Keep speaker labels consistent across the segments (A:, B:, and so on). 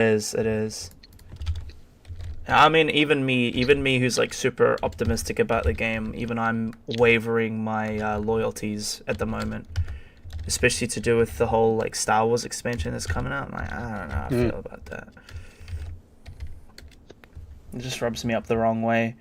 A: It is. I mean, even me who's like super optimistic about the game, even I'm wavering my loyalties at the moment, especially to do with the whole like Star Wars expansion that's coming out. Like, I don't know how I feel about that. It just rubs me up the wrong way.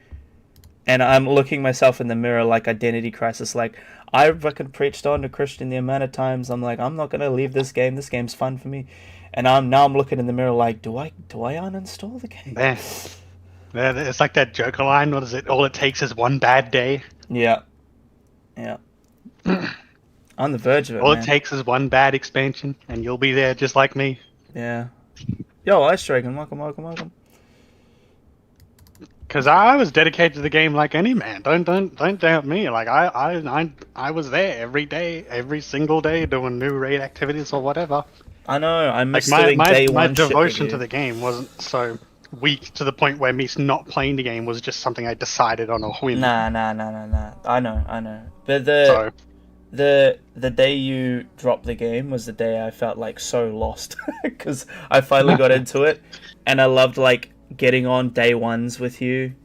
A: And I'm looking myself in the mirror like identity crisis. Like, I fucking preached on to Christian the amount of times I'm like, I'm not gonna leave this game. This game's fun for me. And I'm looking in the mirror like, do I uninstall the game?
B: It's like that Joker line. What is it? All it takes is one bad day.
A: Yeah. On the verge of it.
B: All
A: man.
B: it takes is one bad expansion, and you'll be there just like me.
A: Yeah. Yo, Ice Dragon, welcome.
B: Because I was dedicated to the game like any man. Don't doubt me. Like I was there every day, every single day, doing new raid activities or whatever.
A: I know. I miss
B: like
A: doing day
B: my
A: one
B: devotion
A: shit
B: to the game wasn't so weak to the point where me not playing the game was just something I decided on a whim.
A: Nah. I know. But the day you dropped the game was the day I felt like so lost because I finally got into it, and I loved like getting on day ones with you,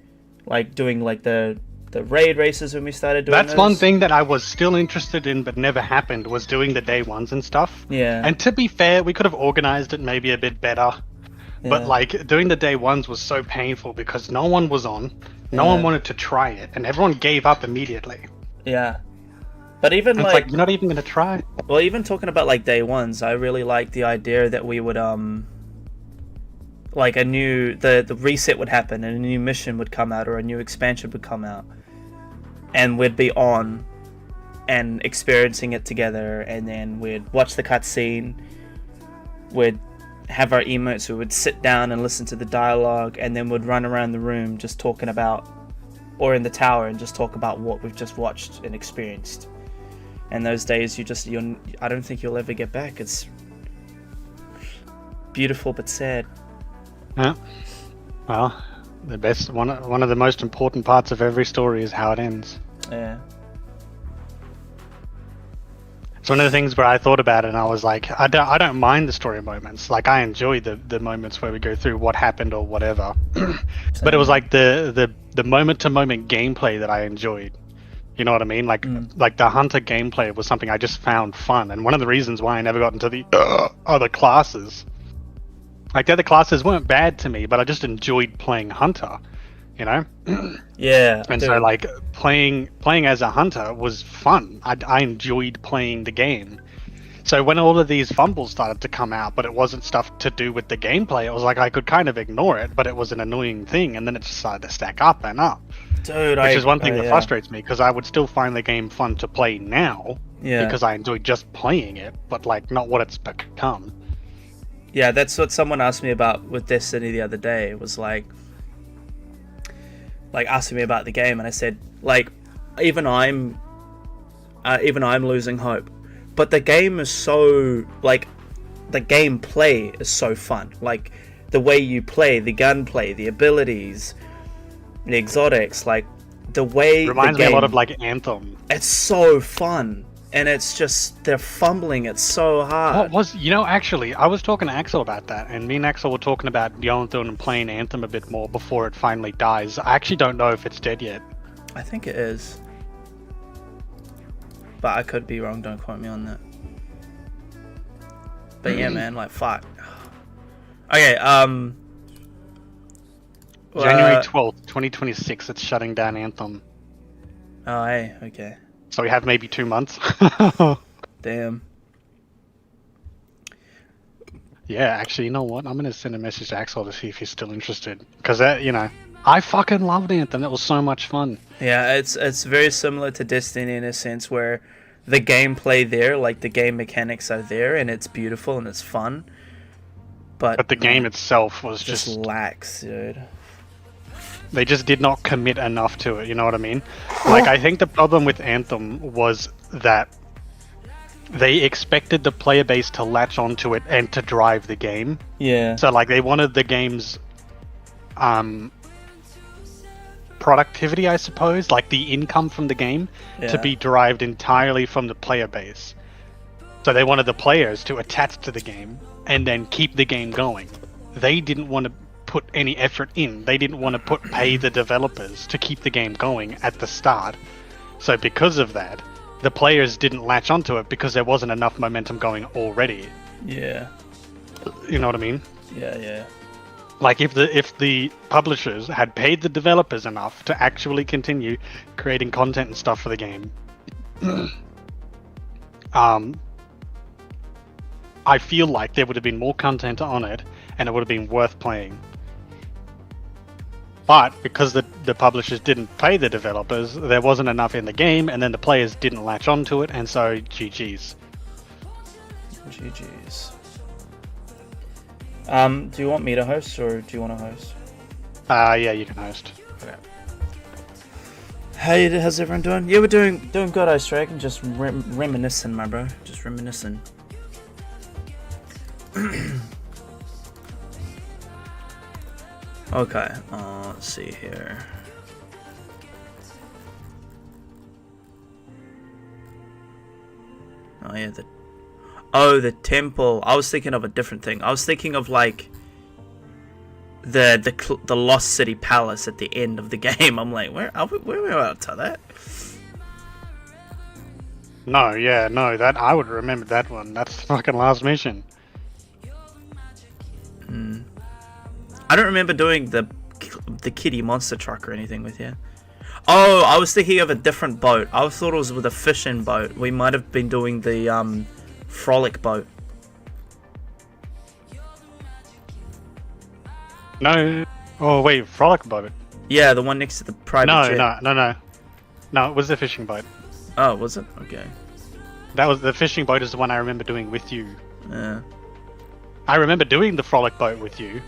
A: like doing like the raid races when we started doing
B: That's
A: those.
B: one thing that I was still interested in but never happened, was doing the day ones and stuff.
A: Yeah.
B: And to be fair, we could have organized it maybe a bit better.
A: Yeah.
B: But like doing the day ones was so painful because no one was on, no one wanted to try it, and everyone gave up immediately.
A: Yeah. But even
B: it's like you're not even gonna try.
A: Well, even talking about like day ones, I really liked the idea that we would like the reset would happen and a new mission would come out or a new expansion would come out, and we'd be on and experiencing it together, and then we'd watch the cutscene, we'd have our emotes, we would sit down and listen to the dialogue, and then we'd run around the room just talking about, or in the tower and just talk about what we've just watched and experienced. And those days I don't think you'll ever get back. It's beautiful but sad.
B: Yeah. Well, the best one of the most important parts of every story is how it ends.
A: Yeah.
B: It's one of the things where I thought about it and I was like, I don't mind the story moments. Like I enjoy the moments where we go through what happened or whatever. But it was like the moment to moment gameplay that I enjoyed. You know what I mean? Like the hunter gameplay was something I just found fun, and one of the reasons why I never got into the other classes. Like the other classes weren't bad to me, but I just enjoyed playing hunter. You know?
A: Yeah.
B: And so like playing as a hunter was fun. I enjoyed playing the game. So when all of these fumbles started to come out, but it wasn't stuff to do with the gameplay, it was like I could kind of ignore it, but it was an annoying thing, and then it just started to stack up and up.
A: Dude,
B: which is one thing that frustrates me, because I would still find the game fun to play now, because I enjoy just playing it, but like not what it's become.
A: Yeah, that's what someone asked me about with Destiny the other day. It was like asking me about the game, and I said, like, even I'm losing hope. But the game is so, like, the gameplay is so fun. Like, the way you play, the gunplay, the abilities, the exotics, like, the way
B: reminds me a lot of, like, Anthem.
A: It's so fun. And it's just, they're fumbling it so hard.
B: Actually, I was talking to Axel about that, and me and Axel were talking about going through and playing Anthem a bit more before it finally dies. I actually don't know if it's dead yet.
A: I think it is. But I could be wrong, don't quote me on that. But yeah, man, like, fuck. Okay,
B: January 12th, 2026, it's shutting down Anthem.
A: Oh, hey, okay.
B: So we have maybe 2 months.
A: Damn.
B: Yeah, actually, you know what? I'm going to send a message to Axel to see if he's still interested. Because, I fucking loved Anthem. It was so much fun.
A: Yeah, it's very similar to Destiny in a sense where the gameplay there, like the game mechanics are there, and it's beautiful and it's fun. But
B: the game itself was just
A: lacks, dude.
B: They just did not commit enough to it, you know what I mean? Like, I think the problem with Anthem was that they expected the player base to latch onto it and to drive the game.
A: Yeah.
B: So, like, they wanted the game's productivity, I suppose, like the income from the game, to be derived entirely from the player base. So they wanted the players to attach to the game and then keep the game going. they didn't want to put any effort in. They didn't want to pay the developers to keep the game going at the start. So because of that, the players didn't latch onto it because there wasn't enough momentum going already.
A: Yeah.
B: You know what I mean?
A: Yeah.
B: Like if the publishers had paid the developers enough to actually continue creating content and stuff for the game, I feel like there would have been more content on it and it would have been worth playing. But because the publishers didn't pay the developers, there wasn't enough in the game, and then the players didn't latch onto it, and so GG's.
A: GG's. Do you want me to host, or do you want to host?
B: Yeah, you can host.
A: Okay. Hey, how's everyone doing? Yeah, we're doing good, Ice Dragon. Just reminiscing, my bro. Just reminiscing. Okay, let's see here. Oh yeah, the temple. I was thinking of a different thing. I was thinking of like the Lost City Palace at the end of the game. I'm like, where are we up to that?
B: No, that I would remember that one. That's the fucking last mission.
A: I don't remember doing the kitty monster truck or anything with you. Oh, I was thinking of a different boat. I thought it was with a fishing boat. We might have been doing the frolic boat.
B: No. Oh wait, frolic boat.
A: Yeah, the one next to the private jet.
B: No, it was the fishing boat.
A: Oh, was it? Okay.
B: That was the fishing boat is the one I remember doing with you.
A: Yeah.
B: I remember doing the frolic boat with you.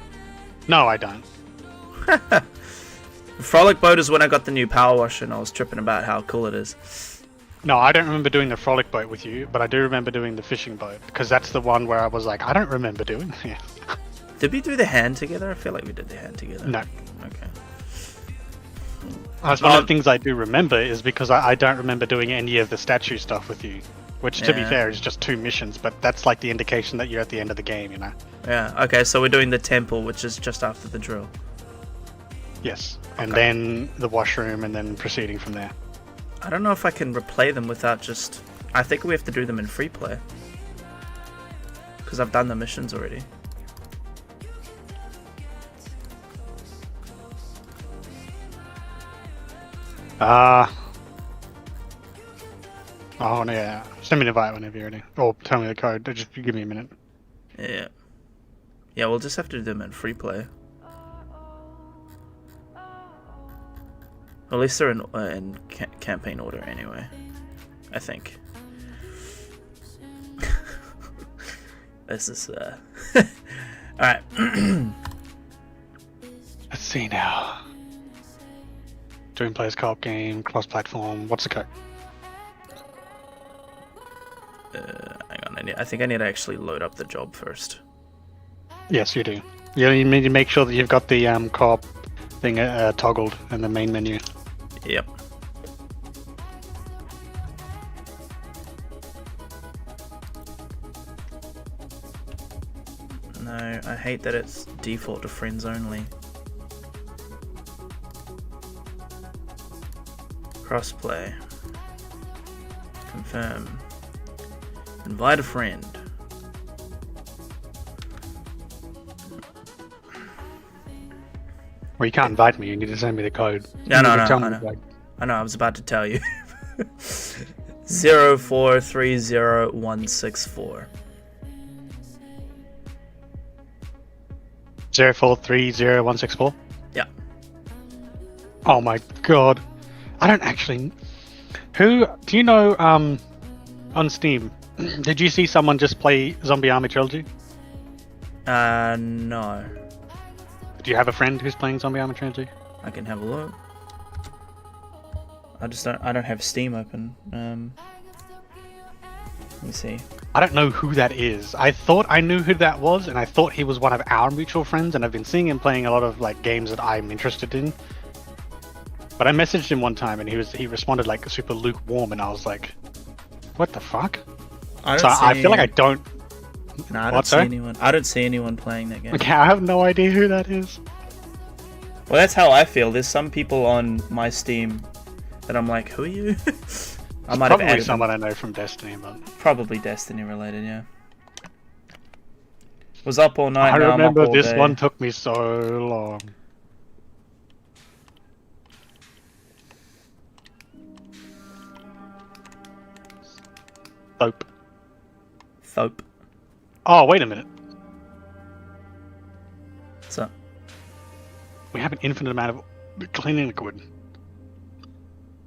B: No, I don't.
A: Frolic boat is when I got the new PowerWash and I was tripping about how cool it is.
B: No, I don't remember doing the frolic boat with you, but I do remember doing the fishing boat because that's the one where I was like, I don't remember doing it.
A: Did we do the hand together? I feel like we did the hand together.
B: No.
A: Okay.
B: That's one of the things I do remember is because I don't remember doing any of the statue stuff with you. Which, to be fair, is just 2 missions, but that's like the indication that you're at the end of the game, you know?
A: Yeah, okay, so we're doing the temple, which is just after the drill.
B: Yes, and then the washroom, and then proceeding from there.
A: I don't know if I can replay them without just... I think we have to do them in free play. Because I've done the missions already.
B: Oh, no, yeah. Send me an invite whenever you're ready. Or tell me the code. Just give me a minute.
A: Yeah. Yeah, we'll just have to do them in free play. At least they're in campaign order anyway. I think. This is, Alright.
B: Let's see now. Doing players co-op game, cross-platform. What's the code?
A: Hang on, I think I need to actually load up the job first.
B: Yes, you do. You need to make sure that you've got the co-op thing toggled in the main menu.
A: Yep. No, I hate that it's default to friends only. Crossplay. Confirm. Invite a friend.
B: Well, you can't invite me. You need to send me the code.
A: No, I know. I was about to tell you. 0430164.
B: 0430164?
A: Yeah.
B: Oh my god. I don't actually... Who... Do you know, on Steam, did you see someone just play Zombie Army Trilogy?
A: No.
B: Do you have a friend who's playing Zombie Army Trilogy?
A: I can have a look. I don't have Steam open. Let me see.
B: I don't know who that is. I thought I knew who that was, and I thought he was one of our mutual friends, and I've been seeing him playing a lot of like games that I'm interested in. But I messaged him one time, and he responded like super lukewarm, and I was like, what the fuck? I feel like I don't
A: No, I don't
B: What,
A: see
B: sorry?
A: anyone. I don't see anyone playing that game.
B: Okay, I have no idea who that is.
A: Well, that's how I feel. There's some people on my Steam that I'm like, who are you? I might have
B: Probably
A: added
B: someone
A: them.
B: I know from Destiny, but
A: Probably Destiny related, yeah. Was up all night.
B: I
A: now I'm up
B: remember
A: all
B: this
A: day.
B: one took me so long. Soap.
A: Thope.
B: Oh, wait a minute.
A: What's up?
B: We have an infinite amount of cleaning liquid.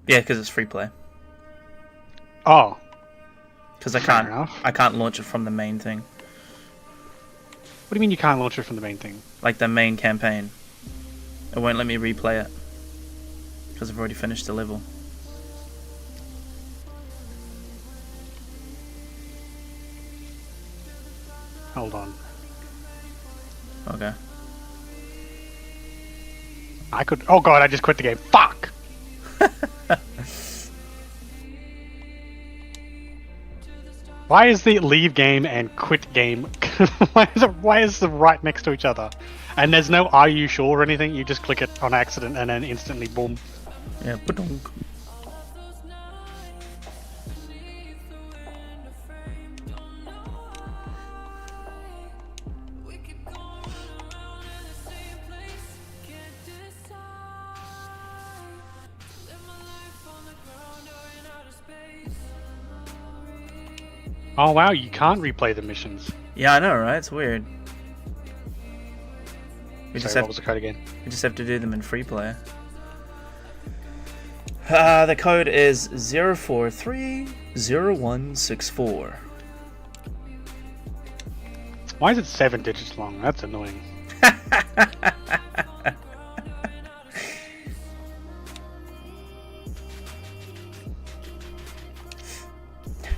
A: Yeah, because it's free play.
B: Oh,
A: Because I
B: Fair
A: can't.
B: enough.
A: I can't launch it from the main thing,
B: what do you mean you can't launch it from the main thing?
A: like the main campaign. It won't let me replay it because I've already finished the level.
B: Hold on.
A: Okay.
B: I could. Oh god, I just quit the game. Fuck! Why is the leave game and quit game? Why is the right next to each other? And there's no are you sure or anything, you just click it on accident and then instantly boom.
A: Yeah. Ba-dunk.
B: Oh wow, you can't replay the missions.
A: Yeah, I know, right? It's weird. We just
B: Sorry,
A: have
B: what was the code again?
A: we just have to do them in free play. The code is 0430164.
B: Why is it 7 digits long? That's annoying.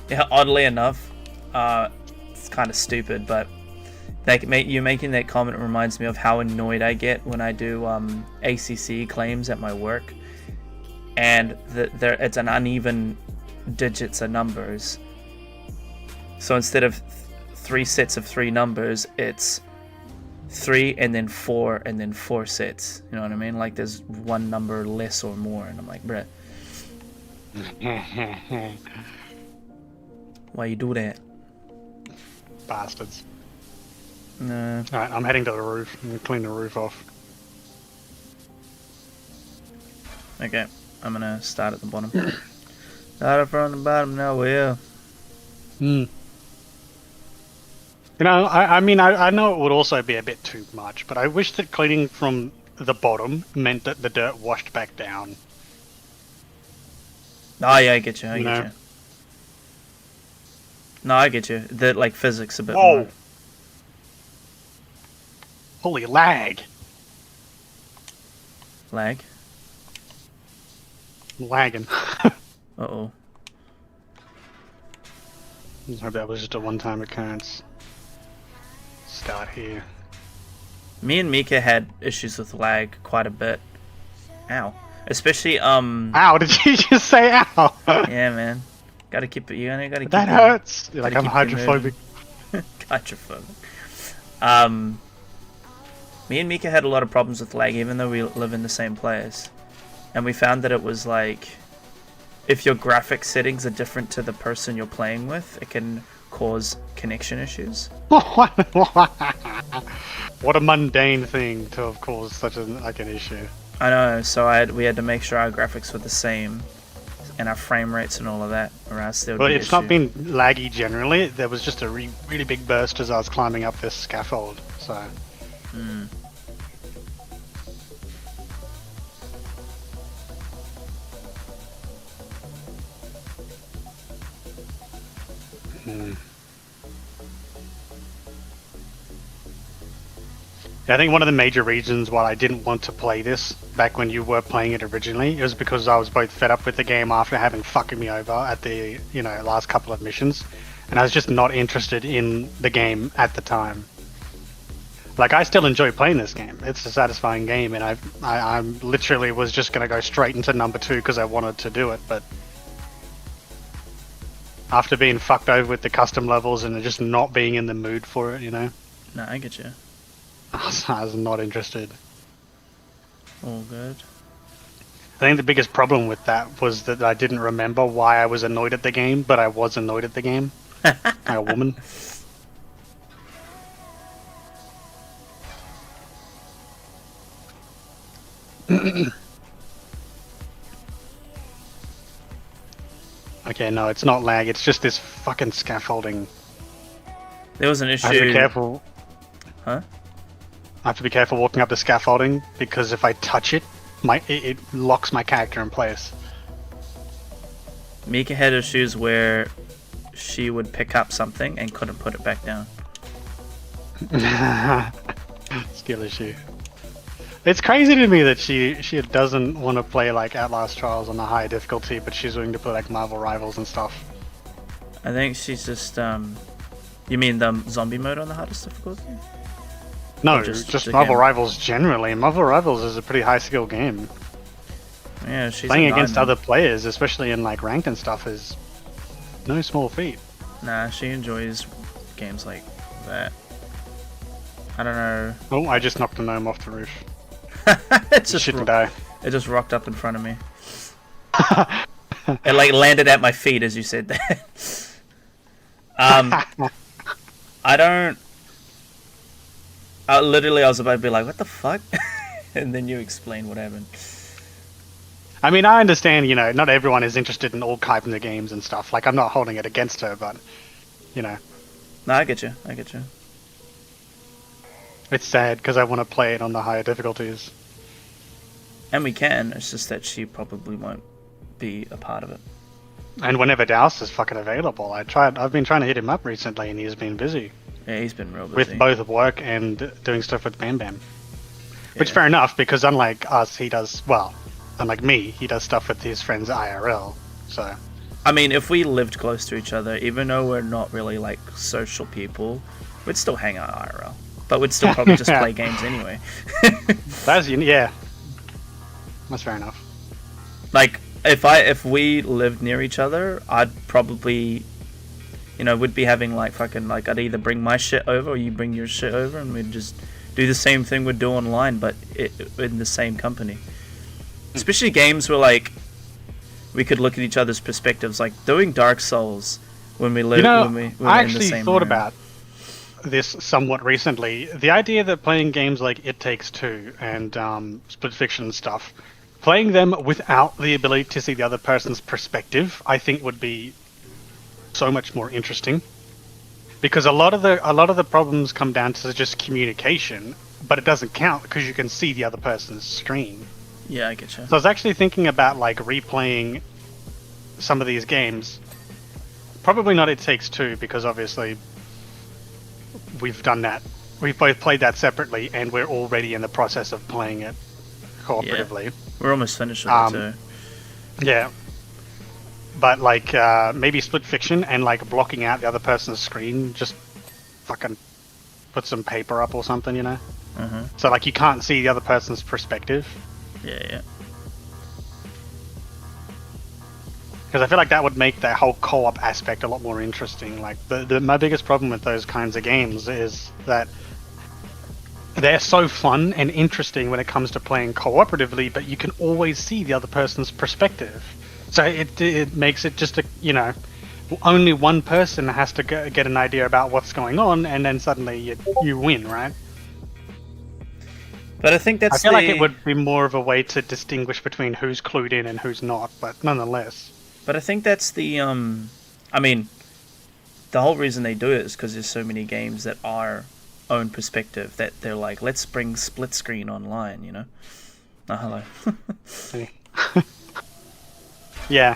A: Yeah, oddly enough, it's kind of stupid, but you making that comment reminds me of how annoyed I get when I do ACC claims at my work, and it's an uneven digits of numbers. So instead of 3 sets of 3 numbers, it's 3 and then 4 and then 4 sets. You know what I mean? Like there's one number less or more, and I'm like, bruh, why you do that?
B: Bastards.
A: No.
B: Alright, I'm heading to the roof. I'm gonna clean the roof off.
A: Okay, I'm gonna start at the bottom. Start from the bottom now, Will.
B: Hmm. You know, I mean, I know it would also be a bit too much, but I wish that cleaning from the bottom meant that the dirt washed back down.
A: Oh yeah, I get you. I
B: You
A: get
B: know?
A: you. No, I get you. The like physics a bit
B: Whoa!
A: more.
B: Holy lag!
A: Lag.
B: I'm lagging.
A: Uh-oh.
B: I hope that was just a one-time occurrence. Start here.
A: Me and Mika had issues with lag quite a bit. Ow. Especially
B: Ow! Did you just say ow?
A: yeah, man. Gotta keep it. You gotta keep
B: That
A: it-
B: hurts. You're like
A: gotta
B: I'm
A: keep it
B: hydrophobic.
A: Hydrophobic. Me and Mika had a lot of problems with lag, even though we live in the same place, and we found that it was like, if your graphic settings are different to the person you're playing with, it can cause connection issues.
B: What a mundane thing to have caused such an issue.
A: I know, so we had to make sure our graphics were the same, and our frame rates and all of that, or else there would
B: But
A: be
B: it's
A: issue.
B: not been laggy generally. There was just a really big burst as I was climbing up this scaffold. So
A: Mm.
B: I think one of the major reasons why I didn't want to play this back when you were playing it originally is because I was both fed up with the game after having fucking me over at the last couple of missions, and I was just not interested in the game at the time. Like, I still enjoy playing this game. It's a satisfying game, and I literally was just going to go straight into number 2 because I wanted to do it, but After being fucked over with the custom levels and just not being in the mood for it, you know?
A: No, I get you.
B: I was not interested.
A: All good.
B: I think the biggest problem with that was that I didn't remember why I was annoyed at the game, but I was annoyed at the game. Like a woman. Okay, no, it's not lag, it's just this fucking scaffolding.
A: There was an issue.
B: I have to be careful.
A: Huh?
B: I have to be careful walking up the scaffolding because if I touch it, it locks my character in place.
A: Mika had issues where she would pick up something and couldn't put it back down.
B: Skill issue. It's crazy to me that she doesn't want to play like Outlast Trials on a high difficulty, but she's willing to play like Marvel Rivals and stuff.
A: I think she's just you mean the zombie mode on the hardest difficulty?
B: No, just Marvel Rivals generally. Marvel Rivals is a pretty high skill game.
A: Yeah, she's
B: playing against other players, especially in like ranked and stuff, is no small feat.
A: Nah, she enjoys games like that. I don't know.
B: Oh, I just knocked a gnome off the roof.
A: It just
B: Shouldn't die.
A: It just rocked up in front of me. It like landed at my feet as you said that. I don't. Literally, I was about to be like, "What the fuck?" And then you explain what happened.
B: I mean, I understand. You know, not everyone is interested in all kinds of games and stuff. Like, I'm not holding it against her, but you know.
A: No, I get you. I get you.
B: It's sad because I want to play it on the higher difficulties.
A: And we can. It's just that she probably won't be a part of it.
B: And whenever Douse is fucking available, I've been trying to hit him up recently, and he's been busy.
A: Yeah, he's been real busy.
B: With both work and doing stuff with Bam Bam.
A: Yeah.
B: Which fair enough, because unlike us, unlike me, he does stuff with his friends IRL. So.
A: I mean, if we lived close to each other, even though we're not really like social people, we'd still hang out IRL. But we'd still probably just play games anyway.
B: Yeah. That's fair enough.
A: Like, if we lived near each other, I'd probably, we'd be having like fucking like I'd either bring my shit over or you bring your shit over, and we'd just do the same thing we'd do online, but in the same company. Especially games where like we could look at each other's perspectives, like doing Dark Souls when we lived.
B: I
A: in the same
B: actually thought
A: room.
B: about this somewhat recently. The idea that playing games like It Takes Two and Split Fiction stuff, playing them without the ability to see the other person's perspective, I think would be so much more interesting. Because a lot of the problems come down to just communication, but it doesn't count because you can see the other person's screen.
A: Yeah, I get you.
B: So I was actually thinking about like replaying some of these games. Probably not It Takes Two, because obviously we've done that. We've both played that separately, and we're already in the process of playing it cooperatively.
A: Yeah. We're almost finished with it too.
B: Yeah. But like maybe Split Fiction and like blocking out the other person's screen, just fucking put some paper up or something, you know?
A: Uh-huh.
B: So like you can't see the other person's perspective.
A: Yeah.
B: Because I feel like that would make that whole co-op aspect a lot more interesting. Like my biggest problem with those kinds of games is that they're so fun and interesting when it comes to playing cooperatively, but you can always see the other person's perspective. So it makes it just only one person has to get an idea about what's going on, and then suddenly you win, right?
A: But I think
B: I feel like it would be more of a way to distinguish between who's clued in and who's not, but nonetheless.
A: But I think that's the the whole reason they do it is because there's so many games that are own perspective that they're like, let's bring split screen online, you know? Oh, hello.
B: Yeah.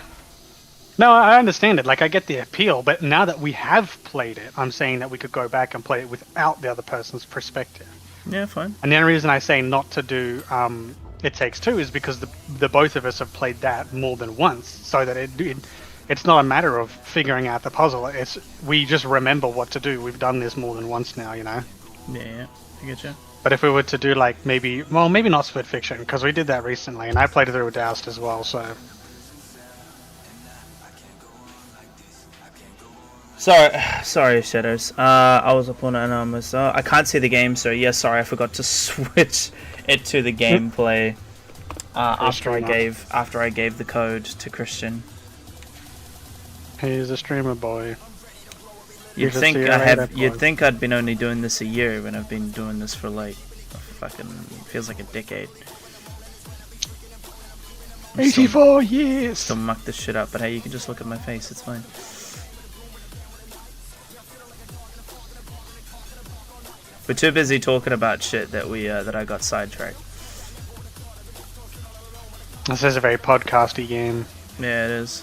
B: No, I understand it. Like, I get the appeal, but now that we have played it, I'm saying that we could go back and play it without the other person's perspective.
A: Yeah, fine.
B: And the only reason I say not to do It Takes Two is because the both of us have played that more than once, so that it's not a matter of figuring out the puzzle. It's we just remember what to do. We've done this more than once now, you know?
A: Yeah, I get you.
B: But if we were to do like maybe not Split Fiction, because we did that recently, and I played it through with Doused as well, so...
A: Sorry, Shadows. I was up on it and I can't see the game, so yeah, sorry, I forgot to switch it to the gameplay after I gave the code to Christian.
B: He's a streamer boy.
A: You'd think I'd been only doing this a year when I've been doing this for like fucking feels like a decade.
B: 84 years.
A: Still muck this shit up, but hey, you can just look at my face. It's fine. We're too busy talking about shit that I got sidetracked.
B: This is a very podcasty game.
A: Yeah, it is.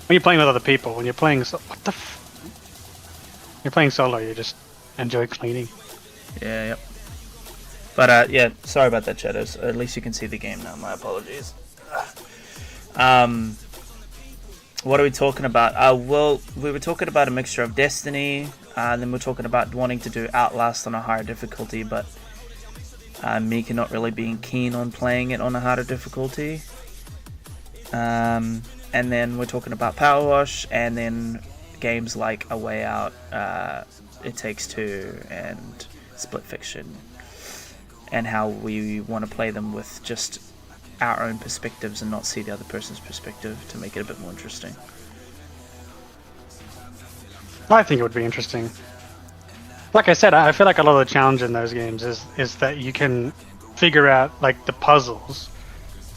B: When you're playing with other people, when you're playing you're playing solo, you just enjoy cleaning.
A: Yeah, yep. But yeah, sorry about that, Shadows. At least you can see the game now. My apologies. What are we talking about? Well, we were talking about a mixture of Destiny, then we're talking about wanting to do Outlast on a higher difficulty, but Mika not really being keen on playing it on a harder difficulty. And then we're talking about PowerWash, and then games like A Way Out, It Takes Two, and Split Fiction, and how we want to play them with just our own perspectives and not see the other person's perspective to make it a bit more interesting.
B: I think it would be interesting. Like I said, I feel like a lot of the challenge in those games is that you can figure out like the puzzles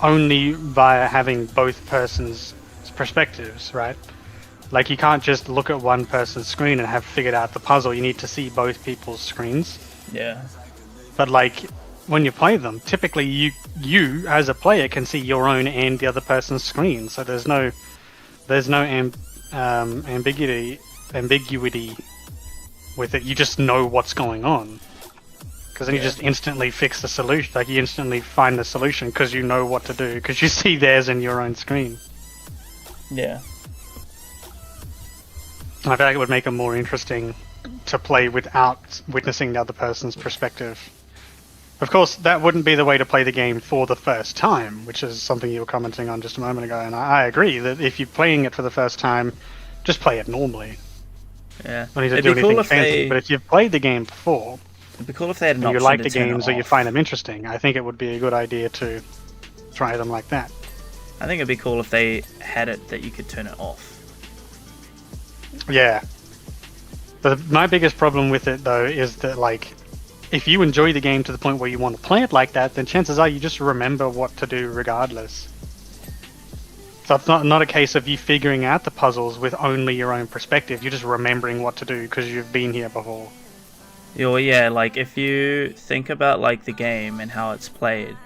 B: only via having both persons' perspectives, right? Like you can't just look at one person's screen and have figured out the puzzle. You need to see both people's screens.
A: Yeah.
B: But like when you play them, typically you as a player can see your own and the other person's screen. So there's no ambiguity with it. You just know what's going on. Because then you just instantly fix the solution. Like you instantly find the solution because you know what to do. Because you see theirs in your own screen.
A: Yeah.
B: I feel like it would make it more interesting to play without witnessing the other person's perspective. Of course, that wouldn't be the way to play the game for the first time, which is something you were commenting on just a moment ago. And I agree that if you're playing it for the first time, just play it normally.
A: Yeah.
B: Don't need to do anything fancy. But if you've played the game before,
A: it'd be cool if they had an
B: and
A: option
B: you like
A: to
B: the
A: turn it
B: games or you
A: off.
B: find them interesting, I think it would be a good idea to try them like that.
A: I think it'd be cool if they had it that you could turn it off.
B: Yeah. But my biggest problem with it, though, is that, like, if you enjoy the game to the point where you want to play it like that, then chances are you just remember what to do regardless. So it's not a case of you figuring out the puzzles with only your own perspective. You're just remembering what to do because you've been here before.
A: Yeah, like, if you think about, like, the game and how it's played,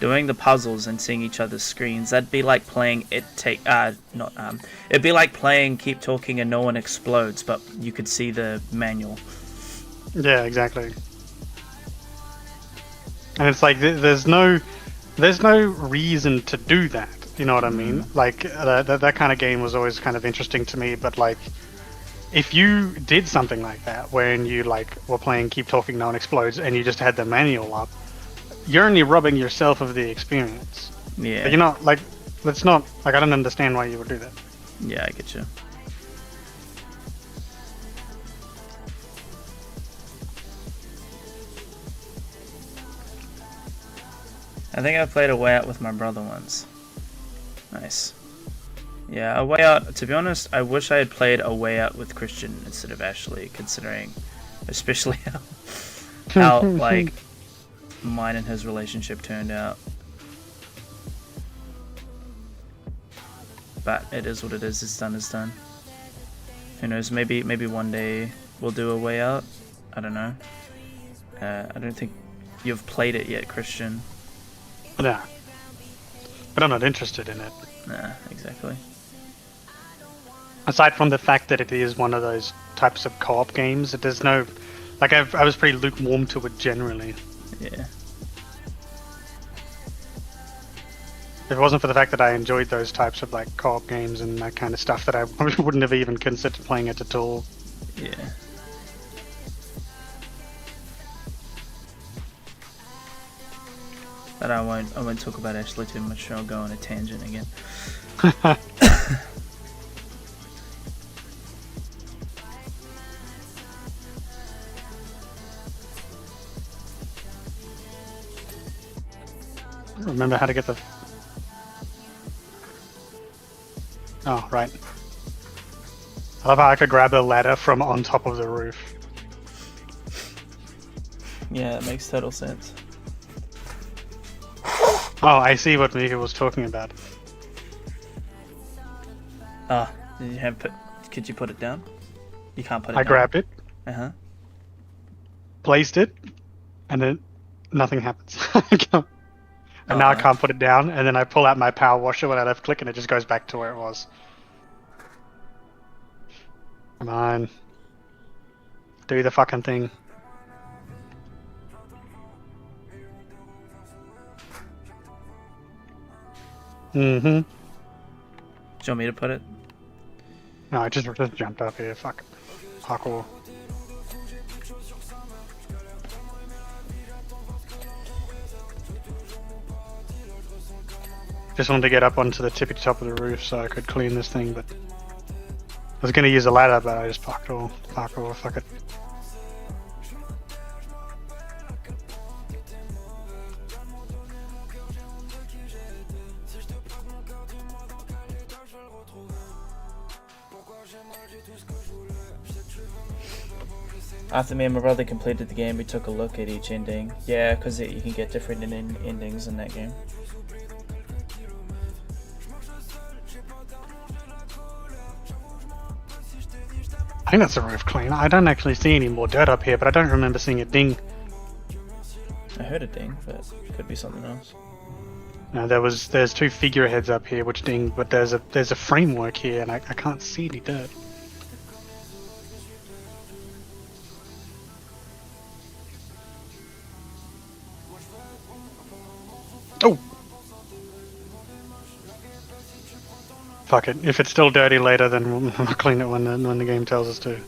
A: doing the puzzles and seeing each other's screens, that'd be like playing it'd be like playing Keep Talking and No One Explodes, but you could see the manual.
B: Yeah, exactly. And it's like there's no reason to do that. You know what I mean? Like that kind of game was always kind of interesting to me. But like, if you did something like that, when you like were playing Keep Talking, No One Explodes, and you just had the manual up, you're only robbing yourself of the experience.
A: Yeah.
B: But you're not like, that's not like, I don't understand why you would do that.
A: Yeah, I get you. I think I played A Way Out with my brother once. Nice. Yeah, A Way Out, to be honest, I wish I had played A Way Out with Christian instead of Ashley, considering especially how like mine and his relationship turned out. But it is what it is. It's done is done. Who knows, maybe one day we'll do A Way Out. I don't know. I don't think you've played it yet, Christian.
B: Nah. But I'm not interested in it.
A: Nah, exactly.
B: Aside from the fact that it is one of those types of co-op games, there's no... Like, I was pretty lukewarm to it generally.
A: Yeah.
B: If it wasn't for the fact that I enjoyed those types of, like, co-op games and that kind of stuff, that I wouldn't have even considered playing it at all.
A: Yeah. But I won't talk about Ashley too much, or I'll go on a tangent again.
B: Remember how to get the... Oh, right. I love how I could grab a ladder from on top of the roof.
A: Yeah, it makes total sense.
B: Oh, I see what Mika was talking about.
A: Ah, did you could you put it down? You can't put it down.
B: I grabbed it,
A: Uh-huh.
B: placed it, and then nothing happens. And now I can't put it down, and then I pull out my power washer when I left click, and it just goes back to where it was. Come on. Do the fucking thing. Mm-hmm.
A: Do you want me to put it?
B: No, I just jumped up here. Fuck. Parkour. Just wanted to get up onto the tippy top of the roof so I could clean this thing, but I was going to use a ladder, but I just parkour, fuck it.
A: After me and my brother completed the game, we took a look at each ending. Yeah, because you can get different endings in that game.
B: I think that's the roof clean. I don't actually see any more dirt up here, but I don't remember seeing a ding.
A: I heard a ding, but it could be something else.
B: No, there's two figureheads up here which ding, but there's a framework here and I can't see any dirt. Oh! Fuck it. If it's still dirty later, then we'll clean it when the game tells us to.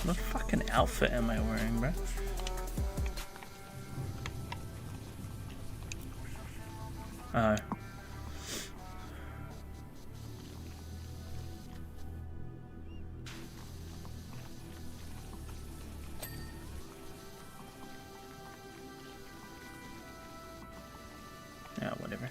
A: What fucking outfit am I wearing, bro? Oh. Yeah, whatever.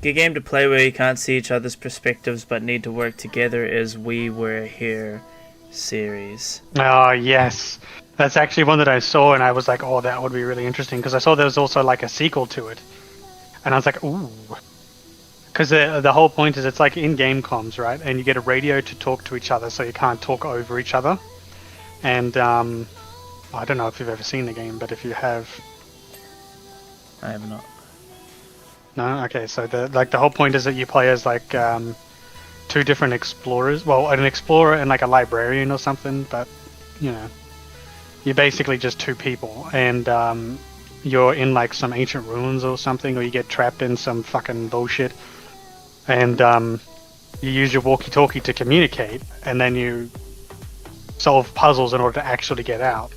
A: Good game to play where you can't see each other's perspectives but need to work together is We Were Here series.
B: Oh, yes. That's actually one that I saw and I was like, oh, that would be really interesting because I saw there was also like a sequel to it. And I was like, ooh. Because the whole point is it's like in-game comms, right? And you get a radio to talk to each other so you can't talk over each other. And I don't know if you've ever seen the game, but if you have...
A: I have not.
B: No? Okay, so the whole point is that you play as like two different explorers. Well, an explorer and like a librarian or something, but you know, you're basically just two people, and you're in like some ancient ruins or something, or you get trapped in some fucking bullshit, and you use your walkie-talkie to communicate, and then you solve puzzles in order to actually get out.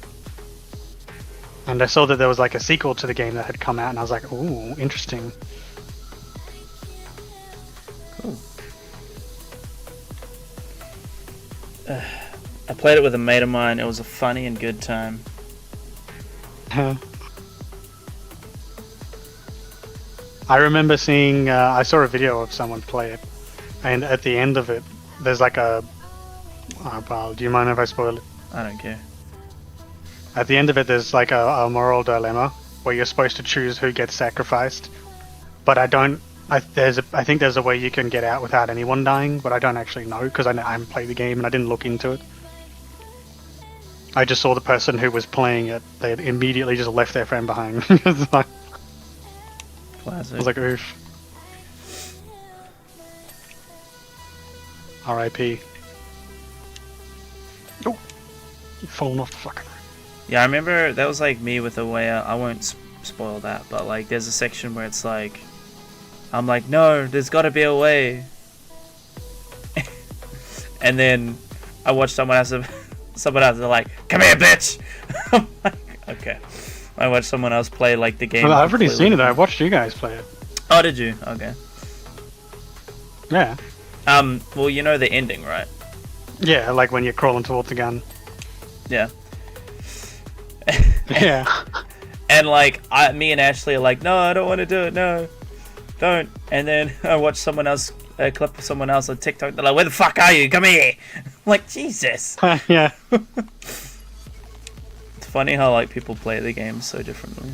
B: And I saw that there was like a sequel to the game that had come out, and I was like, ooh, interesting.
A: Cool. I played it with a mate of mine. It was a funny and good time.
B: I remember seeing, I saw a video of someone play it, and at the end of it, there's like a... Oh, well, do you mind if I spoil it?
A: I don't care.
B: At the end of it, there's like a moral dilemma where you're supposed to choose who gets sacrificed, but I think there's a way you can get out without anyone dying, but I don't actually know because I haven't played the game and I didn't look into it. I just saw the person who was playing it. They had immediately just left their friend behind. It's like,
A: Classic.
B: I was like, oof. R.I.P. Oh, you've fallen off the fucking roof.
A: Yeah, I remember that was like me with the way I won't spoil that, but like there's a section where it's like, I'm like, no, there's got to be a way, and then I watch someone else, they're like, come here, bitch. I'm like, okay. I watched someone else play like the game.
B: Well, I've already seen it. I watched you guys play it.
A: Oh, did you? Okay.
B: Yeah.
A: Well, you know the ending, right?
B: Yeah, like when you're crawling towards the gun.
A: Yeah.
B: Yeah.
A: And like, me and Ashley are like, no, I don't want to do it, no, don't. And then I watch someone else, a clip of someone else on TikTok. They're like, where the fuck are you? Come here. I'm like, Jesus.
B: Yeah.
A: It's funny how like people play the game so differently.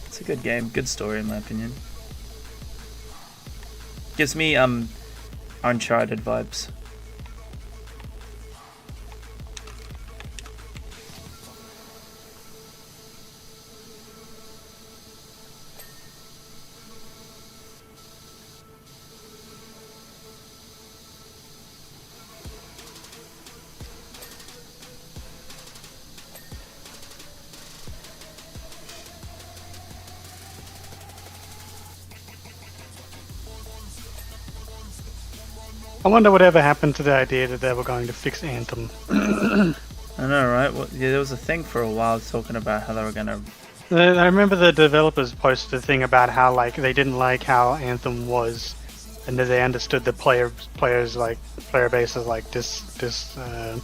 A: It's a good game, good story in my opinion. Gives me Uncharted vibes.
B: I wonder whatever happened to the idea that they were going to fix Anthem.
A: I know, right? Well, yeah, there was a thing for a while talking about how they were gonna.
B: I remember the developers posted a thing about how like they didn't like how Anthem was, and that they understood the player base is like
A: Disappointing.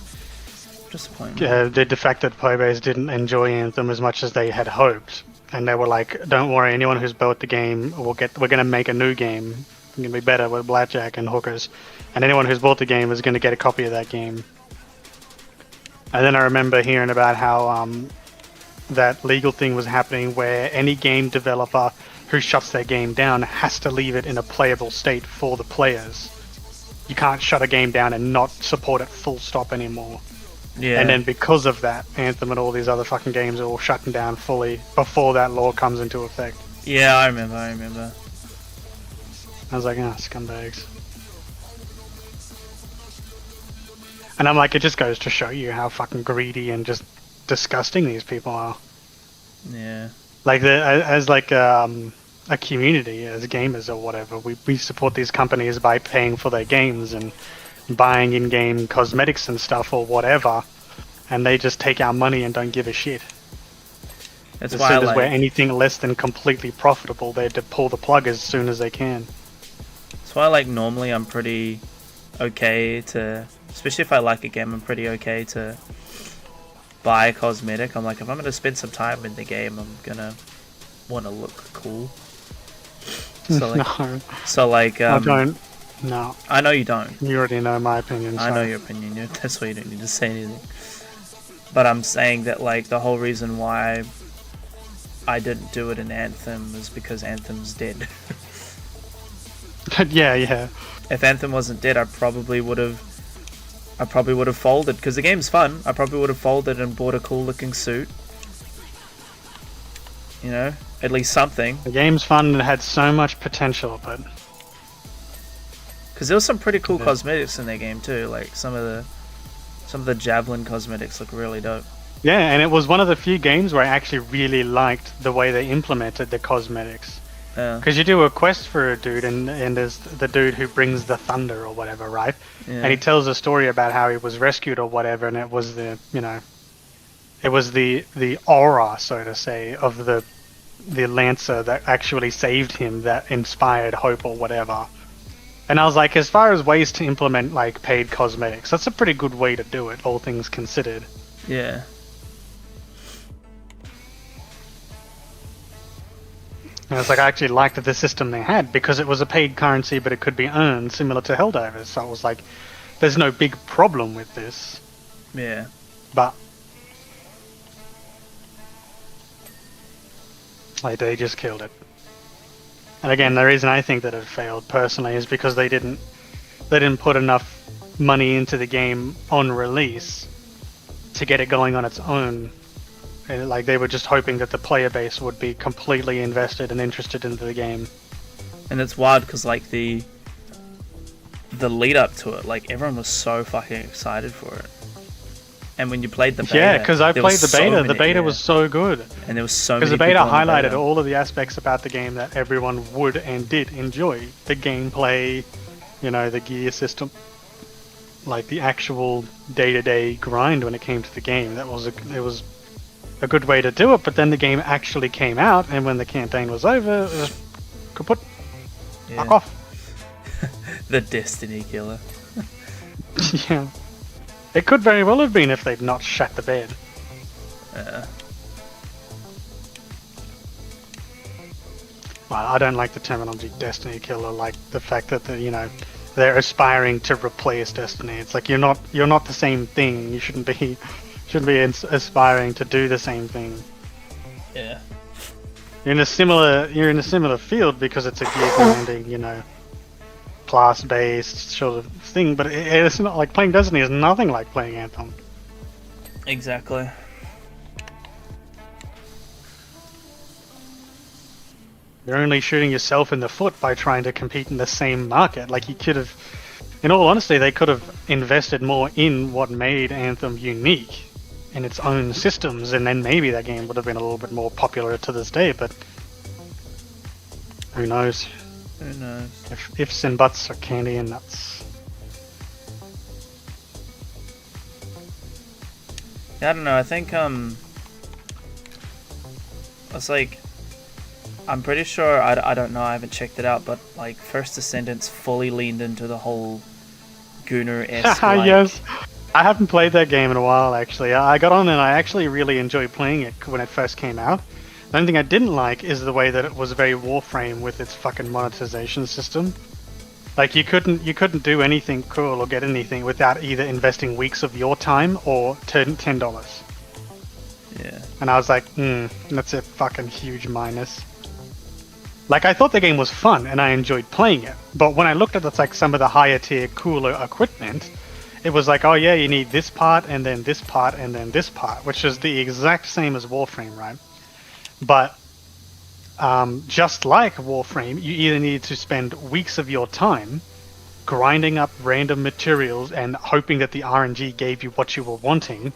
B: the fact that player base didn't enjoy Anthem as much as they had hoped, and they were like, "Don't worry, anyone who's built the game, we're gonna make a new game. It's gonna be better with blackjack and hookers, and anyone who's bought the game is gonna get a copy of that game." And then I remember hearing about how that legal thing was happening where any game developer who shuts their game down has to leave it in a playable state for the players. You can't shut a game down and not support it full stop anymore.
A: Yeah.
B: And then because of that, Anthem and all these other fucking games are all shutting down fully before that law comes into effect.
A: Yeah, I remember.
B: I was like, ah, scumbags. And I'm like, it just goes to show you how fucking greedy and just disgusting these people are.
A: Yeah.
B: Like, as like a community, as gamers or whatever, we support these companies by paying for their games and buying in-game cosmetics and stuff or whatever, and they just take our money and don't give a shit.
A: That's
B: As
A: why
B: soon
A: I
B: as
A: like.
B: we're anything less than completely profitable, they have to pull the plug as soon as they can.
A: That's why, like, normally I'm pretty okay to, especially if I like a game, I'm pretty okay to buy a cosmetic. I'm like, if I'm gonna spend some time in the game, I'm gonna want to look cool. So like,
B: No,
A: I
B: I don't. No,
A: I know you don't.
B: you already know my opinion.
A: I know your opinion. That's why you don't need to say anything. But I'm saying that like the whole reason why I didn't do it in Anthem is because Anthem's dead.
B: Yeah.
A: If Anthem wasn't dead, I probably would have folded because the game's fun. I probably would have folded and bought a cool looking suit. You know, at least something.
B: The game's fun and it had so much potential, but
A: Because there was some pretty cool
B: Yeah.
A: cosmetics in their game too. Like some of the javelin cosmetics look really dope.
B: yeah, and it was one of the few games where I actually really liked the way they implemented the cosmetics.
A: Yeah.
B: Because you do a quest for a dude, and there's the dude who brings the thunder or whatever, right?
A: Yeah.
B: And he tells a story about how he was rescued or whatever, and it was the aura, so to say, of the Lancer that actually saved him, that inspired hope or whatever. And I was like, as far as ways to implement like paid cosmetics, that's a pretty good way to do it, all things considered.
A: Yeah.
B: And it's like I actually liked the system they had because it was a paid currency, but it could be earned similar to Helldivers. So I was like, there's no big problem with this.
A: Yeah.
B: But like they just killed it. And again, the reason I think that it failed personally is because they didn't put enough money into the game on release to get it going on its own. And, like, they were just hoping that the player base would be completely invested and interested into the game.
A: And it's wild because like the lead up to it, like everyone was so fucking excited for it. And when you played the beta,
B: Yeah, because I played the beta. The beta was so good.
A: And there was so many.
B: Because the beta
A: people on the
B: highlighted
A: beta.
B: all of the aspects about the game that everyone would and did enjoy. The gameplay, you know, the gear system, like the actual day-to-day grind when it came to the game. It was a good way to do it. But then the game actually came out, and when the campaign was over, it was kaput.
A: Yeah.
B: Fuck off.
A: The Destiny killer.
B: Yeah. It could very well have been if they'd not shut the bed. Well, I don't like the terminology Destiny killer, like the fact that they're aspiring to replace Destiny. It's like you're not the same thing. You shouldn't be aspiring to do the same thing.
A: Yeah.
B: You're in a similar field because it's a gear grinding, class-based sort of thing, but it's not like playing Destiny is nothing like playing Anthem.
A: Exactly.
B: You're only shooting yourself in the foot by trying to compete in the same market. Like, you could have, in all honesty, they could have invested more in what made Anthem unique in its own systems, and then maybe that game would have been a little bit more popular to this day, but who knows?
A: Who knows?
B: If ifs and buts are candy and nuts.
A: Yeah, I don't know. I think it's like, I'm pretty sure, I don't know, I haven't checked it out, but like First Descendants fully leaned into the whole Gunnar-esque like...
B: Yes. I haven't played that game in a while, actually. I got on and I actually really enjoyed playing it when it first came out. The only thing I didn't like is the way that it was very Warframe with its fucking monetization system. Like, you couldn't do anything cool or get anything without either investing weeks of your time or $10.
A: Yeah.
B: And I was like, that's a fucking huge minus. Like, I thought the game was fun and I enjoyed playing it, but when I looked at like some of the higher tier, cooler equipment, it was like, oh yeah, you need this part and then this part and then this part, which is the exact same as Warframe, right? But just like Warframe, you either needed to spend weeks of your time grinding up random materials and hoping that the RNG gave you what you were wanting,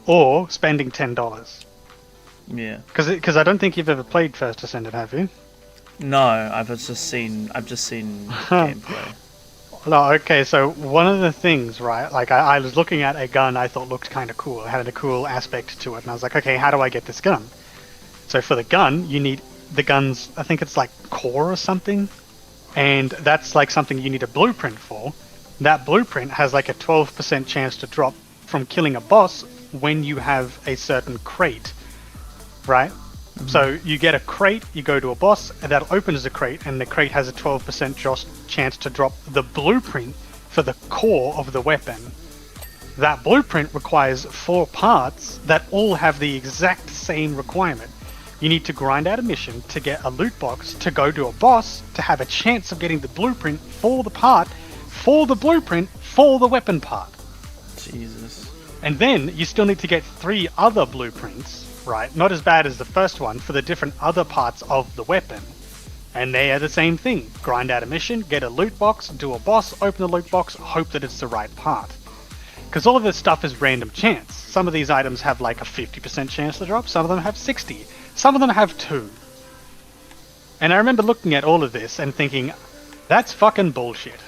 B: or spending $10.
A: Yeah.
B: Because I don't think you've ever played First Descendant, have you?
A: No, I've just seen gameplay.
B: No, okay, so one of the things, right, like I was looking at a gun I thought looked kind of cool. It had a cool aspect to it, and I was like, okay, how do I get this gun? So for the gun, you need the gun's, I think it's like core or something, and that's like something you need a blueprint for. That blueprint has like a 12% chance to drop from killing a boss when you have a certain crate, right? Mm-hmm. So you get a crate, you go to a boss, and that opens the crate, and the crate has a 12% chance to drop the blueprint for the core of the weapon. That blueprint requires 4 parts that all have the exact same requirement. You need to grind out a mission to get a loot box, to go to a boss, to have a chance of getting the blueprint for the part, for the blueprint, for the weapon part.
A: Jesus.
B: And then you still need to get 3 other blueprints, right? Not as bad as the first one, for the different other parts of the weapon. And they are the same thing. Grind out a mission, get a loot box, do a boss, open the loot box, hope that it's the right part. Because all of this stuff is random chance. Some of these items have like a 50% chance to drop, some of them have 60. Some of them have 2. And I remember looking at all of this and thinking, that's fucking bullshit.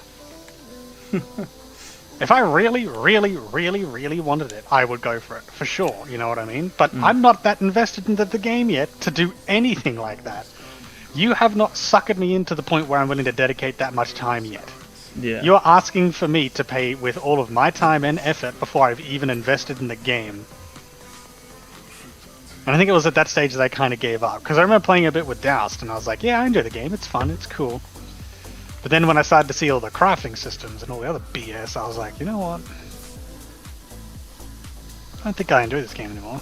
B: If I really, really, really, really wanted it, I would go for it, for sure, you know what I mean? But I'm not that invested into the game yet to do anything like that. You have not suckered me into the point where I'm willing to dedicate that much time yet.
A: Yeah.
B: You're asking for me to pay with all of my time and effort before I've even invested in the game. And I think it was at that stage that I kind of gave up. Because I remember playing a bit with Doused, and I was like, yeah, I enjoy the game, it's fun, it's cool. But then when I started to see all the crafting systems and all the other BS, I was like, you know what? I don't think I enjoy this game anymore.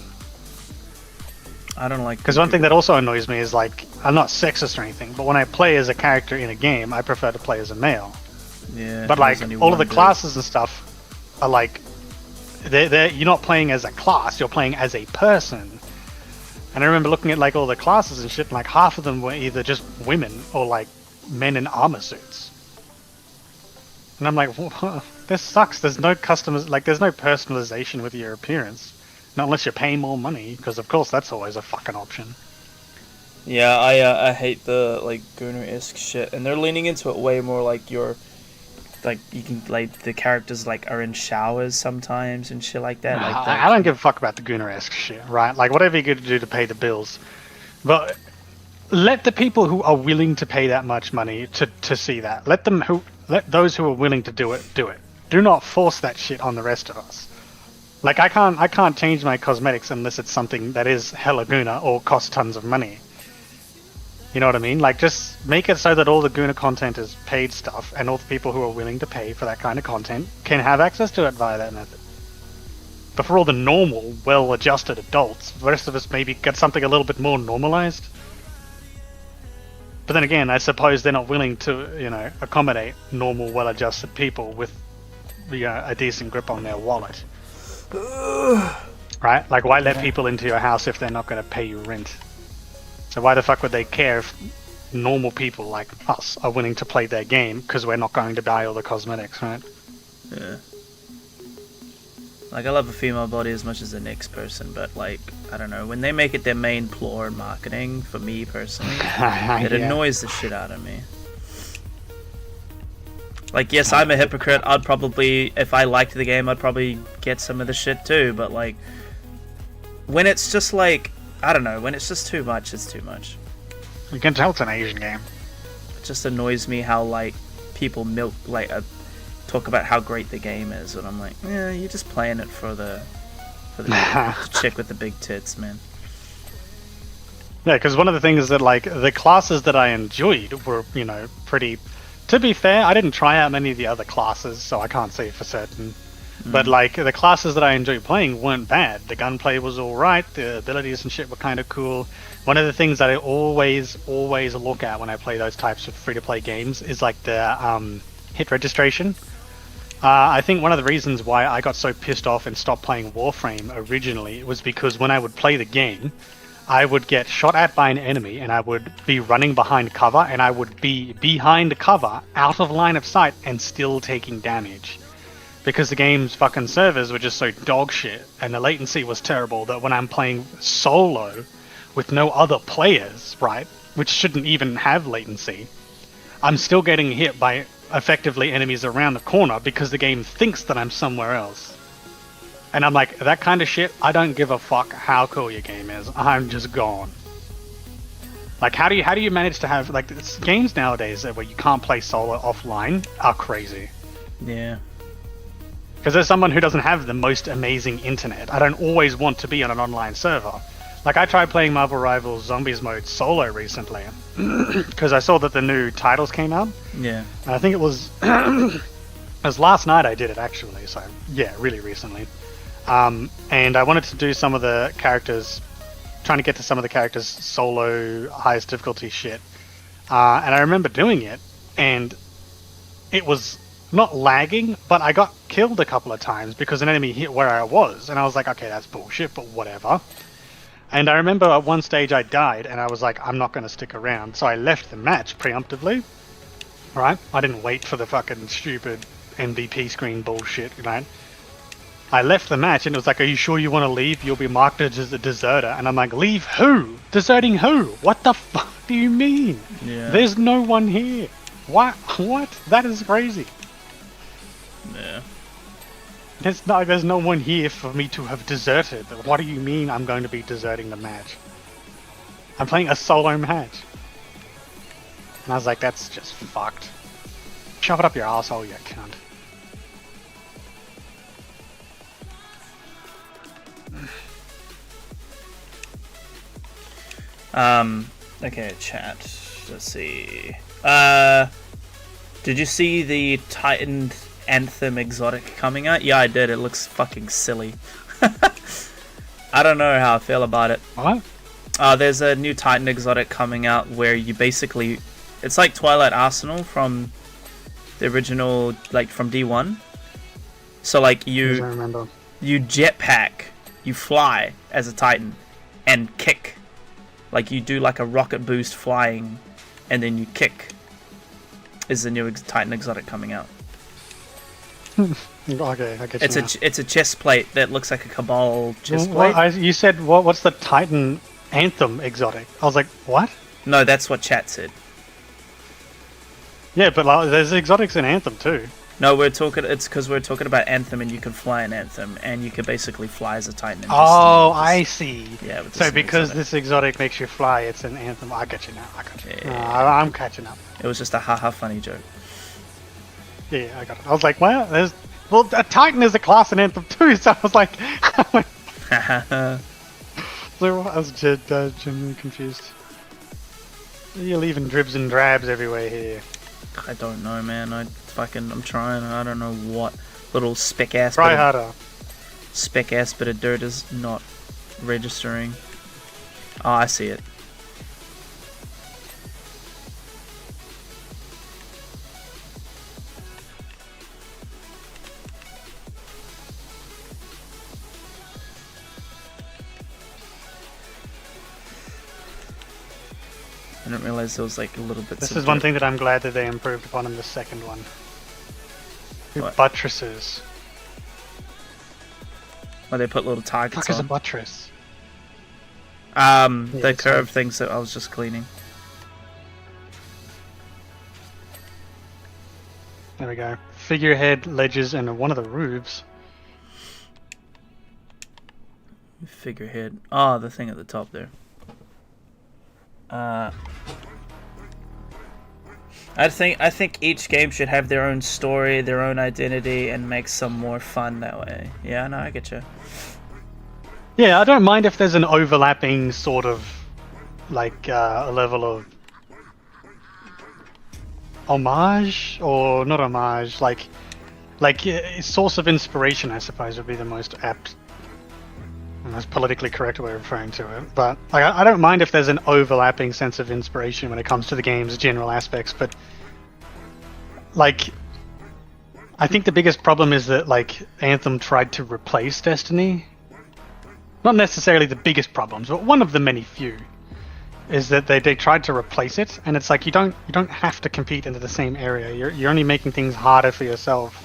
A: I don't like.
B: Because one thing that also annoys me is like, I'm not sexist or anything, but when I play as a character in a game, I prefer to play as a male.
A: Yeah.
B: But like all of the classes and stuff are like, you're not playing as a class, you're playing as a person. And I remember looking at like all the classes and shit, and like half of them were either just women or like men in armor suits. And I'm like, this sucks. There's no there's no personalization with your appearance. Not unless you're paying more money, because of course that's always a fucking option.
A: Yeah, I hate the like Gunner-esque shit, and they're leaning into it way more. Like you can like the characters like are in showers sometimes and shit like that. Like
B: I don't give a fuck about the Gunner-esque shit, right? Like whatever you're going to do to pay the bills, but let the people who are willing to pay that much money to see that. Let those who are willing to do it. Do not force that shit on the rest of us. Like I can't change my cosmetics unless it's something that is hella Guna or costs tons of money. You know what I mean? Like just make it so that all the Guna content is paid stuff, and all the people who are willing to pay for that kind of content can have access to it via that method. But for all the normal, well-adjusted adults, the rest of us maybe get something a little bit more normalized. But then again, I suppose they're not willing to, accommodate normal, well-adjusted people with a decent grip on their wallet. Right? Like, why let people into your house if they're not going to pay you rent? So why the fuck would they care if normal people like us are willing to play their game because we're not going to buy all the cosmetics, right?
A: Yeah. Like, I love a female body as much as the next person, but, like, I don't know. When they make it their main ploy in marketing, for me personally, it annoys the shit out of me. Like, yes, I'm a hypocrite. I'd probably, if I liked the game, I'd probably get some of the shit too, but, like, when it's just, like, I don't know, when it's just too much, it's too much.
B: You can tell it's an Asian game.
A: It just annoys me how, like, people talk about how great the game is, and I'm like, yeah, you're just playing it for the chick with the big tits, man.
B: Yeah, because one of the things that, like, the classes that I enjoyed were, pretty... To be fair, I didn't try out many of the other classes, so I can't say for certain. But, like, the classes that I enjoyed playing weren't bad. The gunplay was alright, the abilities and shit were kind of cool. One of the things that I always look at when I play those types of free-to-play games is, like, the hit registration. I think one of the reasons why I got so pissed off and stopped playing Warframe originally was because when I would play the game, I would get shot at by an enemy and I would be running behind cover, and I would be behind cover, out of line of sight, and still taking damage. Because the game's fucking servers were just so dog shit, and the latency was terrible, that when I'm playing solo with no other players, right, which shouldn't even have latency, I'm still getting hit by effectively enemies around the corner because the game thinks that I'm somewhere else. And I'm like, that kind of shit, I don't give a fuck how cool your game is. I'm just gone. Like, how do you manage to have, like, games nowadays where you can't play solo offline are crazy.
A: Yeah.
B: Because as someone who doesn't have the most amazing internet, I don't always want to be on an online server. Like, I tried playing Marvel Rivals Zombies mode solo recently, because I saw that the new titles came out.
A: Yeah.
B: And I think it was... it was last night I did it, actually, so yeah, really recently. And I wanted to do some of the characters, trying to get to some of the characters' solo highest difficulty shit. And I remember doing it, and it was not lagging, but I got killed a couple of times because an enemy hit where I was, and I was like, okay, that's bullshit, but whatever. And I remember at one stage I died, and I was like, I'm not going to stick around, so I left the match preemptively, right? I didn't wait for the fucking stupid MVP screen bullshit, right? I left the match, and it was like, are you sure you want to leave? You'll be marked as a deserter. And I'm like, leave who? Deserting who? What the fuck do you mean?
A: Yeah.
B: There's no one here. What? That is crazy.
A: Yeah.
B: There's no one here for me to have deserted. What do you mean I'm going to be deserting the match? I'm playing a solo match. And I was like, that's just fucked. Shove it up your asshole, you cunt.
A: Okay, chat. Let's see. Did you see the Titan Anthem exotic coming out? Yeah, I did. It looks fucking silly. I don't know how I feel about it.
B: What?
A: There's a new Titan exotic coming out where you basically, it's like Twilight Arsenal from the original, like from D1. So like
B: I
A: you
B: remember.
A: jetpack, you fly as a Titan, and kick. Like you do like a rocket boost flying, and then you kick. Is the new Titan exotic coming out?
B: Okay, I get you now.
A: It's a chest plate that looks like a Cabal chest plate.
B: You said what's the Titan Anthem exotic? I was like, what?
A: No, that's what chat said.
B: Yeah, but like, there's exotics in Anthem too.
A: No, it's because we're talking about Anthem, and you can fly in Anthem, and you can basically fly as a Titan. And
B: I see.
A: Yeah. With
B: So
A: this
B: because
A: exotic.
B: this exotic makes you fly, it's an Anthem. I get you now. I got you.
A: Yeah.
B: I'm catching up.
A: It was just a haha funny joke.
B: Yeah, I got it. I was like, well, a Titan is a class in Anthem too. So I was like, I was genuinely confused. You're leaving dribs and drabs everywhere here.
A: I don't know, man. I'm trying. I don't know what little speck ass.
B: Try harder.
A: Speck ass bit of dirt is not registering. Oh, I see it. I didn't realize there was like a little bit.
B: This is one thing that I'm glad that they improved upon in the second one.
A: What?
B: Buttresses.
A: Where they put little targets
B: Fuck is a
A: on.
B: buttress?
A: The curve
B: so-
A: things that I was just cleaning.
B: There we go. Figurehead, ledges, and one of the roofs.
A: Figurehead. Oh, the thing at the top there. I think each game should have their own story, their own identity, and make some more fun that way. Yeah, no, I get you.
B: Yeah, I don't mind if there's an overlapping sort of, like, a level of homage, or not homage, like source of inspiration, I suppose, would be the most apt, most politically correct way of referring to it. But like, I don't mind if there's an overlapping sense of inspiration when it comes to the game's general aspects, but like, I think the biggest problem is that like Anthem tried to replace Destiny. Not necessarily the biggest problems, but one of the many few is that they tried to replace it, and it's like you don't have to compete into the same area. You're only making things harder for yourself.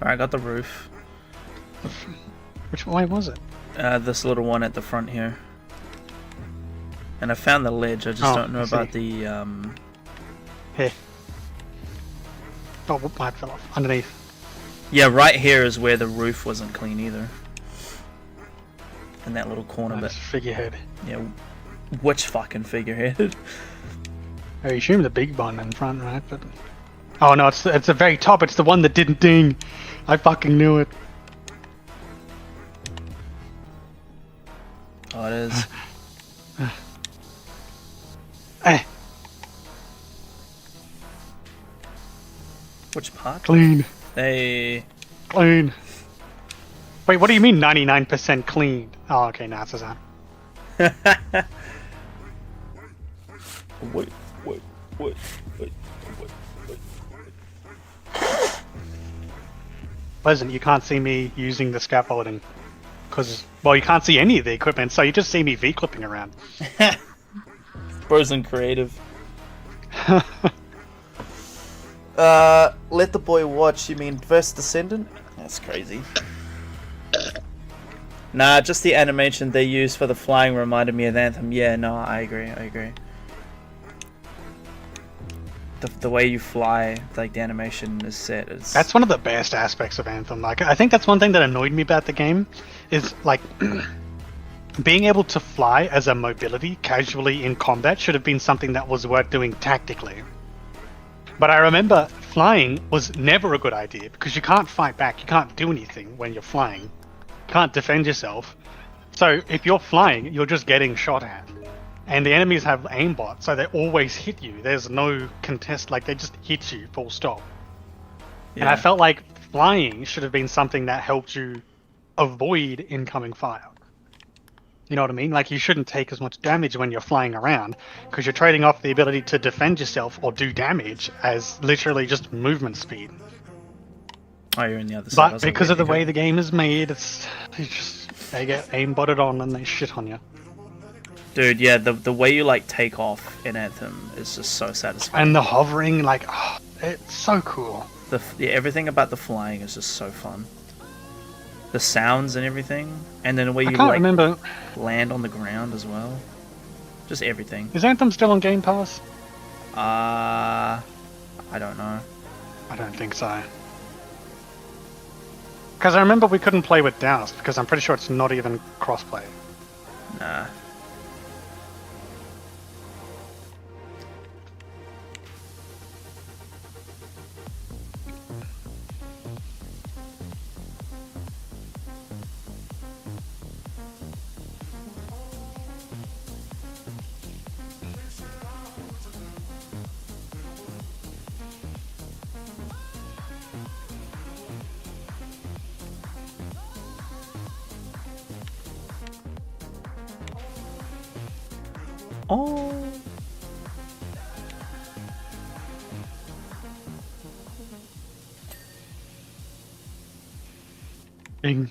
A: Alright, I got the roof.
B: Which way was it?
A: This little one at the front here. And I found the ledge, I just don't know about the,
B: Here. Oh, whoop, I fell off. Underneath.
A: Yeah, right here is where the roof wasn't clean either. In that little corner bit.
B: Figurehead.
A: Yeah, which fucking figurehead?
B: I assume the big one in front, right? But oh no, it's the very top. It's the one that didn't ding. I fucking knew it.
A: Oh, it is.
B: Eh,
A: Which part?
B: clean,
A: Hey.
B: clean. Wait, what do you mean 99% clean? Oh, okay, now it's a
A: Wait.
B: Pleasant, you can't see me using the scaffolding. Because, well, you can't see any of the equipment, so you just see me V-clipping around.
A: Frozen creative. Let the boy watch, you mean First Descendant? That's crazy. Nah, just the animation they used for the flying reminded me of Anthem. Yeah, no, I agree. The way you fly, like the animation is set.
B: That's one of the best aspects of Anthem. Like, I think that's one thing that annoyed me about the game, is like being able to fly as a mobility casually in combat should have been something that was worth doing tactically. But I remember flying was never a good idea because you can't fight back, you can't do anything when you're flying, you can't defend yourself. So if you're flying, you're just getting shot at. And the enemies have aimbot, so they always hit you. There's no contest, like they just hit you, full stop.
A: Yeah.
B: And I felt like flying should have been something that helped you avoid incoming fire. You know what I mean? Like, you shouldn't take as much damage when you're flying around, because you're trading off the ability to defend yourself or do damage as literally just movement speed.
A: Oh, you're in the other side.
B: But because of the way the game is made, they get aimbotted on and they shit on you.
A: Dude, yeah, the way you like take off in Anthem is just so satisfying.
B: And the hovering, like, oh, it's so cool.
A: Everything about the flying is just so fun. The sounds and everything, and then the way you
B: remember.
A: land on the ground as well. Just everything.
B: Is Anthem still on Game Pass?
A: I don't know.
B: I don't think so. Because I remember we couldn't play with Doused, because I'm pretty sure it's not even crossplay.
A: Nah. Oh.
B: Ding.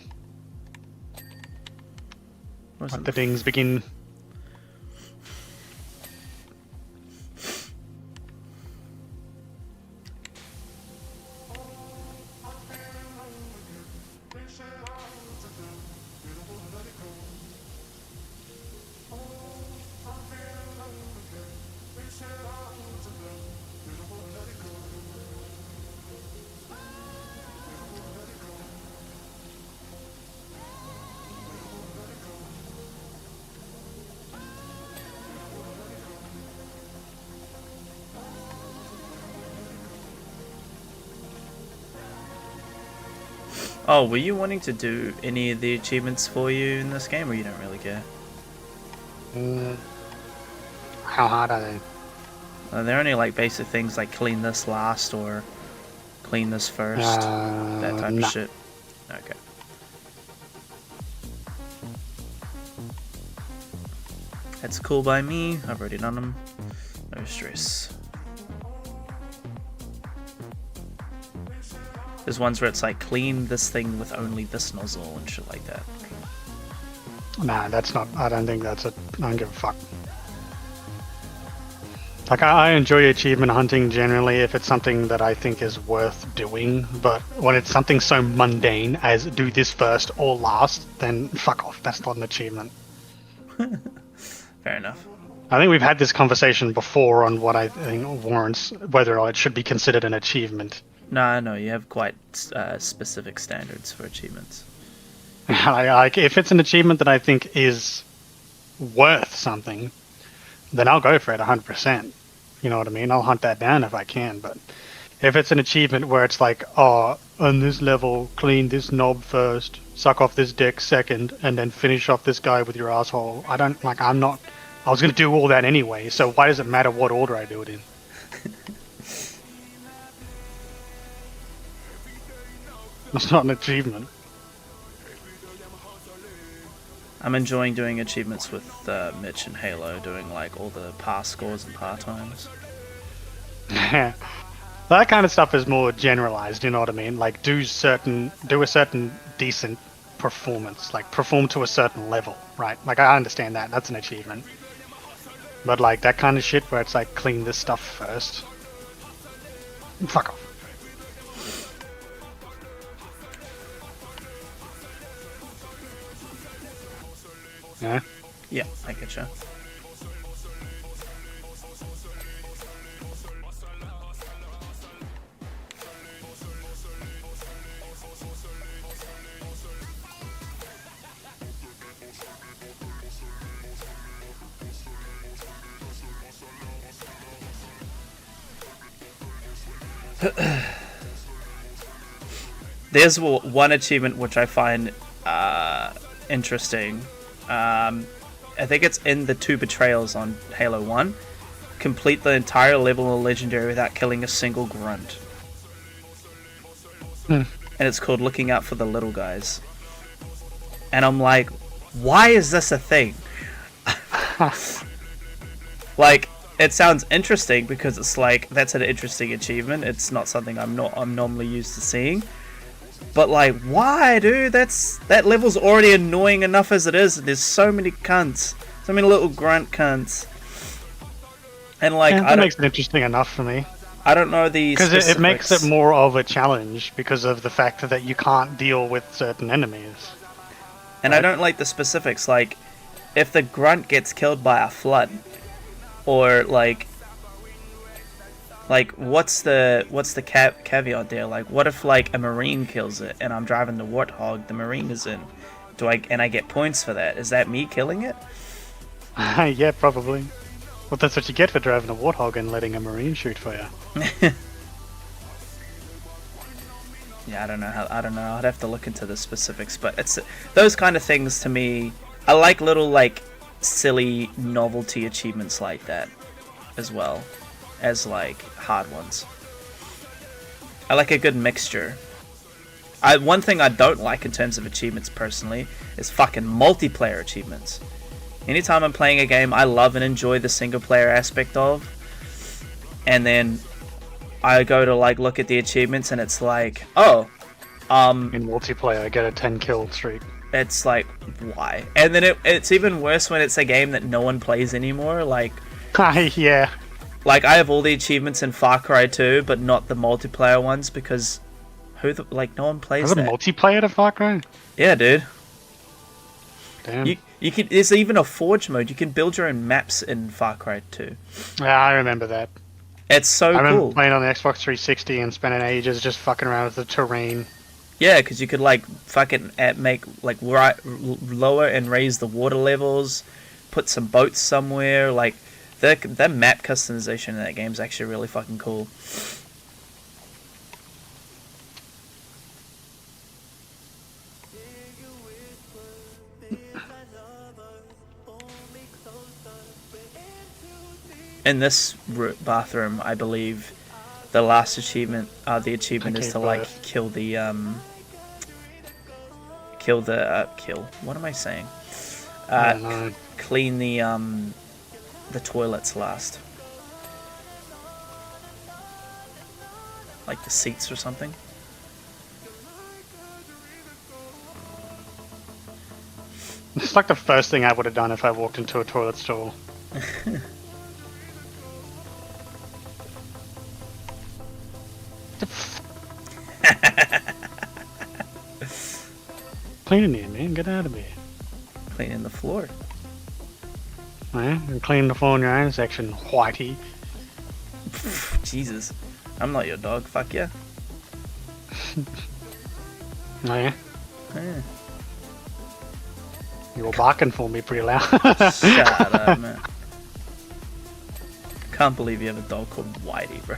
B: Let the dings begin.
A: Oh, were you wanting to do any of the achievements for you in this game, or you don't really care?
B: How hard are they?
A: They're only like basic things like clean this last or clean this first, that type of shit. Okay. That's cool by me. I've already done them. No stress. There's ones where it's like clean this thing with only this nozzle and shit like that.
B: Nah, that's not. I don't think that's it. I don't give a fuck. Like, I enjoy achievement hunting generally if it's something that I think is worth doing, but when it's something so mundane as do this first or last, then fuck off. That's not an achievement.
A: Fair enough.
B: I think we've had this conversation before on what I think warrants whether or not it should be considered an achievement.
A: No, you have quite specific standards for achievements.
B: Like, if it's an achievement that I think is worth something, then I'll go for it 100%. You know what I mean? I'll hunt that down if I can. But if it's an achievement where it's like, oh, on this level, clean this knob first, suck off this dick second, and then finish off this guy with your asshole, I was going to do all that anyway, so why does it matter what order I do it in? That's not an achievement.
A: I'm enjoying doing achievements with Mitch and Halo, doing like all the pass scores and par times.
B: That kind of stuff is more generalized, you know what I mean? Like, do a certain decent performance, like perform to a certain level, right? Like, I understand that, that's an achievement. But like that kind of shit where it's like clean this stuff first, fuck off. Yeah?
A: Yeah, I getcha. There's one achievement which I find interesting. I think it's in the 2 betrayals on Halo 1. Complete the entire level of Legendary without killing a single grunt. And it's called Looking Out for the Little Guys. And I'm like, why is this a thing? Like, it sounds interesting because it's like, that's an interesting achievement. It's not something I'm normally used to seeing. But like, why, dude? That level's already annoying enough as it is. There's so many cunts, so many little grunt cunts, and like,
B: that makes it interesting enough for me.
A: I don't know the
B: because it makes it more of a challenge because of the fact that you can't deal with certain enemies.
A: And right? I don't like the specifics. Like, if the grunt gets killed by a flood, or like what's the caveat there? Like, what if like a marine kills it and I'm driving the warthog the marine is in? And I get points for that? Is that me killing it?
B: Yeah, probably. Well, that's what you get for driving a warthog and letting a marine shoot for you.
A: Yeah, I don't know. I'd have to look into the specifics, but it's those kind of things to me. I like little like silly novelty achievements like that, as well as like hard ones. I like a good mixture. One thing I don't like in terms of achievements personally is fucking multiplayer achievements. Anytime I'm playing a game I love and enjoy the single player aspect of, and then I go to like look at the achievements and it's like, oh,
B: in multiplayer I get a 10 kill streak.
A: It's like, why? And then it's even worse when it's a game that no one plays anymore. Like,
B: yeah.
A: Like, I have all the achievements in Far Cry 2, but not the multiplayer ones because no one plays that.
B: There's a multiplayer to Far Cry?
A: Yeah, dude.
B: Damn.
A: You can. There's even a Forge mode. You can build your own maps in Far Cry 2.
B: Yeah, I remember that.
A: It's so cool.
B: I remember playing on the Xbox 360 and spending ages just fucking around with the terrain.
A: Yeah, because you could like fucking make like lower and raise the water levels, put some boats somewhere. Like the map customization in that game is actually really fucking cool. In this bathroom, I believe the last achievement, the achievement is to like kill. What am I saying? Clean the toilets last, like the seats or something.
B: It's like the first thing I would have done if I walked into a toilet stall. Cleaning here, man. Get out of here.
A: Cleaning the floor.
B: Yeah, and clean the floor in your own section, whitey.
A: Jesus. I'm not your dog. Fuck yeah.
B: Oh, yeah?
A: Yeah.
B: You were barking for me pretty loud.
A: Shut up, man. Can't believe you have a dog called Whitey, bro.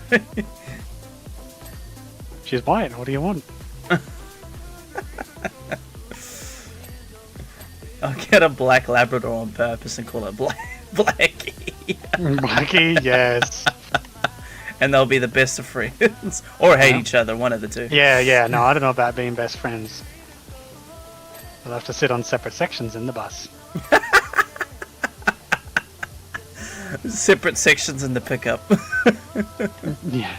B: She's white. What do you want?
A: I'll get a black Labrador on purpose and call it Blackie.
B: Blackie, yes.
A: And they'll be the best of friends. Or hate each other, one of the two.
B: Yeah. No, I don't know about being best friends. We'll have to sit on separate sections in the bus.
A: Separate sections in the pickup.
B: Yeah.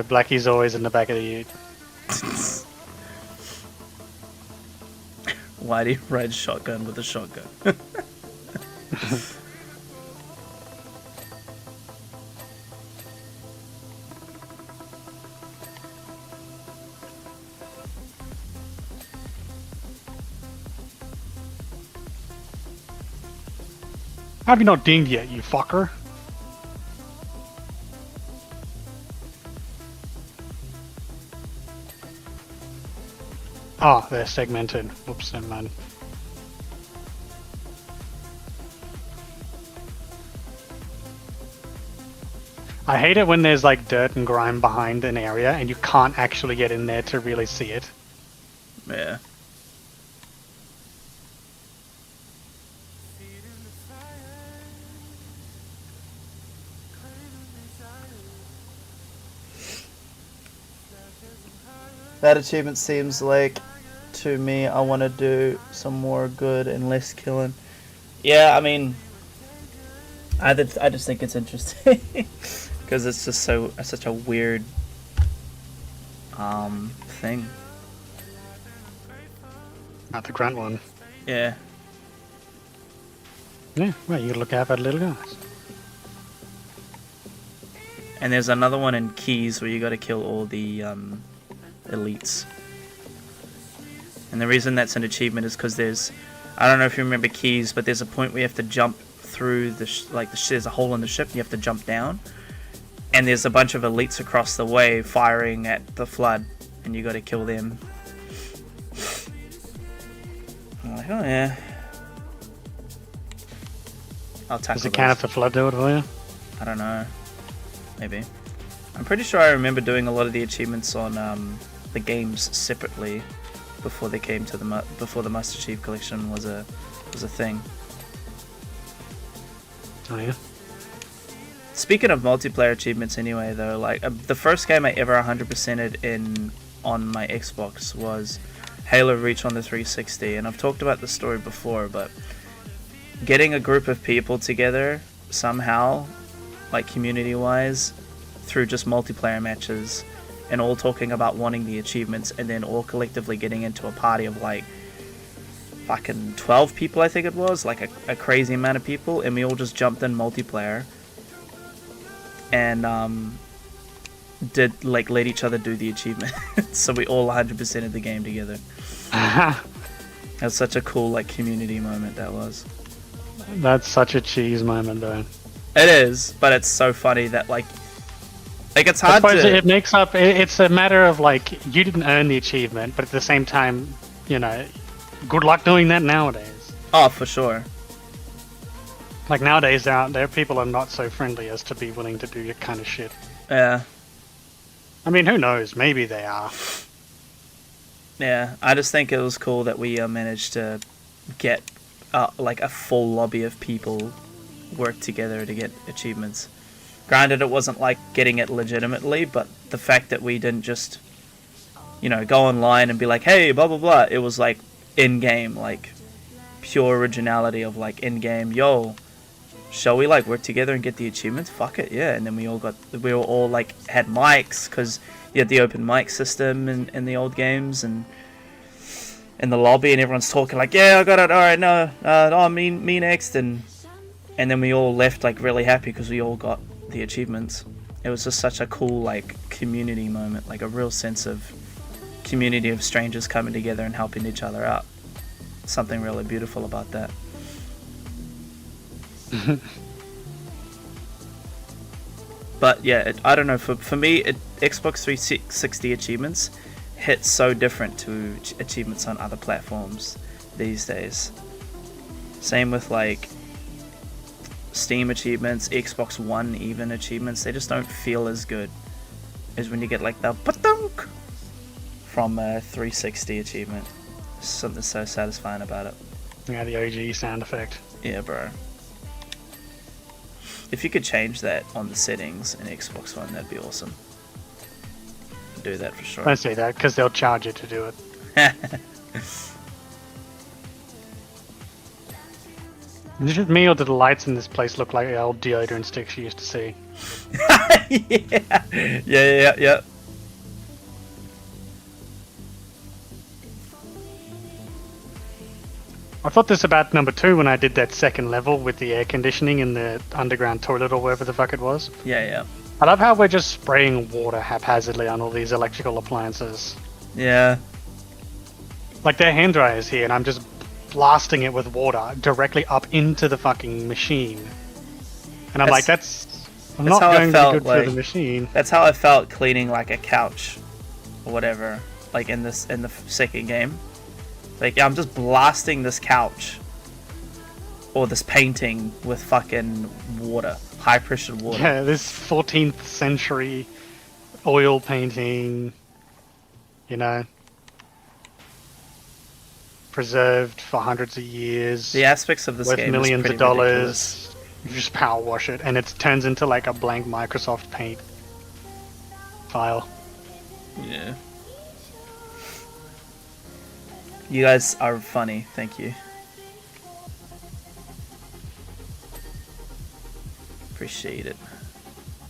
B: Blackie's always in the back of the ute.
A: Whitey rides shotgun with a shotgun.
B: How have you not dinged yet, you fucker? Oh, they're segmented. Whoops, never mind. I hate it when there's like dirt and grime behind an area and you can't actually get in there to really see it.
A: Yeah. That achievement seems like to me. I want to do some more good and less killing. Yeah, I mean, I just think it's interesting because it's just such a weird thing.
B: Not the grunt one.
A: Yeah.
B: Yeah, well, you look out for the little guys.
A: And there's another one in Keys where you got to kill all the elites. And the reason that's an achievement is because I don't know if you remember Keys, but there's a point where you have to jump through there's a hole in the ship. You have to jump down, and there's a bunch of elites across the way firing at the flood, and you got to kill them. I'm like, oh yeah. I'll tackle
B: Does it count if the flood do it for you?
A: I don't know. Maybe. I'm pretty sure I remember doing a lot of the achievements on the games separately before they came to before the Master Chief Collection was a thing.
B: Oh yeah.
A: Speaking of multiplayer achievements, anyway, though, like the first game I ever 100%ed in on my Xbox was Halo Reach on the 360, and I've talked about the story before, but getting a group of people together somehow, like community-wise, through just multiplayer matches, and all talking about wanting the achievements, and then all collectively getting into a party of like fucking 12 people, I think it was, like a crazy amount of people, and we all just jumped in multiplayer and did like let each other do the achievement. So we all 100%ed the game together. That's such a cool like community moment that was.
B: That's such a cheese moment, though.
A: It is, but it's so funny that like it's hard to.
B: It makes up. It's a matter of like you didn't earn the achievement, but at the same time, you know, good luck doing that nowadays.
A: Oh, for sure.
B: Like nowadays, there people are not so friendly as to be willing to do your kind of shit.
A: Yeah.
B: I mean, who knows? Maybe they are.
A: Yeah, I just think it was cool that we managed to get like a full lobby of people work together to get achievements. Granted, it wasn't like getting it legitimately, but the fact that we didn't just, you know, go online and be like, hey, blah, blah, blah. It was like in-game, like pure originality of like in-game, yo, shall we like work together and get the achievements? Fuck it, yeah. And then we were all like had mics, because you had the open mic system in the old games, and in the lobby, and everyone's talking like, yeah, I got it, alright, no, me next, and then we all left like really happy because we all got the achievements. It was just such a cool like community moment, like a real sense of community of strangers coming together and helping each other out. Something really beautiful about that. But yeah, I don't know, for me, Xbox 360 achievements hit so different to achievements on other platforms these days. Same with like Steam achievements, Xbox One even achievements. They just don't feel as good as when you get like the patunk from a 360 achievement. Something so satisfying about it.
B: Yeah, the OG sound effect.
A: Yeah, bro. If you could change that on the settings in Xbox One, that'd be awesome. Do that for sure.
B: Don't say that, because they'll charge you to do it. Is it just me, or do the lights in this place look like the old deodorant sticks you used to see?
A: Yeah.
B: I thought this about number 2 when I did that second level with the air conditioning in the underground toilet or wherever the fuck it was.
A: Yeah.
B: I love how we're just spraying water haphazardly on all these electrical appliances.
A: Yeah.
B: Like, there are hand dryers here, and I'm just blasting it with water directly up into the fucking machine. And I'm like, that's not going to be good for the machine.
A: That's how I felt cleaning like a couch or whatever, like in the second game. Like, I'm just blasting this couch or this painting with fucking water, high pressure water.
B: Yeah, this 14th century oil painting, you know, preserved for hundreds of years.
A: The aspects of this
B: worth
A: game
B: millions
A: is
B: of dollars.
A: ridiculous.
B: You just power wash it, and it turns into like a blank Microsoft Paint file.
A: Yeah. You guys are funny. Thank you. Appreciate it.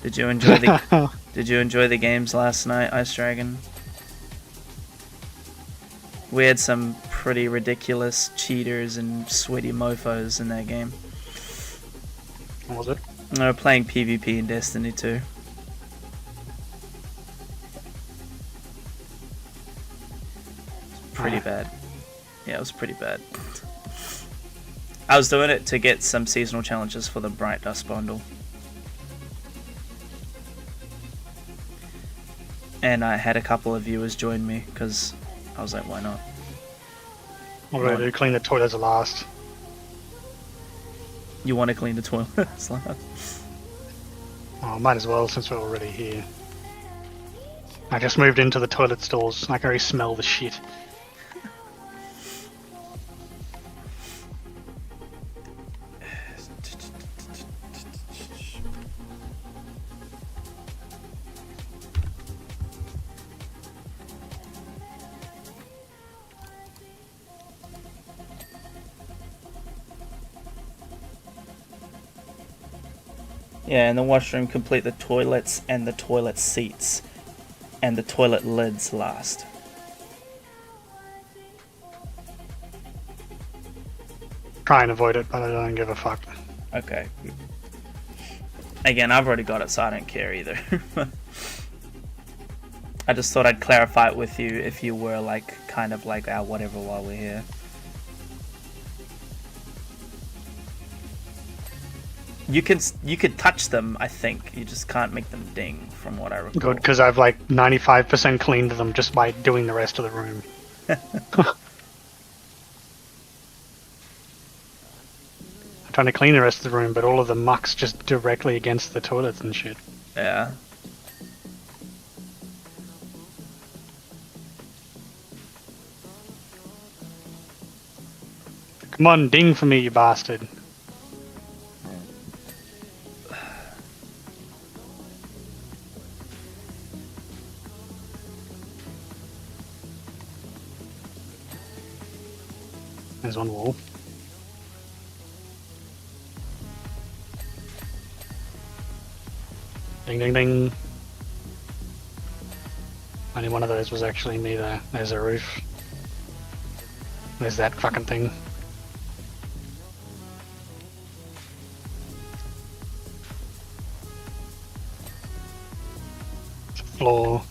A: Did you enjoy the Did you enjoy the games last night, Ice Dragon? We had some pretty ridiculous cheaters and sweaty mofos in that game.
B: What was it?
A: They were playing PvP in Destiny 2. Pretty bad. Yeah, it was pretty bad. I was doing it to get some seasonal challenges for the Bright Dust bundle. And I had a couple of viewers join me because I was like, why not?
B: What do I do? Clean the toilets last.
A: You want to clean the toilets last?
B: Oh, might as well since we're already here. I just moved into the toilet stalls. I can already smell the shit.
A: Yeah, in the washroom, complete the toilets and the toilet seats. And the toilet lids last.
B: Try and avoid it, but I don't give a fuck.
A: Okay. Again, I've already got it, so I don't care either. I just thought I'd clarify it with you if you were like, kind of like, whatever while we're here. You could touch them, I think. You just can't make them ding, from what I recall.
B: Good, because I've like 95% cleaned them just by doing the rest of the room. I'm trying to clean the rest of the room, but all of the muck's just directly against the toilets and shit.
A: Yeah.
B: Come on, ding for me, you bastard. There's one wall. Ding ding ding. Only one of those was actually me there. There's a roof. There's that fucking thing. Floor.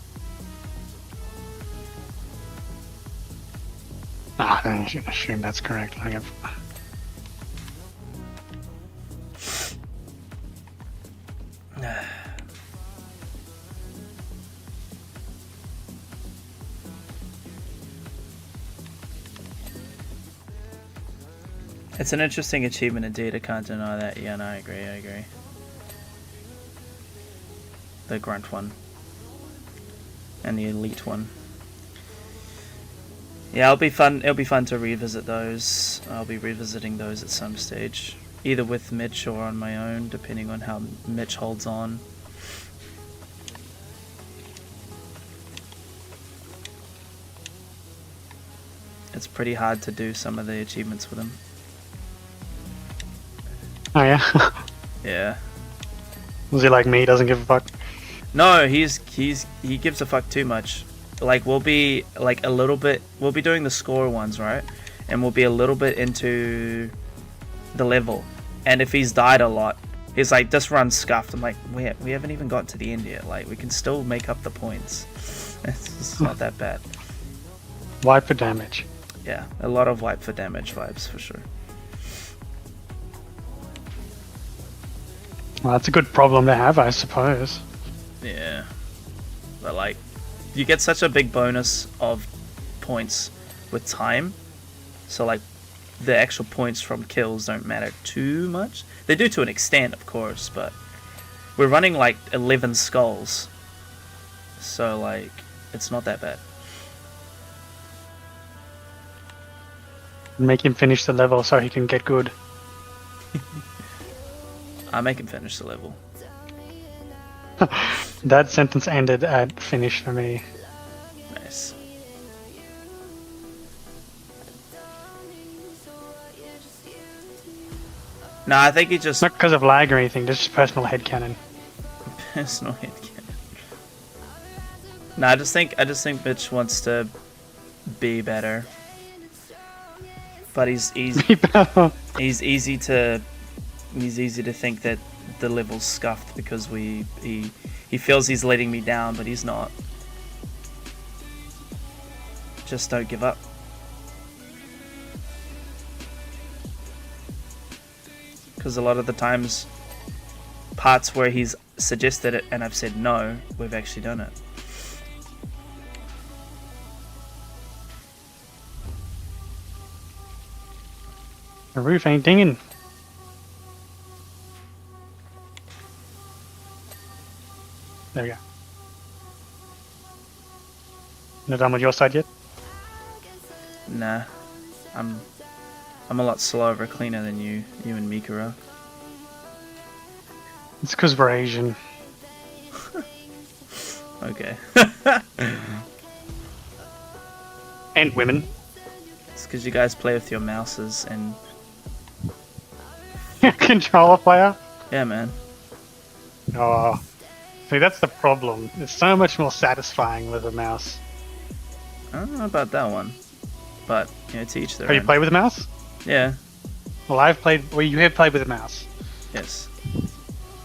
B: Ah, I should assume that's correct. I have...
A: It's an interesting achievement indeed, I can't deny that. Yeah, no, I agree. The grunt one. And the elite one. Yeah, it'll be fun to revisit those. I'll be revisiting those at some stage. Either with Mitch or on my own, depending on how Mitch holds on. It's pretty hard to do some of the achievements with him.
B: Oh yeah?
A: Yeah.
B: Was he like me, he doesn't give a fuck?
A: No, he gives a fuck too much. Like, we'll be like a little bit, we'll be doing the score ones, right? And we'll be a little bit into the level. And if he's died a lot, he's like, this run's scuffed. I'm like, we haven't even got to the end yet. Like, we can still make up the points. It's not that bad.
B: Wipe for damage.
A: Yeah, a lot of wipe for damage vibes for sure.
B: Well, that's a good problem to have, I suppose.
A: Yeah. But like, you get such a big bonus of points with time. So like, the actual points from kills don't matter too much. They do to an extent, of course, but we're running like 11 skulls. So like, it's not that bad.
B: Make him finish the level so he can get good.
A: I make him finish the level.
B: That sentence ended at finish for me.
A: Nice. No, I think he just
B: Not because of lag or anything, just personal headcanon.
A: personal headcanon. No, I just think Mitch wants to be better. But he's easy to think that the level's scuffed because he feels he's letting me down, but he's not. Just don't give up. Because a lot of the times, parts where he's suggested it and I've said no, we've actually done it.
B: The roof ain't dinging. There we go. Not done with your side yet?
A: Nah, I'm a lot slower of a cleaner than you and Mika are.
B: It's because we're Asian.
A: Okay.
B: And women.
A: It's because you guys play with your mouses and
B: Controller player?
A: yeah, man.
B: Oh. See, that's the problem. It's so much more satisfying with a mouse.
A: I don't know about that one, but you know, to each their
B: Have you
A: own.
B: played with a mouse?
A: Yeah.
B: Well, I've played. Well, you have played with a mouse.
A: Yes.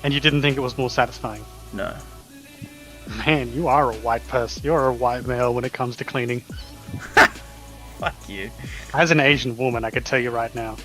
B: And you didn't think it was more satisfying.
A: No.
B: Man, you are a white person. You're a white male when it comes to cleaning.
A: Fuck you.
B: As an Asian woman, I could tell you right now.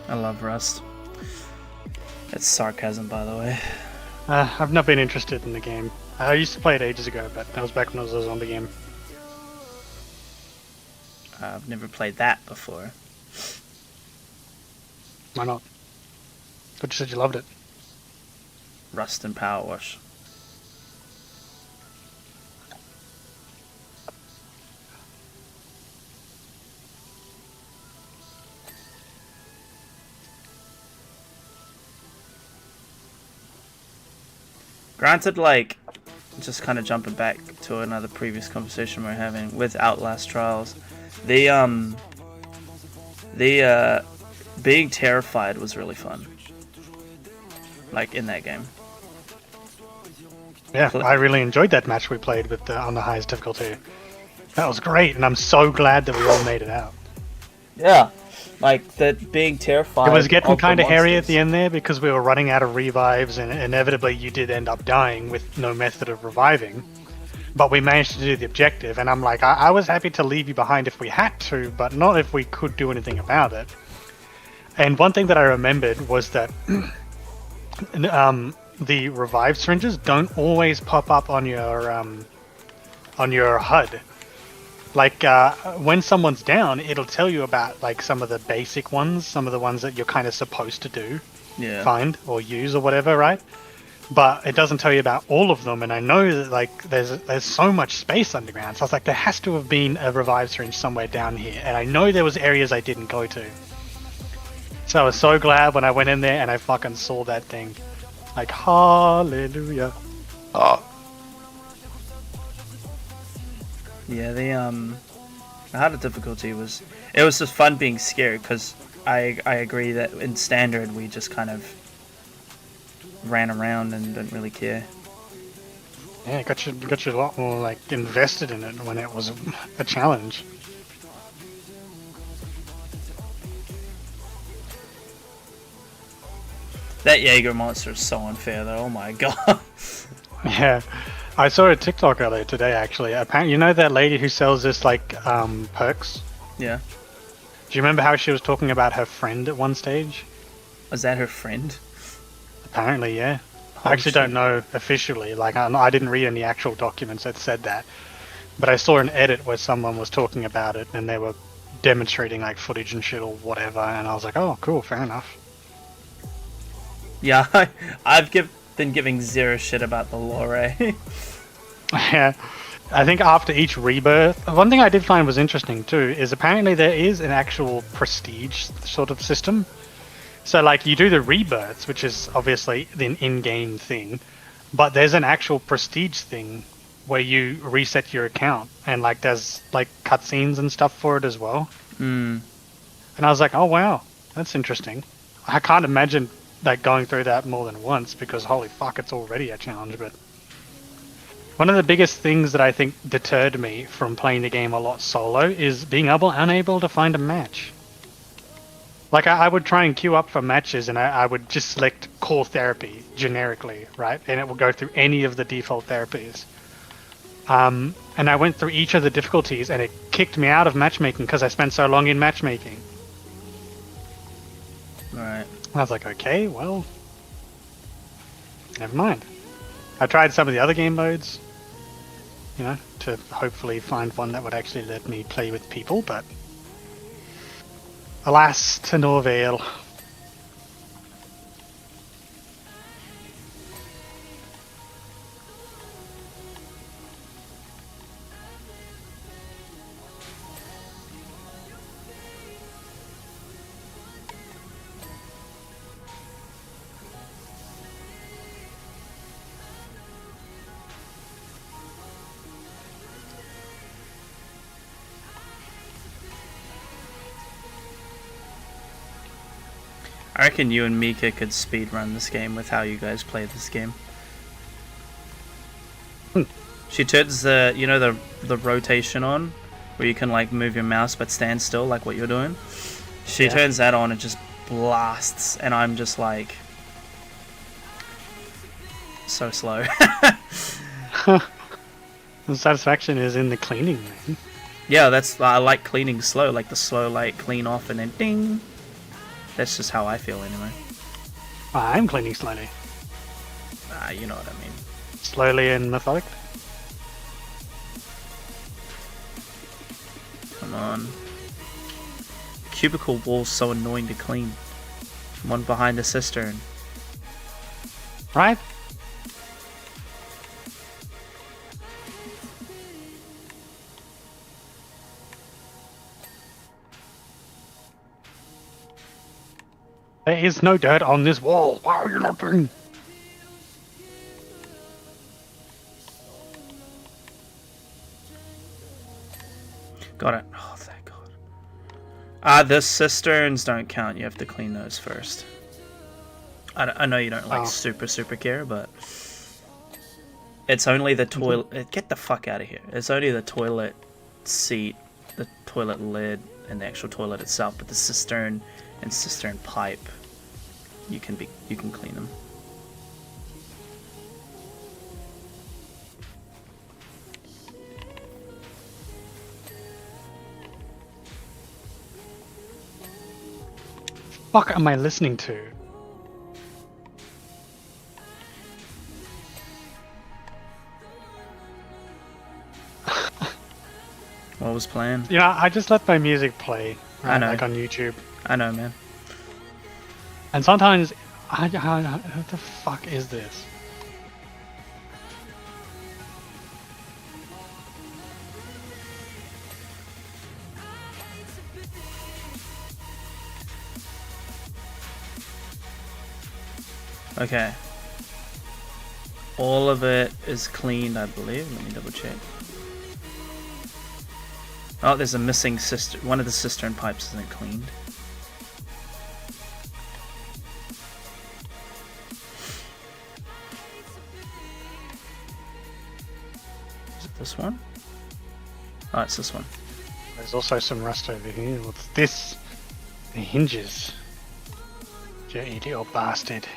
A: I love Rust. That's sarcasm, by the way.
B: I've not been interested in the game. I used to play it ages ago, but that was back when it was a zombie game.
A: I've never played that before.
B: Why not? But you said you loved it.
A: Rust and PowerWash. Granted, like, just kind of jumping back to another previous conversation we're having with Outlast Trials, the being terrified was really fun. Like in that game.
B: Yeah, I really enjoyed that match we played with on the highest difficulty. That was great, and I'm so glad that we all made it out.
A: Yeah, like that being terrified.
B: It was getting kind of hairy at
A: monsters.
B: the end there because we were running out of revives, and inevitably you did end up dying with no method of reviving. But we managed to do the objective, and I'm like, I was happy to leave you behind if we had to, but not if we could do anything about it. And one thing that I remembered was that the revive syringes don't always pop up on your HUD. Like when someone's down, it'll tell you about like some of the basic ones, some of the ones that you're kind of supposed to do, find or use or whatever, right? But it doesn't tell you about all of them. And I know that like there's so much space underground, so I was like, there has to have been a revive syringe somewhere down here. And I know there was areas I didn't go to. So I was so glad when I went in there and I fucking saw that thing. Like, hallelujah.
C: Oh,
A: Yeah, the harder difficulty was just fun being scared because I agree that in standard we just kind of ran around and didn't really care.
B: Yeah, it got you a lot more like invested in it when it was a challenge.
A: That Jaeger monster is so unfair though. Oh my god.
B: Yeah, I saw a TikTok earlier today actually. Apparently, you know that lady who sells this like perks?
A: Yeah.
B: Do you remember how she was talking about her friend at one stage?
A: Was that her friend?
B: Apparently, yeah.
A: Oh,
B: I actually
A: shit.
B: don't know officially. Like, I didn't read any actual documents that said that. But I saw an edit where someone was talking about it and they were demonstrating like footage and shit or whatever. And I was like, oh, cool, fair enough.
A: Yeah, I've been giving zero shit about the lore.
B: Yeah. I think after each rebirth, one thing I did find was interesting too is apparently there is an actual prestige sort of system. So like you do the rebirths, which is obviously an in-game thing, but there's an actual prestige thing where you reset your account and like there's like cutscenes and stuff for it as well.
A: Mm.
B: And I was like, oh wow, that's interesting. I can't imagine like going through that more than once because holy fuck, it's already a challenge. But one of the biggest things that I think deterred me from playing the game a lot solo is being unable to find a match. Like I would try and queue up for matches and I would just select core therapy generically, right? And it will go through any of the default therapies. And I went through each of the difficulties and it kicked me out of matchmaking because I spent so long in matchmaking.
A: Right.
B: I was like, okay, well, never mind. I tried some of the other game modes, you know, to hopefully find one that would actually let me play with people, but alas, to no avail.
A: I reckon you and Mika could speedrun this game with how you guys play this game. She turns the rotation on, where you can like move your mouse but stand still, like what you're doing. She turns that on and just blasts, and I'm just like so slow.
B: The satisfaction is in the cleaning, man.
A: Yeah, I like cleaning slow, like the slow like clean off and then ding. That's just how I feel anyway.
B: I'm cleaning slowly.
A: You know what I mean.
B: Slowly and methodically.
A: Come on. Cubicle wall's so annoying to clean. One behind the cistern.
B: Right? There is no dirt on this wall. Why are you not doing?
A: Got it. Oh, thank God. The cisterns don't count. You have to clean those first. I know you don't like super care, but it's only the toilet. Get the fuck out of here. It's only the toilet seat, the toilet lid, and the actual toilet itself. But the cistern and cistern pipe, you can clean them.
B: Fuck am I listening to?
A: What was playing?
B: You know, I just let my music play, right,
A: I know.
B: like on YouTube.
A: I know, man.
B: And sometimes, what the fuck is this?
A: Okay. All of it is cleaned, I believe. Let me double check. Oh, there's a missing cistern. One of the cistern pipes isn't cleaned. Is it this one? Oh, it's this one.
B: There's also some rust over here. What's this? The hinges. You idiot bastard.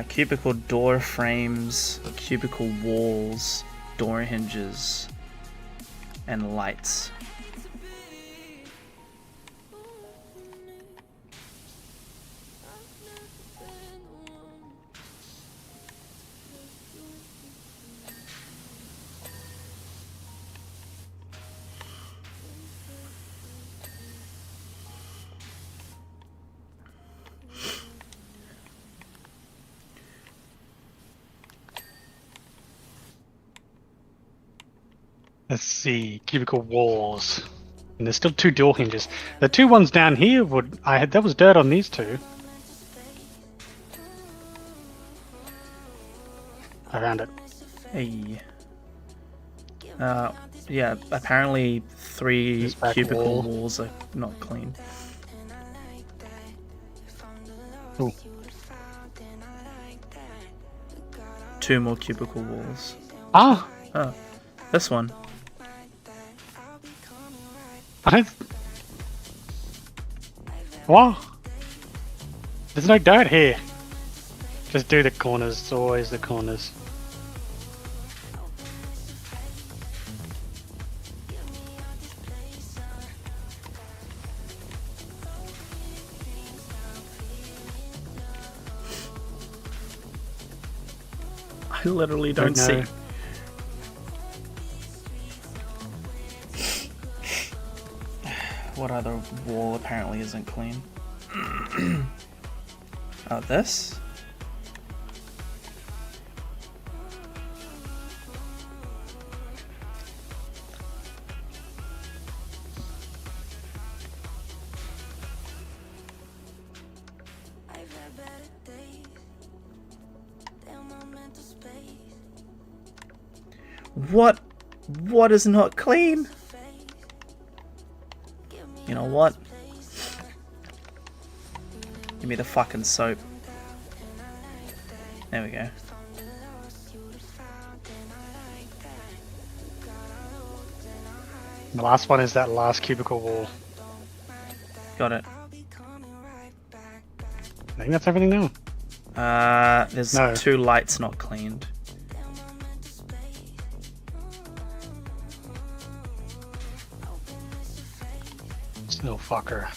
A: Cubicle door frames, cubicle walls, door hinges, and lights.
B: Let's see, cubicle walls. And there's still 2 door hinges. The 2 ones down here there was dirt on these 2. I found it.
A: Hey. Yeah, apparently 3
B: This back
A: cubicle
B: wall.
A: walls are not clean.
B: Ooh.
A: 2 more cubicle walls.
B: Ah!
A: Oh, this one.
B: I don't... What? There's no dirt here. Just do the corners. It's always the corners.
A: I literally don't see. What other wall apparently isn't clean? Oh, this? What? What is not clean? You know what? Give me the fucking soap. There we go.
B: The last one is that last cubicle wall.
A: Got it.
B: I think that's everything now.
A: There's
B: No.
A: 2 lights not cleaned.
B: Little fucker.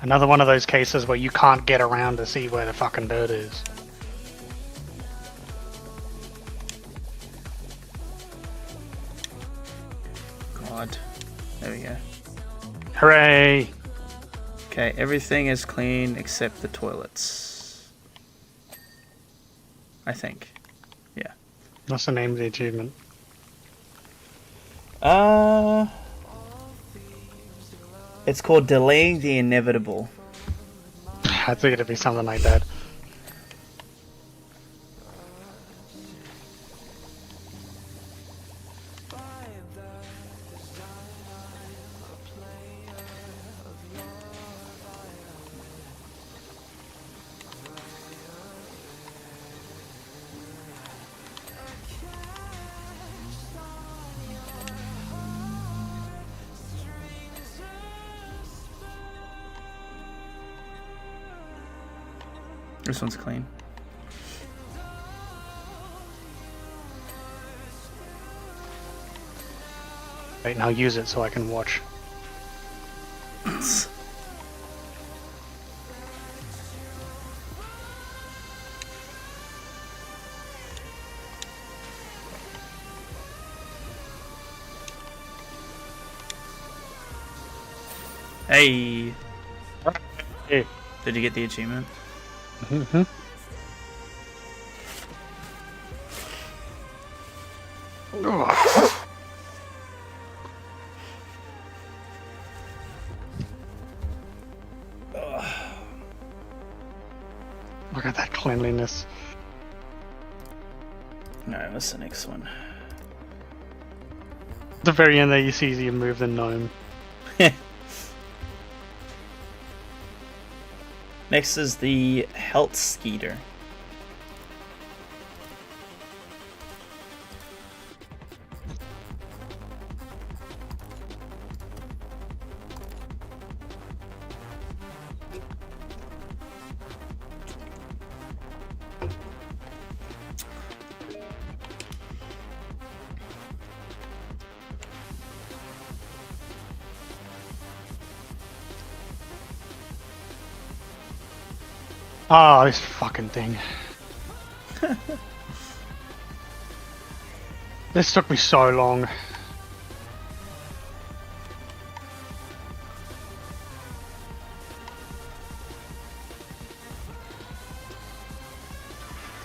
B: Another one of those cases where you can't get around to see where the fucking dirt is.
A: God. There we go.
B: Hooray!
A: Okay, everything is clean except the toilets. I think. Yeah.
B: What's the name of the achievement?
A: It's called Delaying the Inevitable.
B: I think it'd be something like that.
A: This one's clean.
B: Wait, now use it so I can watch.
A: Hey!
B: Hey.
A: Did you get the achievement?
B: Mm-hmm. Look at that cleanliness.
A: No, that's the next one.
B: At the very end there, you see you move the gnome.
A: Next is the health skeeter.
B: Oh, this fucking thing. This took me so long.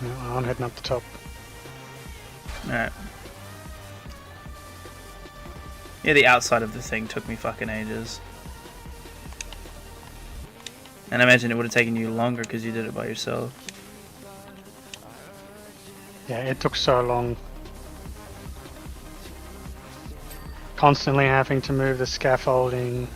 B: No, I'm heading up the top.
A: Alright. Yeah, the outside of the thing took me fucking ages. And I imagine it would have taken you longer because you did it by yourself.
B: Yeah, it took so long. Constantly having to move the scaffolding.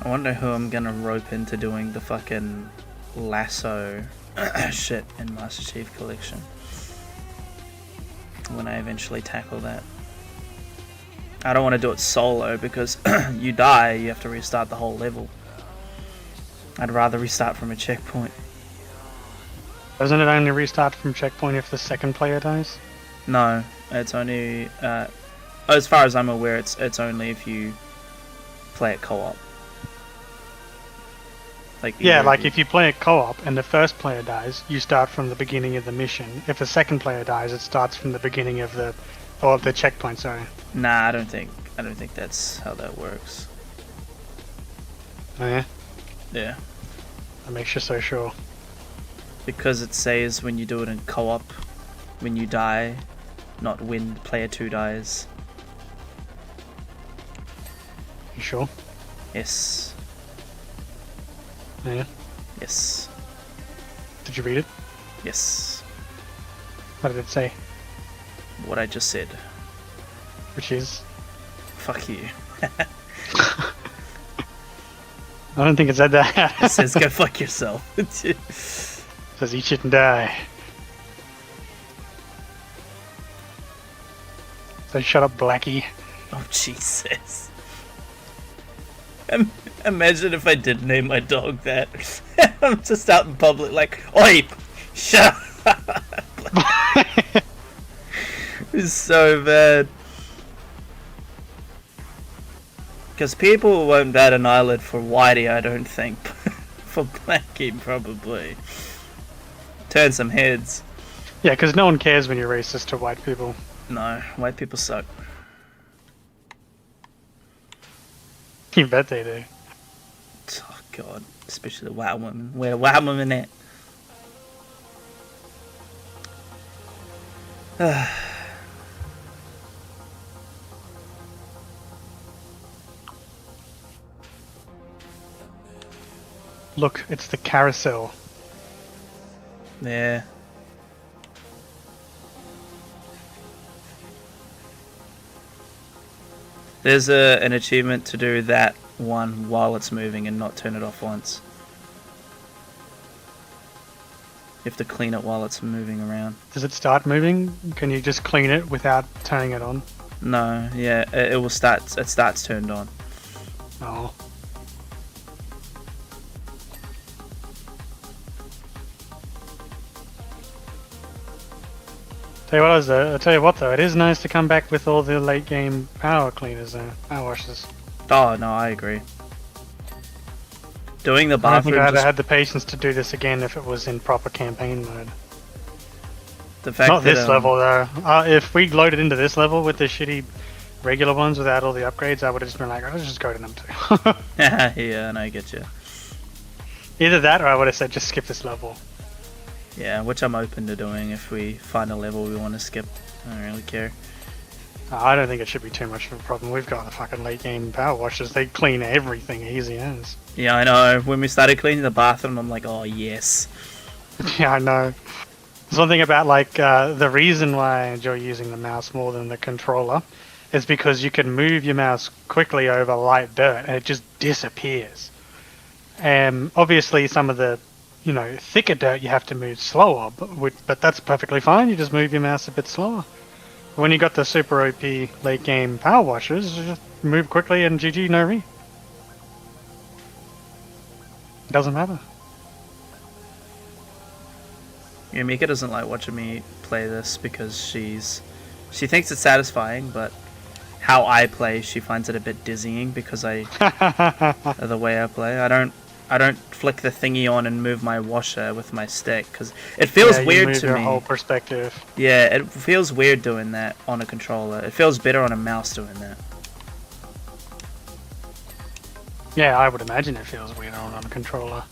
A: I wonder who I'm gonna rope into doing the fucking lasso shit in Master Chief Collection when I eventually tackle that. I don't want to do it solo because you die, you have to restart the whole level. I'd rather restart from a checkpoint.
B: Doesn't it only restart from checkpoint if the second player dies?
A: No, it's only as far as I'm aware, it's only if you play it co-op.
B: Like if you play a co-op and the first player dies, you start from the beginning of the mission. If the second player dies, it starts from the beginning of the checkpoint. Sorry.
A: Nah, I don't think that's how that works.
B: Oh yeah.
A: Yeah.
B: That makes you so sure.
A: Because it says when you do it in co-op, when you die, not when player 2 dies.
B: You sure?
A: Yes.
B: Yeah.
A: Yes.
B: Did you read it?
A: Yes.
B: What did it say?
A: What I just said.
B: Which is?
A: Fuck you.
B: I don't think it said that.
A: It says go fuck yourself.
B: It says eat shit and die. So shut up, Blackie.
A: Oh Jesus. Imagine if I did name my dog that. I'm just out in public like, oi, shut up. It's so bad. Because people won't bat an eyelid for Whitey, I don't think. For Blackie, probably. Turn some heads.
B: Yeah, because no one cares when you're racist to white people.
A: No, white people suck.
B: You bet they do.
A: Oh god, especially the white women. Where white women at?
B: Look, it's the carousel.
A: Yeah. There's an achievement to do that one while it's moving and not turn it off once. You have to clean it while it's moving around.
B: Does it start moving? Can you just clean it without turning it on?
A: No, yeah, it will start. It starts turned on.
B: Oh. I'll tell you what though, it is nice to come back with all the late game power cleaners though, power washes.
A: Oh no, I agree. Doing the
B: I don't
A: bathroom.
B: think I'd have had the patience to do this again if it was in proper campaign mode.
A: The fact
B: Not
A: that,
B: this level though. If we loaded into this level with the shitty regular ones without all the upgrades, I would have just been like, let's just go to them too.
A: Yeah, no, I get you.
B: Either that or I would have said just skip this level.
A: Yeah, which I'm open to doing if we find a level we want to skip. I don't really care.
B: I don't think it should be too much of a problem. We've got the fucking late game power washers. They clean everything easy as.
A: Yeah, I know. When we started cleaning the bathroom, I'm like, oh yes.
B: Yeah, I know. There's one thing about like the reason why I enjoy using the mouse more than the controller is because you can move your mouse quickly over light dirt and it just disappears. Obviously some of the thicker dirt you have to move slower, but that's perfectly fine. You just move your mouse a bit slower. When you got the super OP late game power washers, you just move quickly and GG, no re. Doesn't matter.
A: Yeah, Mika doesn't like watching me play this because she thinks it's satisfying, but how I play, she finds it a bit dizzying because of the way I play. I don't I don't flick the thingy on and move my washer with my stick because it feels weird to
B: your
A: me.
B: whole perspective.
A: Yeah, it feels weird doing that on a controller. It feels better on a mouse doing that.
B: Yeah, I would imagine it feels weird on a controller.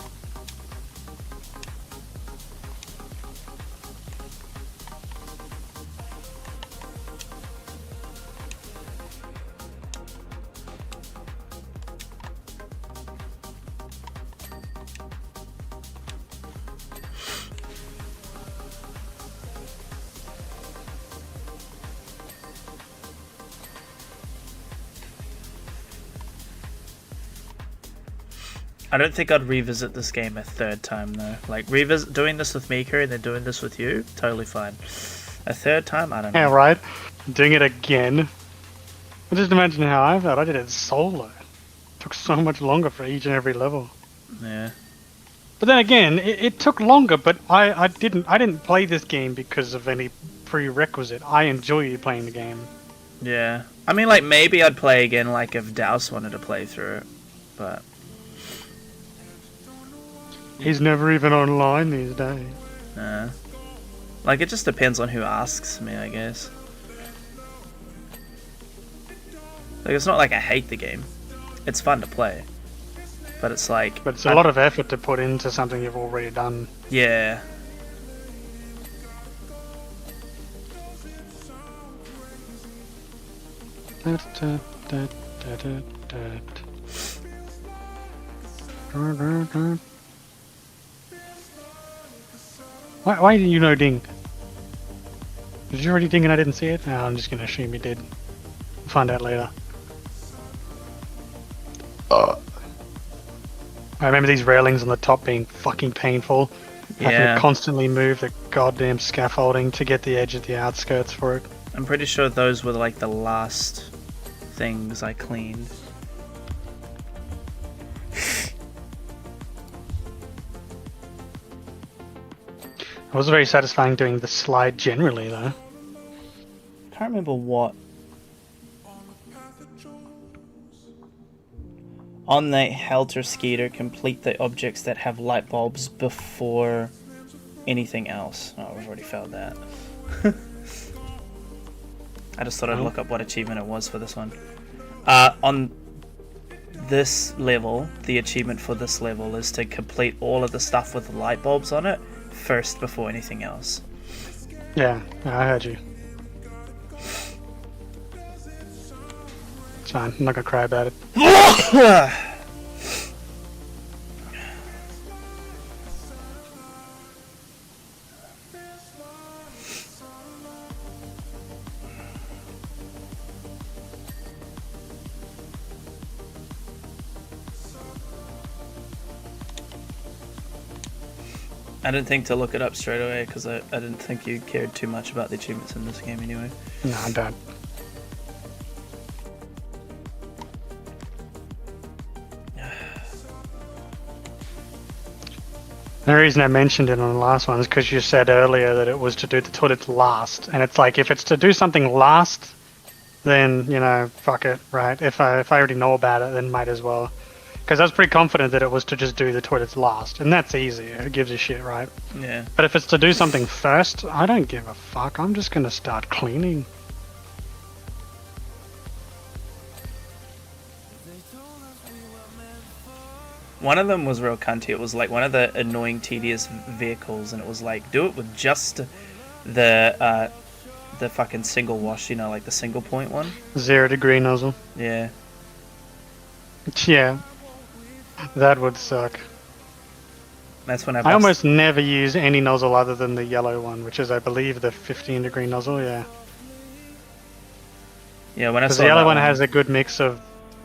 A: I don't think I'd revisit this game a third time though. Like doing this with Mika and then doing this with you, totally fine. A third time, I don't know.
B: Yeah, right. Doing it again. I just imagine how I felt. I did it solo. It took so much longer for each and every level.
A: Yeah.
B: But then again, it took longer. But I didn't play this game because of any prerequisite. I enjoy playing the game.
A: Yeah. I mean, like maybe I'd play again, like if Douse wanted to play through it, but.
B: He's never even online these days.
A: Like, it just depends on who asks me, I guess. Like, it's not like I hate the game. It's fun to play. But it's like...
B: But it's a lot of effort to put into something you've already done.
A: Yeah.
B: Why did you know ding? Did you already ding and I didn't see it? No, I'm just gonna assume you did. We'll find out later. I remember these railings on the top being fucking painful. Having to constantly move the goddamn scaffolding to get the edge of the outskirts for it.
A: I'm pretty sure those were like the last things I cleaned.
B: It was very satisfying doing the slide generally, though.
A: Can't remember what. On the Helter Skelter, complete the objects that have light bulbs before anything else. Oh, we've already found that. I just thought I'd look up what achievement it was for this one. On this level, the achievement for this level is to complete all of the stuff with light bulbs on it first before anything else.
B: Yeah, I heard you. It's fine, I'm not gonna cry about it.
A: I didn't think to look it up straight away because I didn't think you cared too much about the achievements in this game anyway.
B: No, I don't. The reason I mentioned it on the last one is because you said earlier that it was to do the toilets last, and it's like if it's to do something last, then you know, fuck it, right? If I already know about it, then might as well. Because I was pretty confident that it was to just do the toilets last, and that's easy. Who gives a shit, right?
A: Yeah.
B: But if it's to do something first, I don't give a fuck. I'm just gonna start cleaning.
A: One of them was real cunty. It was like one of the annoying, tedious vehicles, and it was like, do it with just the fucking single wash, you know, like the single point one.
B: 0 degree nozzle.
A: Yeah.
B: Yeah. That would suck.
A: That's when
B: I almost never use any nozzle other than the yellow one, which is, I believe, the 15 degree nozzle, yeah.
A: Yeah, when I saw
B: the yellow one has a good mix of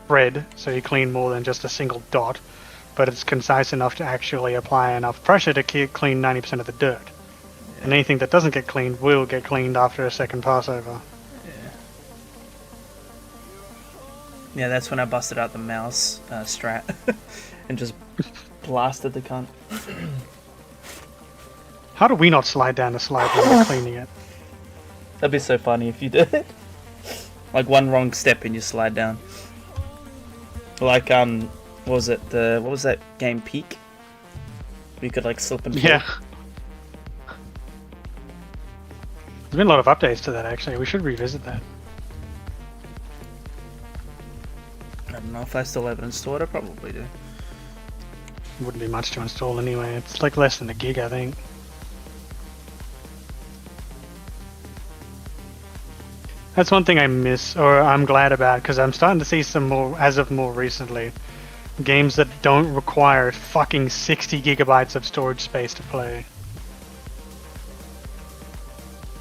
B: red, so you clean more than just a single dot, but it's concise enough to actually apply enough pressure to clean 90% of the dirt. Yeah. And anything that doesn't get cleaned will get cleaned after a second passover.
A: Yeah, that's when I busted out the mouse strat and just blasted the cunt.
B: How do we not slide down the slide when we're cleaning it?
A: That'd be so funny if you did. Like one wrong step and you slide down. Like what was it? What was that game, Peak? We could like slip and fall.
B: Yeah. There's been a lot of updates to that actually. We should revisit that.
A: I don't know if I still have it installed. I probably do.
B: Wouldn't be much to install anyway. It's like less than a gig, I think. That's one thing I miss, or I'm glad about, because I'm starting to see some more, as of more recently, games that don't require fucking 60 gigabytes of storage space to play.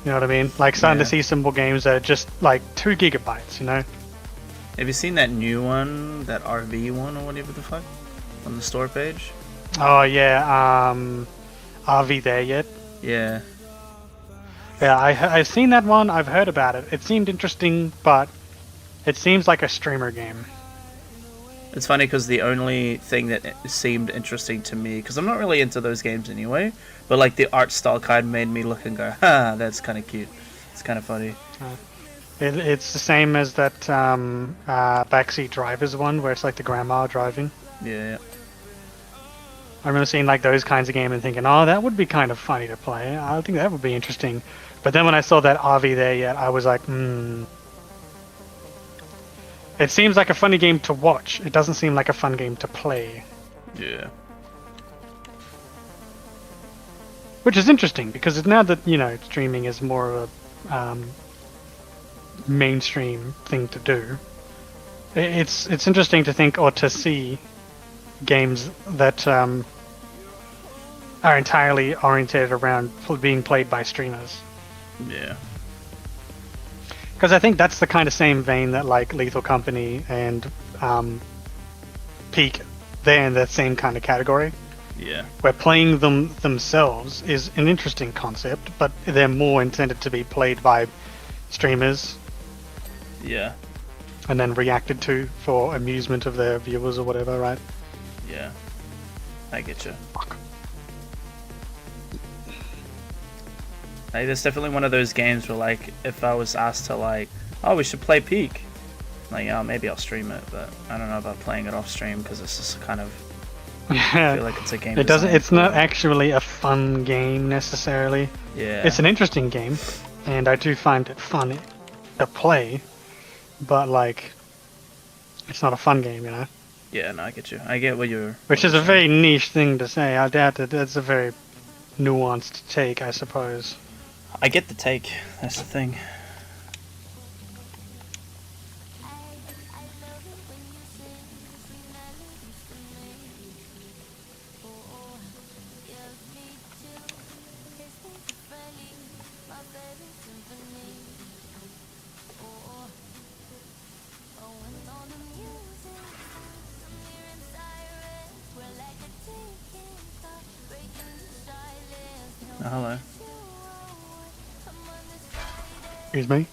B: You know what I mean? Like starting to see some more games that are just like 2 gigabytes, you know?
A: Have you seen that new one, that RV one or whatever the fuck, on the store page?
B: Oh yeah, are we there yet?
A: Yeah.
B: Yeah, I've seen that one. I've heard about it. It seemed interesting, but it seems like a streamer game.
A: It's funny because the only thing that seemed interesting to me, because I'm not really into those games anyway, but like the art style kind of made me look and go, ha, that's kind of cute. It's kind of funny.
B: It's the same as that Backseat Drivers one, where it's like the grandma driving.
A: Yeah.
B: I remember seeing like those kinds of games and thinking, oh, that would be kind of funny to play. I think that would be interesting. But then when I saw that RV there yet, I was like, It seems like a funny game to watch. It doesn't seem like a fun game to play.
A: Yeah.
B: Which is interesting, because it's now that, you know, streaming is more of a mainstream thing to do. It's interesting to think, or to see, games that are entirely oriented around being played by streamers.
A: Yeah.
B: Because I think that's the kind of same vein that like Lethal Company and Peak, they're in that same kind of category.
A: Yeah.
B: Where playing them themselves is an interesting concept, but they're more intended to be played by streamers.
A: Yeah.
B: And then reacted to for amusement of their viewers or whatever, right?
A: Yeah. I get you.
B: Fuck.
A: Like, there's definitely one of those games where, like, if I was asked to, like, oh, we should play Peak, like, oh, maybe I'll stream it, but I don't know about playing it off stream because it's just kind of. I feel like it's a game.
B: It doesn't. It's not actually a fun game necessarily.
A: Yeah.
B: It's an interesting game, and I do find it fun to play, but like, it's not a fun game, you know.
A: Yeah, no, I get you. I get what you're.
B: Which is a very niche thing to say. I doubt that that's a very nuanced take, I suppose.
A: I get the take. That's the thing. Oh, hello.
B: Excuse me?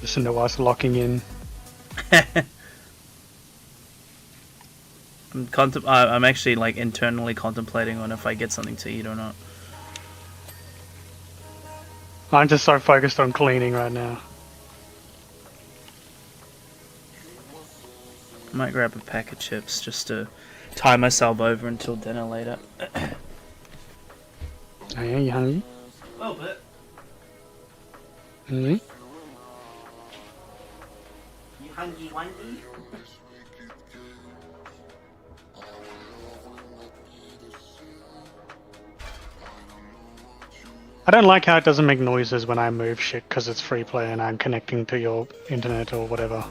B: Listen to us locking in.
A: I'm actually like internally contemplating on if I get something to eat or not.
B: I'm just so focused on cleaning right now.
A: I might grab a pack of chips just to tie myself over until dinner later.
B: Oh yeah, you hungry?
A: A little bit.
B: Mm-hmm.
A: You hungry, wungy?
B: I don't like how it doesn't make noises when I move shit because it's free play and I'm connecting to your internet or whatever.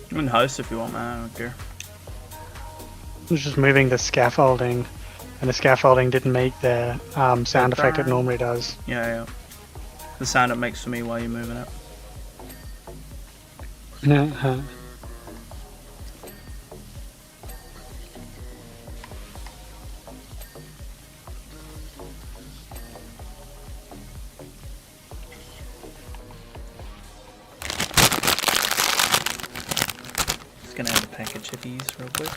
A: You can host if you want, man. I don't care.
B: I was just moving the scaffolding, and the scaffolding didn't make the sound effect it normally does.
A: Yeah. The sound it makes for me while you're moving it.
B: Yeah.
A: Just gonna add a pack of chippies real quick.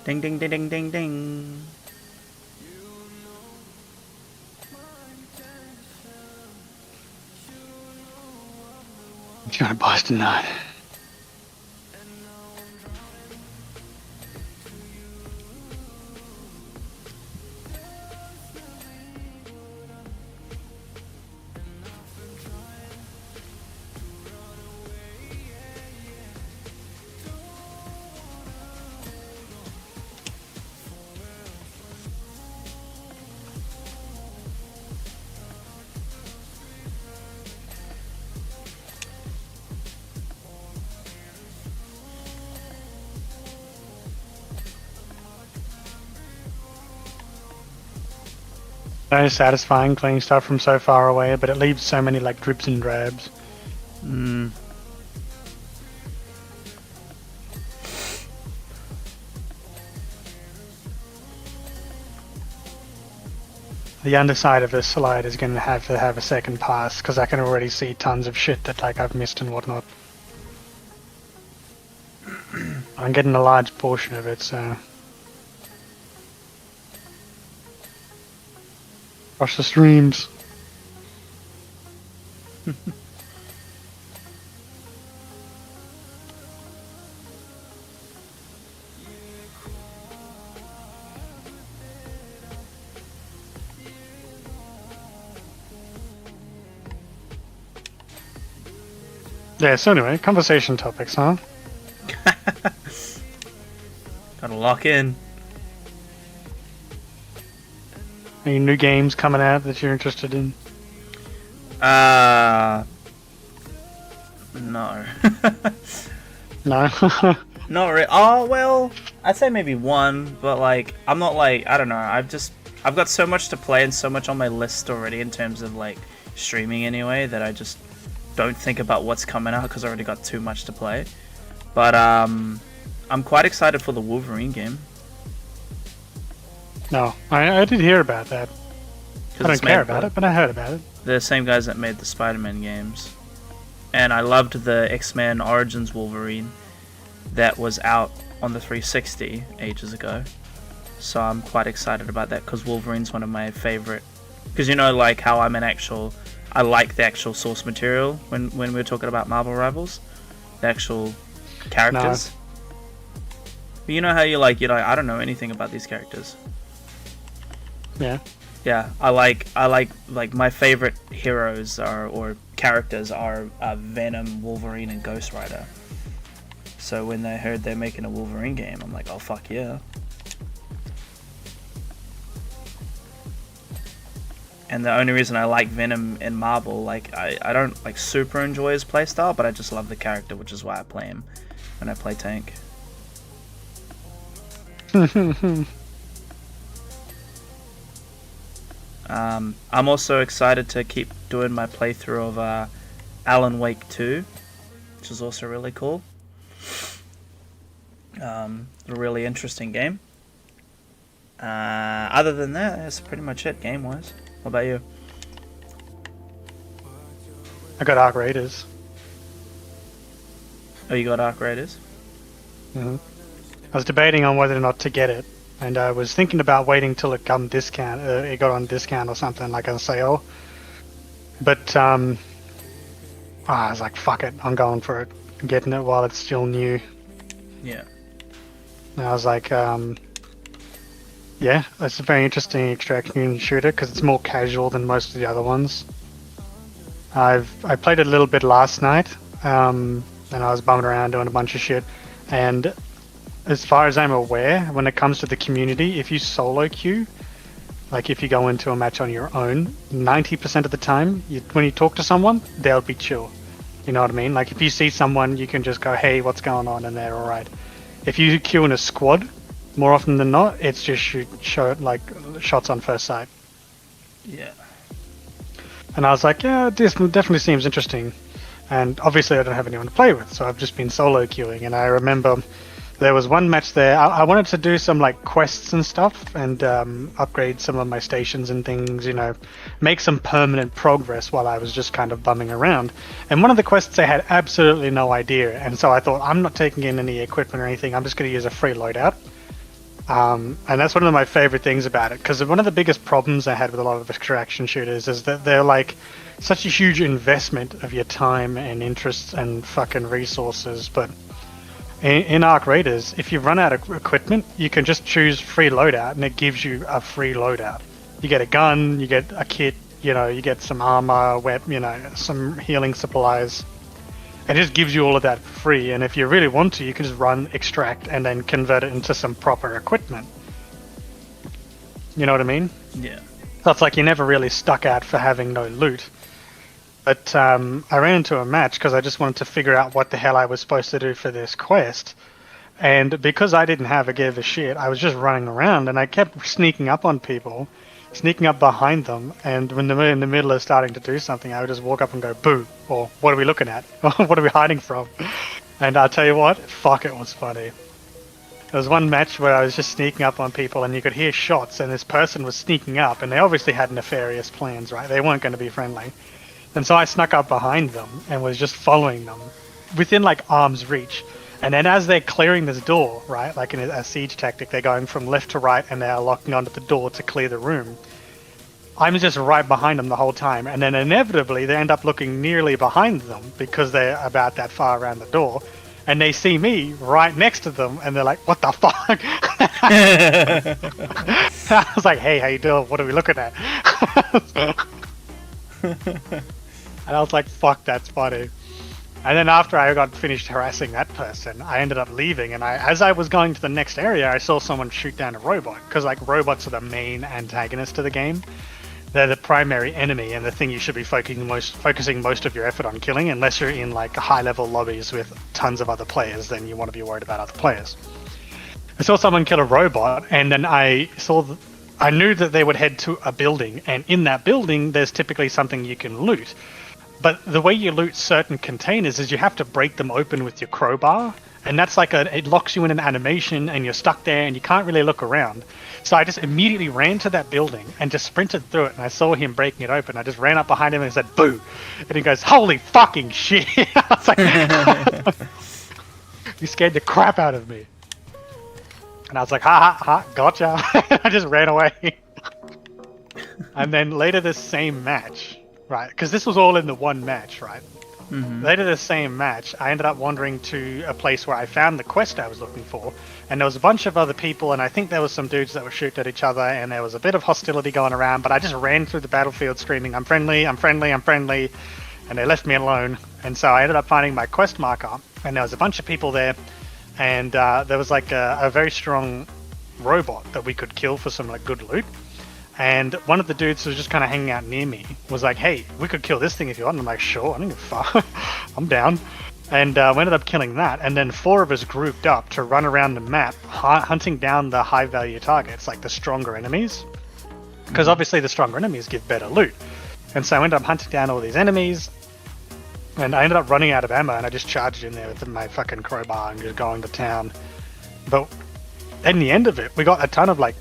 A: Ding, ding, ding, ding, ding, ding.
B: It's gonna bust tonight. Very satisfying cleaning stuff from so far away, but it leaves so many like drips and drabs. The underside of this slide is going to have a second pass because I can already see tons of shit that like I've missed and whatnot. I'm getting a large portion of it, so. Watch the streams. Yeah, so anyway, conversation topics, huh?
A: Gotta lock in.
B: Any new games coming out that you're interested in?
A: No.
B: No?
A: Not really. Oh, well, I'd say maybe one, but like, I'm not like, I don't know, I've got so much to play and so much on my list already in terms of like streaming anyway that I just don't think about what's coming out because I already got too much to play. But I'm quite excited for the Wolverine game.
B: No, I did hear about that. I don't care about it, but I heard about it.
A: The same guys that made the Spider-Man games. And I loved the X-Men Origins Wolverine that was out on the 360 ages ago. So I'm quite excited about that because Wolverine's one of my favorite. Because you know, like how I like the actual source material when we were talking about Marvel Rivals, the actual characters. No. But you know how you're like, I don't know anything about these characters.
B: Yeah.
A: Yeah, I like my favorite heroes or characters are Venom, Wolverine, and Ghost Rider. So when they heard they're making a Wolverine game, I'm like, oh fuck yeah. And the only reason I like Venom in Marvel, like I don't like super enjoy his playstyle, but I just love the character, which is why I play him when I play tank. I'm also excited to keep doing my playthrough of Alan Wake 2, which is also really cool. A really interesting game. Other than that, that's pretty much it game-wise. What about you?
B: I got Arc Raiders.
A: Oh, you got Arc Raiders?
B: Mm-hmm. I was debating on whether or not to get it. And I was thinking about waiting till it got on discount or something, like on sale. But I was like, fuck it, I'm going for it. I'm getting it while it's still new.
A: Yeah.
B: And I was like, yeah, it's a very interesting extraction shooter because it's more casual than most of the other ones. I played it a little bit last night, and I was bumming around doing a bunch of shit. And as far as I'm aware, when it comes to the community, if you solo queue, like if you go into a match on your own, 90% of the time, when you talk to someone, they'll be chill. You know what I mean? Like if you see someone, you can just go, hey, what's going on? And they're alright. If you queue in a squad, more often than not, it's just shots on first sight.
A: Yeah.
B: And I was like, yeah, this definitely seems interesting. And obviously I don't have anyone to play with, so I've just been solo queuing. And I remember there was one match there. I wanted to do some like quests and stuff and upgrade some of my stations and things, you know, make some permanent progress while I was just kind of bumming around. And one of the quests I had absolutely no idea. And so I thought, I'm not taking in any equipment or anything. I'm just going to use a free loadout. And that's one of my favorite things about it, because one of the biggest problems I had with a lot of extraction shooters is that they're like such a huge investment of your time and interests and fucking resources. But in Arc Raiders, if you run out of equipment, you can just choose free loadout, and it gives you a free loadout. You get a gun, you get a kit, you get some armor, some healing supplies. It just gives you all of that for free, and if you really want to, you can just run extract and then convert it into some proper equipment. You know what I mean?
A: Yeah.
B: So it's like you're never really stuck out for having no loot. But I ran into a match because I just wanted to figure out what the hell I was supposed to do for this quest. And because I didn't have a give a shit, I was just running around, and I kept sneaking up on people, sneaking up behind them, and when they're in the middle of starting to do something, I would just walk up and go, boo, or what are we looking at? What are we hiding from? And I'll tell you what, fuck, it was funny. There was one match where I was just sneaking up on people, and you could hear shots, and this person was sneaking up, and they obviously had nefarious plans, right? They weren't going to be friendly. And so I snuck up behind them and was just following them within like arm's reach. And then as they're clearing this door, right, like in a siege tactic, they're going from left to right and they're locking onto the door to clear the room. I'm just right behind them the whole time. And then inevitably they end up looking nearly behind them because they're about that far around the door. And they see me right next to them and they're like, what the fuck? I was like, hey, how you doing? What are we looking at? And I was like, fuck, that's funny. And then after I got finished harassing that person, I ended up leaving, and as I was going to the next area, I saw someone shoot down a robot, because like robots are the main antagonist of the game. They're the primary enemy and the thing you should be focusing most of your effort on killing, unless you're in like high-level lobbies with tons of other players, then you want to be worried about other players. I saw someone kill a robot, and then I knew that they would head to a building, and in that building, there's typically something you can loot. But the way you loot certain containers is you have to break them open with your crowbar, and that's like it locks you in an animation, and you're stuck there, and you can't really look around. So I just immediately ran to that building and just sprinted through it, and I saw him breaking it open. I just ran up behind him and said, "Boo!" And he goes, "Holy fucking shit!" I was like, "You scared the crap out of me." And I was like, "Ha ha ha, gotcha!" I just ran away. And then later this same match. Right, because this was all in the one match, right? Mm-hmm. Later this same match, I ended up wandering to a place where I found the quest I was looking for, and there was a bunch of other people, and I think there was some dudes that were shooting at each other, and there was a bit of hostility going around, but I just ran through the battlefield screaming, I'm friendly, I'm friendly, I'm friendly, and they left me alone. And so I ended up finding my quest marker, and there was a bunch of people there, and there was like a very strong robot that we could kill for some like good loot. And one of the dudes who was just kind of hanging out near me was like, hey, we could kill this thing if you want. And I'm like, sure, I don't give a fuck. I'm down. And we ended up killing that. And then 4 of us grouped up to run around the map, hunting down the high-value targets, like the stronger enemies. Because obviously the stronger enemies give better loot. And so I ended up hunting down all these enemies. And I ended up running out of ammo, and I just charged in there with my fucking crowbar and just going to town. But in the end of it, we got a ton of, like,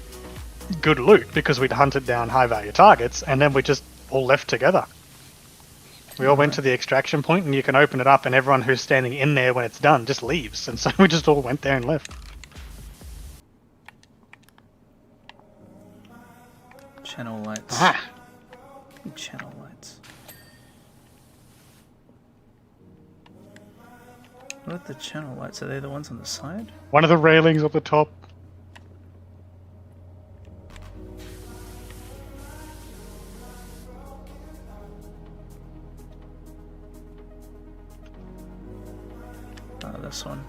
B: good loot because we'd hunted down high value targets, and then we just all left together. We all went to the extraction point, and you can open it up, and everyone who's standing in there when it's done just leaves, and so we just all went there and left.
A: Channel lights. Channel lights. What are the channel lights? Are they the ones on the side?
B: One of the railings up the top.
A: This one.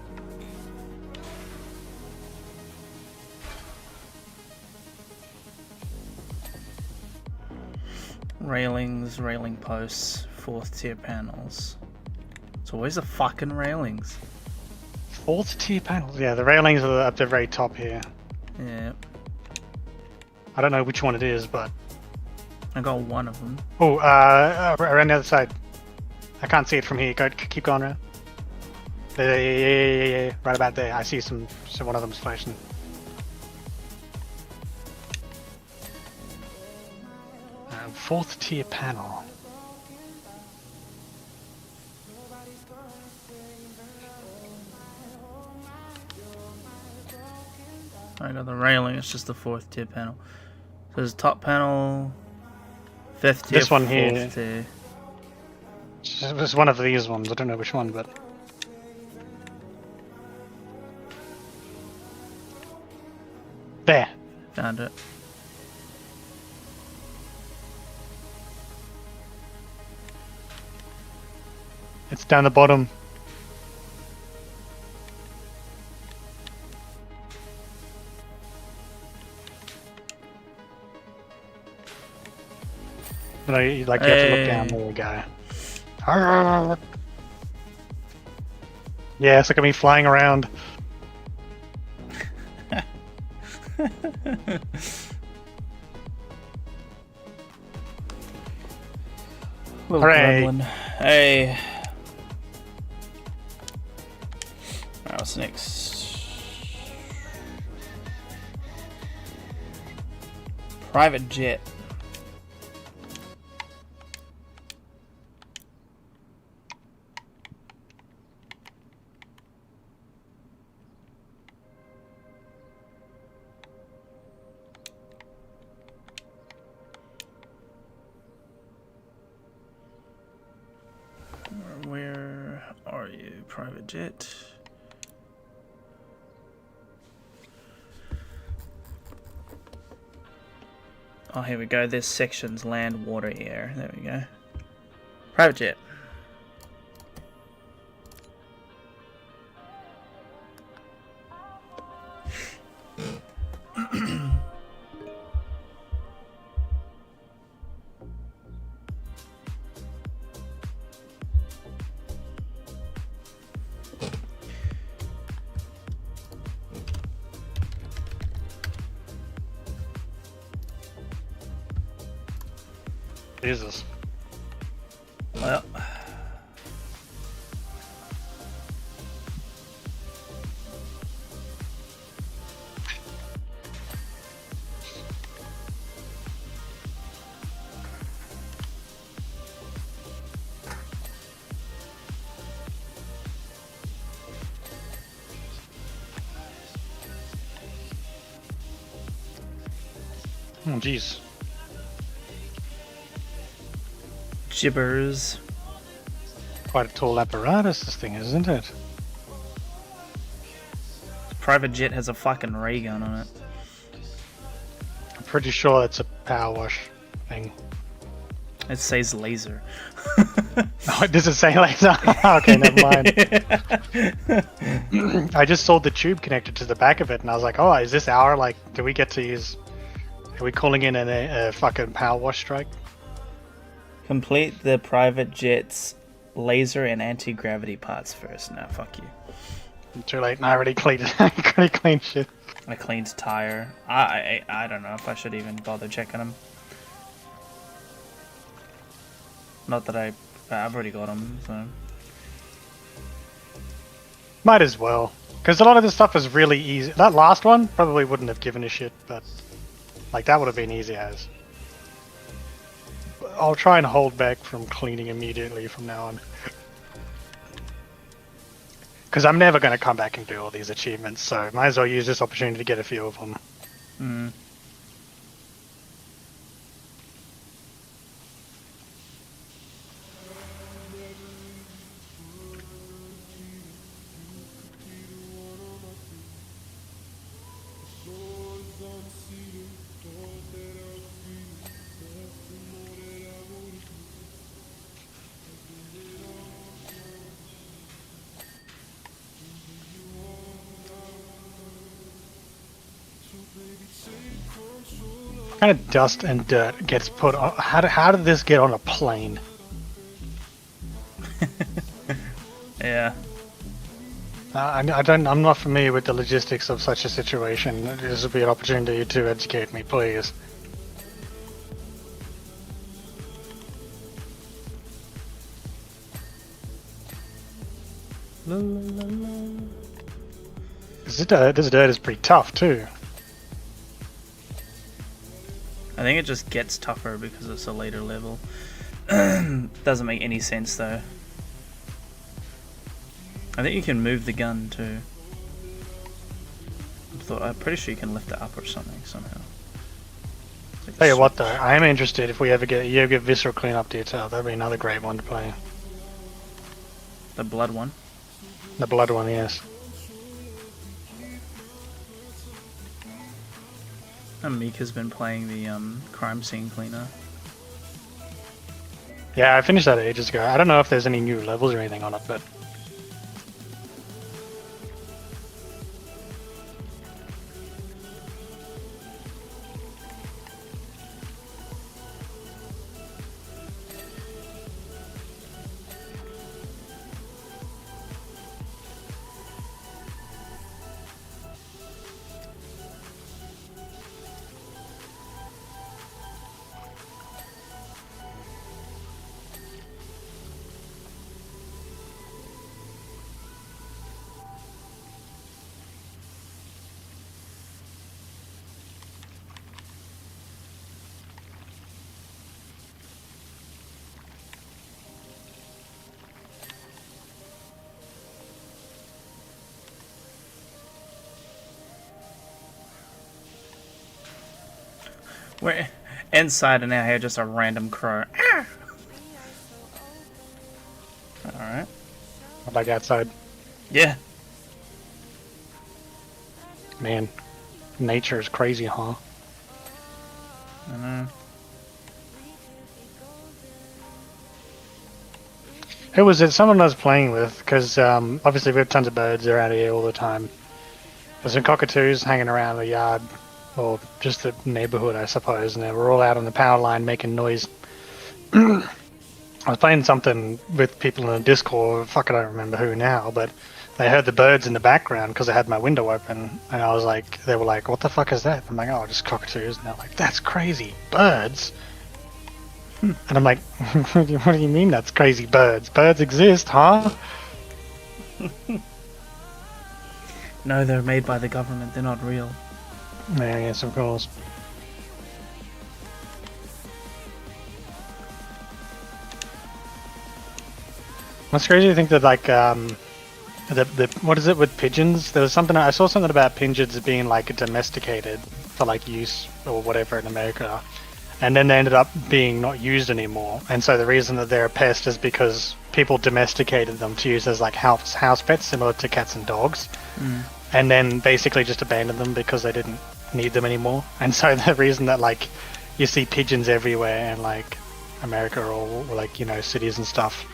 A: Railings, railing posts, 4th tier panels. It's always the fucking railings.
B: 4th tier panels? Yeah, the railings are at the very top here.
A: Yeah.
B: I don't know which one it is, but...
A: I got one of them.
B: Oh, around the other side. I can't see it from here. Keep going around. Yeah, right about there. I see some one of them's flashing. Fourth tier panel.
A: I got the railing, it's just the 4th tier panel. So there's top panel, 5th tier,
B: This one
A: 4th
B: here.
A: tier.
B: It's one of these ones. I don't know which one, but there.
A: Found it.
B: It's down the bottom. You know, you have to look down. There we go. Arrgh. Yeah, it's like me flying around.
A: Little
B: Hooray.
A: gremlin. Hey. Alright, what's next? Private jet. Where are you, private jet? Oh, here we go. This section's land, water, air. There we go. Private jet.
B: Jesus.
A: Well.
B: Oh, jeez.
A: Gibbers.
B: Quite a tall apparatus, this thing, isn't it?
A: Private jet has a fucking ray gun on it.
B: I'm pretty sure it's a power wash thing.
A: It says laser.
B: Oh, does it say laser? Okay, never mind. I just saw the tube connected to the back of it, and I was like, "Oh, is this our like? Do we get to use? Are we calling in a fucking power wash strike?"
A: Complete the private jet's laser and anti-gravity parts first. No, fuck you.
B: Too late. I already cleaned it. I already cleaned shit.
A: I cleaned tire. I don't know if I should even bother checking them. Not that I've already got them, so.
B: Might as well, because a lot of this stuff is really easy. That last one probably wouldn't have given a shit, but like that would have been easy as. I'll try and hold back from cleaning immediately from now on. Because I'm never going to come back and do all these achievements, so might as well use this opportunity to get a few of them.
A: Mm.
B: What kind of dust and dirt gets put on? How did this get on a plane?
A: Yeah.
B: I'm not familiar with the logistics of such a situation. This would be an opportunity to educate me, please.
A: La, la, la, la.
B: This dirt is pretty tough too.
A: I think it just gets tougher because it's a later level. Doesn't make any sense though. I think you can move the gun too. I'm pretty sure you can lift it up or something somehow. Like
B: Tell you what though, I am interested if we ever get Visceral Cleanup Detail. That'd be another great one to play.
A: The blood one.
B: The blood one, yes.
A: And Mika's been playing the crime scene cleaner.
B: Yeah, I finished that ages ago. I don't know if there's any new levels or anything on it, but
A: We're inside and out here, just a random crow. Ah! Alright.
B: like outside.
A: Yeah.
B: Man, nature is crazy, huh?
A: I know.
B: Who was it? Someone I was playing with, because obviously we have tons of birds. They're out here all the time. There's some cockatoos hanging around the yard, or just the neighborhood, I suppose, and they were all out on the power line making noise. I was playing something with people in the Discord, fuck, I don't remember who now, but they heard the birds in the background because I had my window open, and I was like, they were like, what the fuck is that? I'm like, oh, just cockatoos. And they're like, that's crazy. Birds? And I'm like, what do you mean that's crazy? Birds? Birds exist, huh?
A: No, they're made by the government. They're not real.
B: Yeah, yes, of course. It's crazy to think that, like, what is it with pigeons? There was something, I saw something about pigeons being, like, domesticated for, like, use or whatever in America. And then they ended up being not used anymore. And so the reason that they're a pest is because people domesticated them to use as, like, house pets, similar to cats and dogs. And then basically just abandoned them because they didn't need them anymore. And so the reason that, like, you see pigeons everywhere in, like, America or like, you know, cities and stuff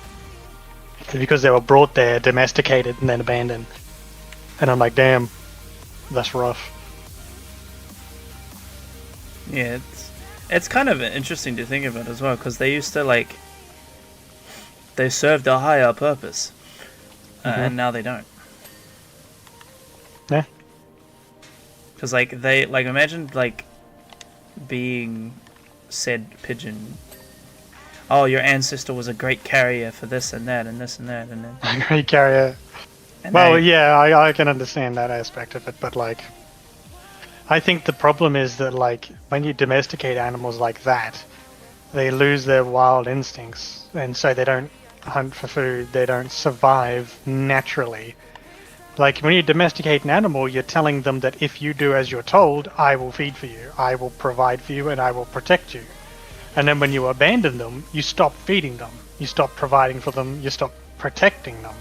B: is because they were brought there, domesticated, and then abandoned. And I'm like, damn, that's rough.
A: Yeah, it's kind of interesting to think about as well, because they used to, like, they served a higher purpose, and now they don't.
B: Yeah.
A: Because, like, imagine, like, being said pigeon, oh, your ancestor was a great carrier for this and that and this and that, and then...
B: A great carrier. Well, yeah, I can understand that aspect of it, but, like, I think the problem is that, like, when you domesticate animals like that, they lose their wild instincts, and so they don't hunt for food, they don't survive naturally. Like, when you domesticate an animal, you're telling them that if you do as you're told, I will feed for you, I will provide for you, and I will protect you. And then when you abandon them, you stop feeding them, you stop providing for them, you stop protecting them.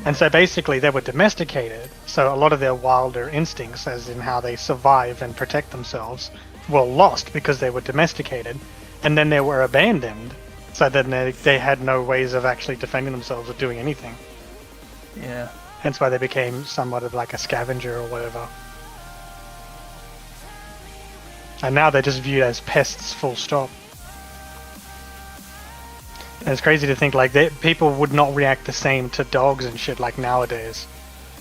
B: And so basically they were domesticated, so a lot of their wilder instincts, as in how they survive and protect themselves, were lost because they were domesticated, and then they were abandoned, so then they had no ways of actually defending themselves or doing anything.
A: Yeah.
B: Hence why they became somewhat of like a scavenger or whatever. And now they're just viewed as pests, full stop. And it's crazy to think like people would not react the same to dogs and shit like nowadays.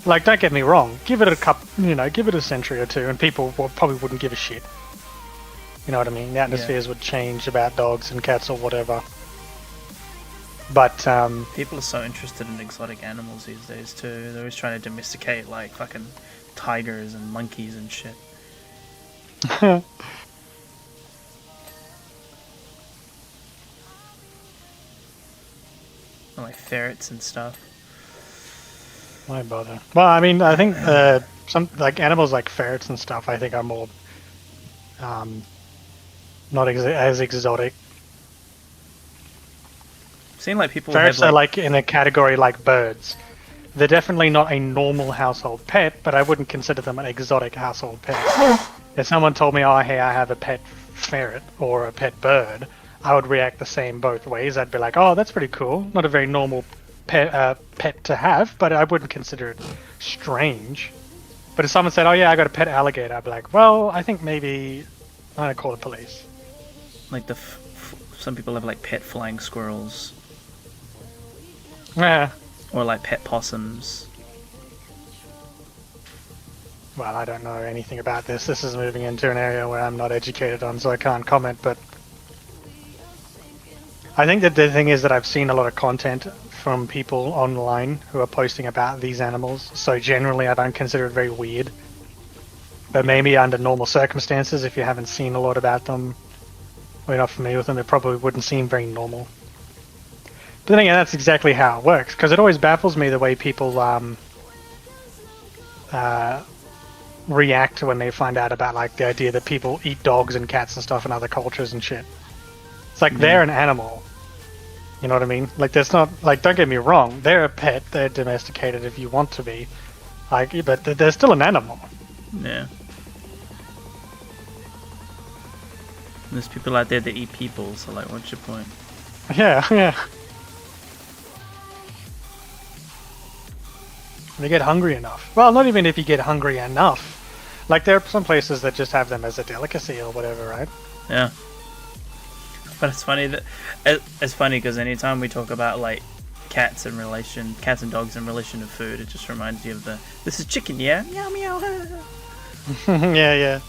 B: Like, don't get me wrong, give it a century or two and people probably wouldn't give a shit. You know what I mean? The atmospheres would change about dogs and cats or whatever. But
A: people are so interested in exotic animals these days too. They're always trying to domesticate, like, fucking tigers and monkeys and shit. Or like ferrets and stuff.
B: Why bother? Well, I mean, I think some like animals like ferrets and stuff. I think are more not as exotic.
A: Seem like people
B: Ferrets
A: have
B: are like in a category like birds. They're definitely not a normal household pet, but I wouldn't consider them an exotic household pet. If someone told me, oh, hey, I have a pet ferret or a pet bird, I would react the same both ways. I'd be like, oh, that's pretty cool. Not a very normal pet to have, but I wouldn't consider it strange. But if someone said, oh, yeah, I got a pet alligator, I'd be like, well, I think maybe I'm going to call the police.
A: like some people have like pet flying squirrels.
B: Yeah.
A: Or like pet possums.
B: Well, I don't know anything about this. This is moving into an area where I'm not educated on, so I can't comment, but I think that the thing is that I've seen a lot of content from people online who are posting about these animals, so generally I don't consider it very weird. But maybe under normal circumstances, if you haven't seen a lot about them, or you're not familiar with them, it probably wouldn't seem very normal. But then again, that's exactly how it works, because it always baffles me the way people react when they find out about like the idea that people eat dogs and cats and stuff in other cultures and shit. It's like they're an animal. You know what I mean? Like there's not like, don't get me wrong, they're a pet, they're domesticated if you want to be. Like, but they're still an animal.
A: Yeah. There's people out there that eat people, so like, what's your point?
B: Yeah, yeah. They get hungry enough. Well, not even if you get hungry enough. Like there are some places that just have them as a delicacy or whatever, right?
A: Yeah. But it's funny that it's funny because anytime we talk about like cats and dogs in relation to food, it just reminds you of this is chicken, yeah, meow meow.
B: Yeah, yeah.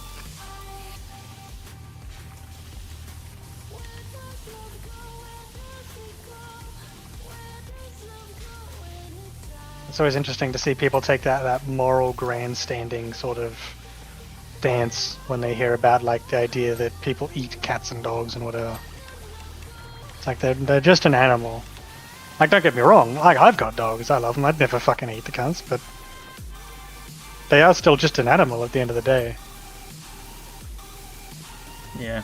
B: It's always interesting to see people take that moral grandstanding sort of stance when they hear about like the idea that people eat cats and dogs and whatever. It's like they're just an animal. Like, don't get me wrong, like I've got dogs, I love them, I'd never fucking eat the cunts, but they are still just an animal at the end of the day.
A: Yeah,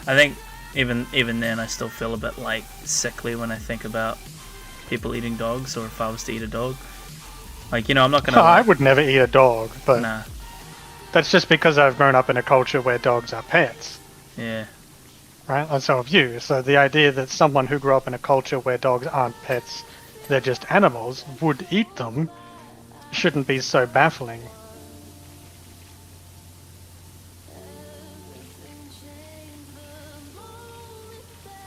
A: I think even then I still feel a bit like sickly when I think about people eating dogs, or if I was to eat a dog. Like, you know, I'm not gonna.
B: I would never eat a dog, but
A: nah.
B: That's just because I've grown up in a culture where dogs are pets.
A: Yeah.
B: Right? And so have you. So the idea that someone who grew up in a culture where dogs aren't pets, they're just animals, would eat them, shouldn't be so baffling.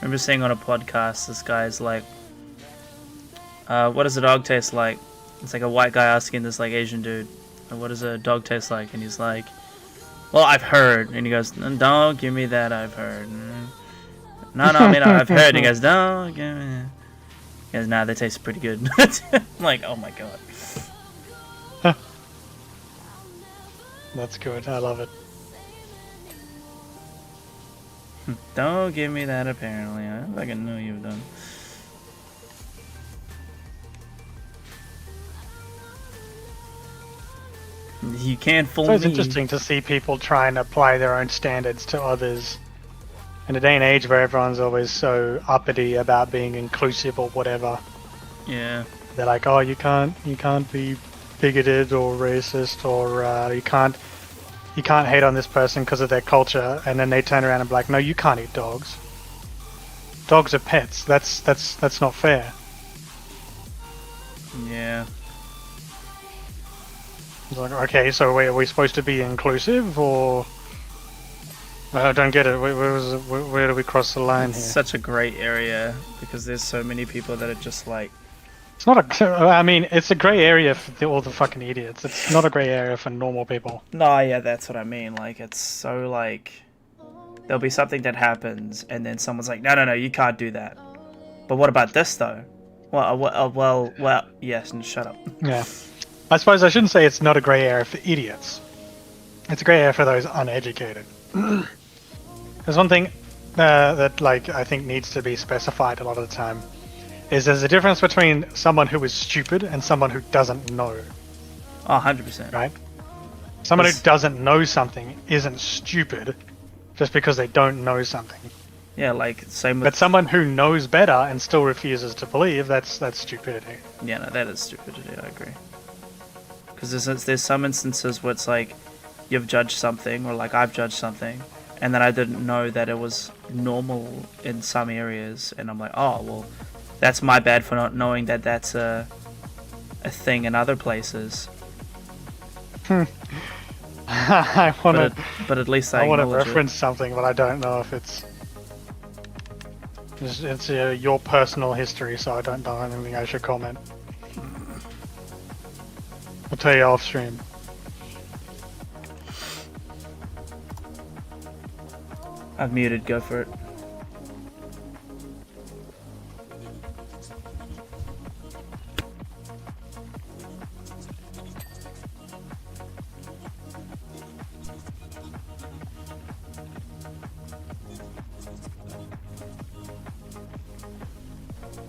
A: I remember seeing on a podcast, this guy's like, what does a dog taste like? It's like a white guy asking this like Asian dude, what does a dog taste like? And he's like, well, I've heard. And he goes, don't give me that, I've heard. No, I mean, I've heard. And he goes, don't give me that. He goes, nah, they taste pretty good. I'm like, oh my god.
B: That's good, I love it.
A: Don't give me that, apparently. I fucking know you've done. You can't fool me.
B: It's interesting to see people try and apply their own standards to others in a day and age where everyone's always so uppity about being inclusive or whatever.
A: Yeah.
B: They're like, oh, you can't be bigoted or racist, or you can't hate on this person because of their culture, and then they turn around and be like, no, you can't eat dogs. Dogs are pets. That's not fair.
A: Yeah.
B: It's like, okay, so are we supposed to be inclusive, or I don't get it. Where do we cross the line
A: It's
B: here?
A: such a great area because there's so many people that are just like.
B: It's not a. I mean, it's a grey area for all the fucking idiots. It's not a grey area for normal people.
A: No, yeah, that's what I mean. Like, it's so like, there'll be something that happens, and then someone's like, no, you can't do that. But what about this though? Well, yes, and shut up.
B: Yeah. I suppose I shouldn't say it's not a grey area for idiots. It's a grey area for those uneducated. There's one thing that like I think needs to be specified a lot of the time. Is there's a difference between someone who is stupid and someone who doesn't know.
A: Oh, 100%.
B: Right? Someone who doesn't know something isn't stupid just because they don't know something.
A: Yeah, like same with.
B: But someone who knows better and still refuses to believe, that's stupidity.
A: Yeah, no, that is stupidity. I agree. Because there's some instances where it's like you've judged something, or like I've judged something, and then I didn't know that it was normal in some areas, and I'm like, oh well, that's my bad for not knowing that that's a thing in other places.
B: I want to.
A: But at least
B: I want to
A: acknowledge
B: reference something, but I don't know if it's your personal history, so I don't know anything I should comment. I'll tell you off stream.
A: I've muted. Go for it.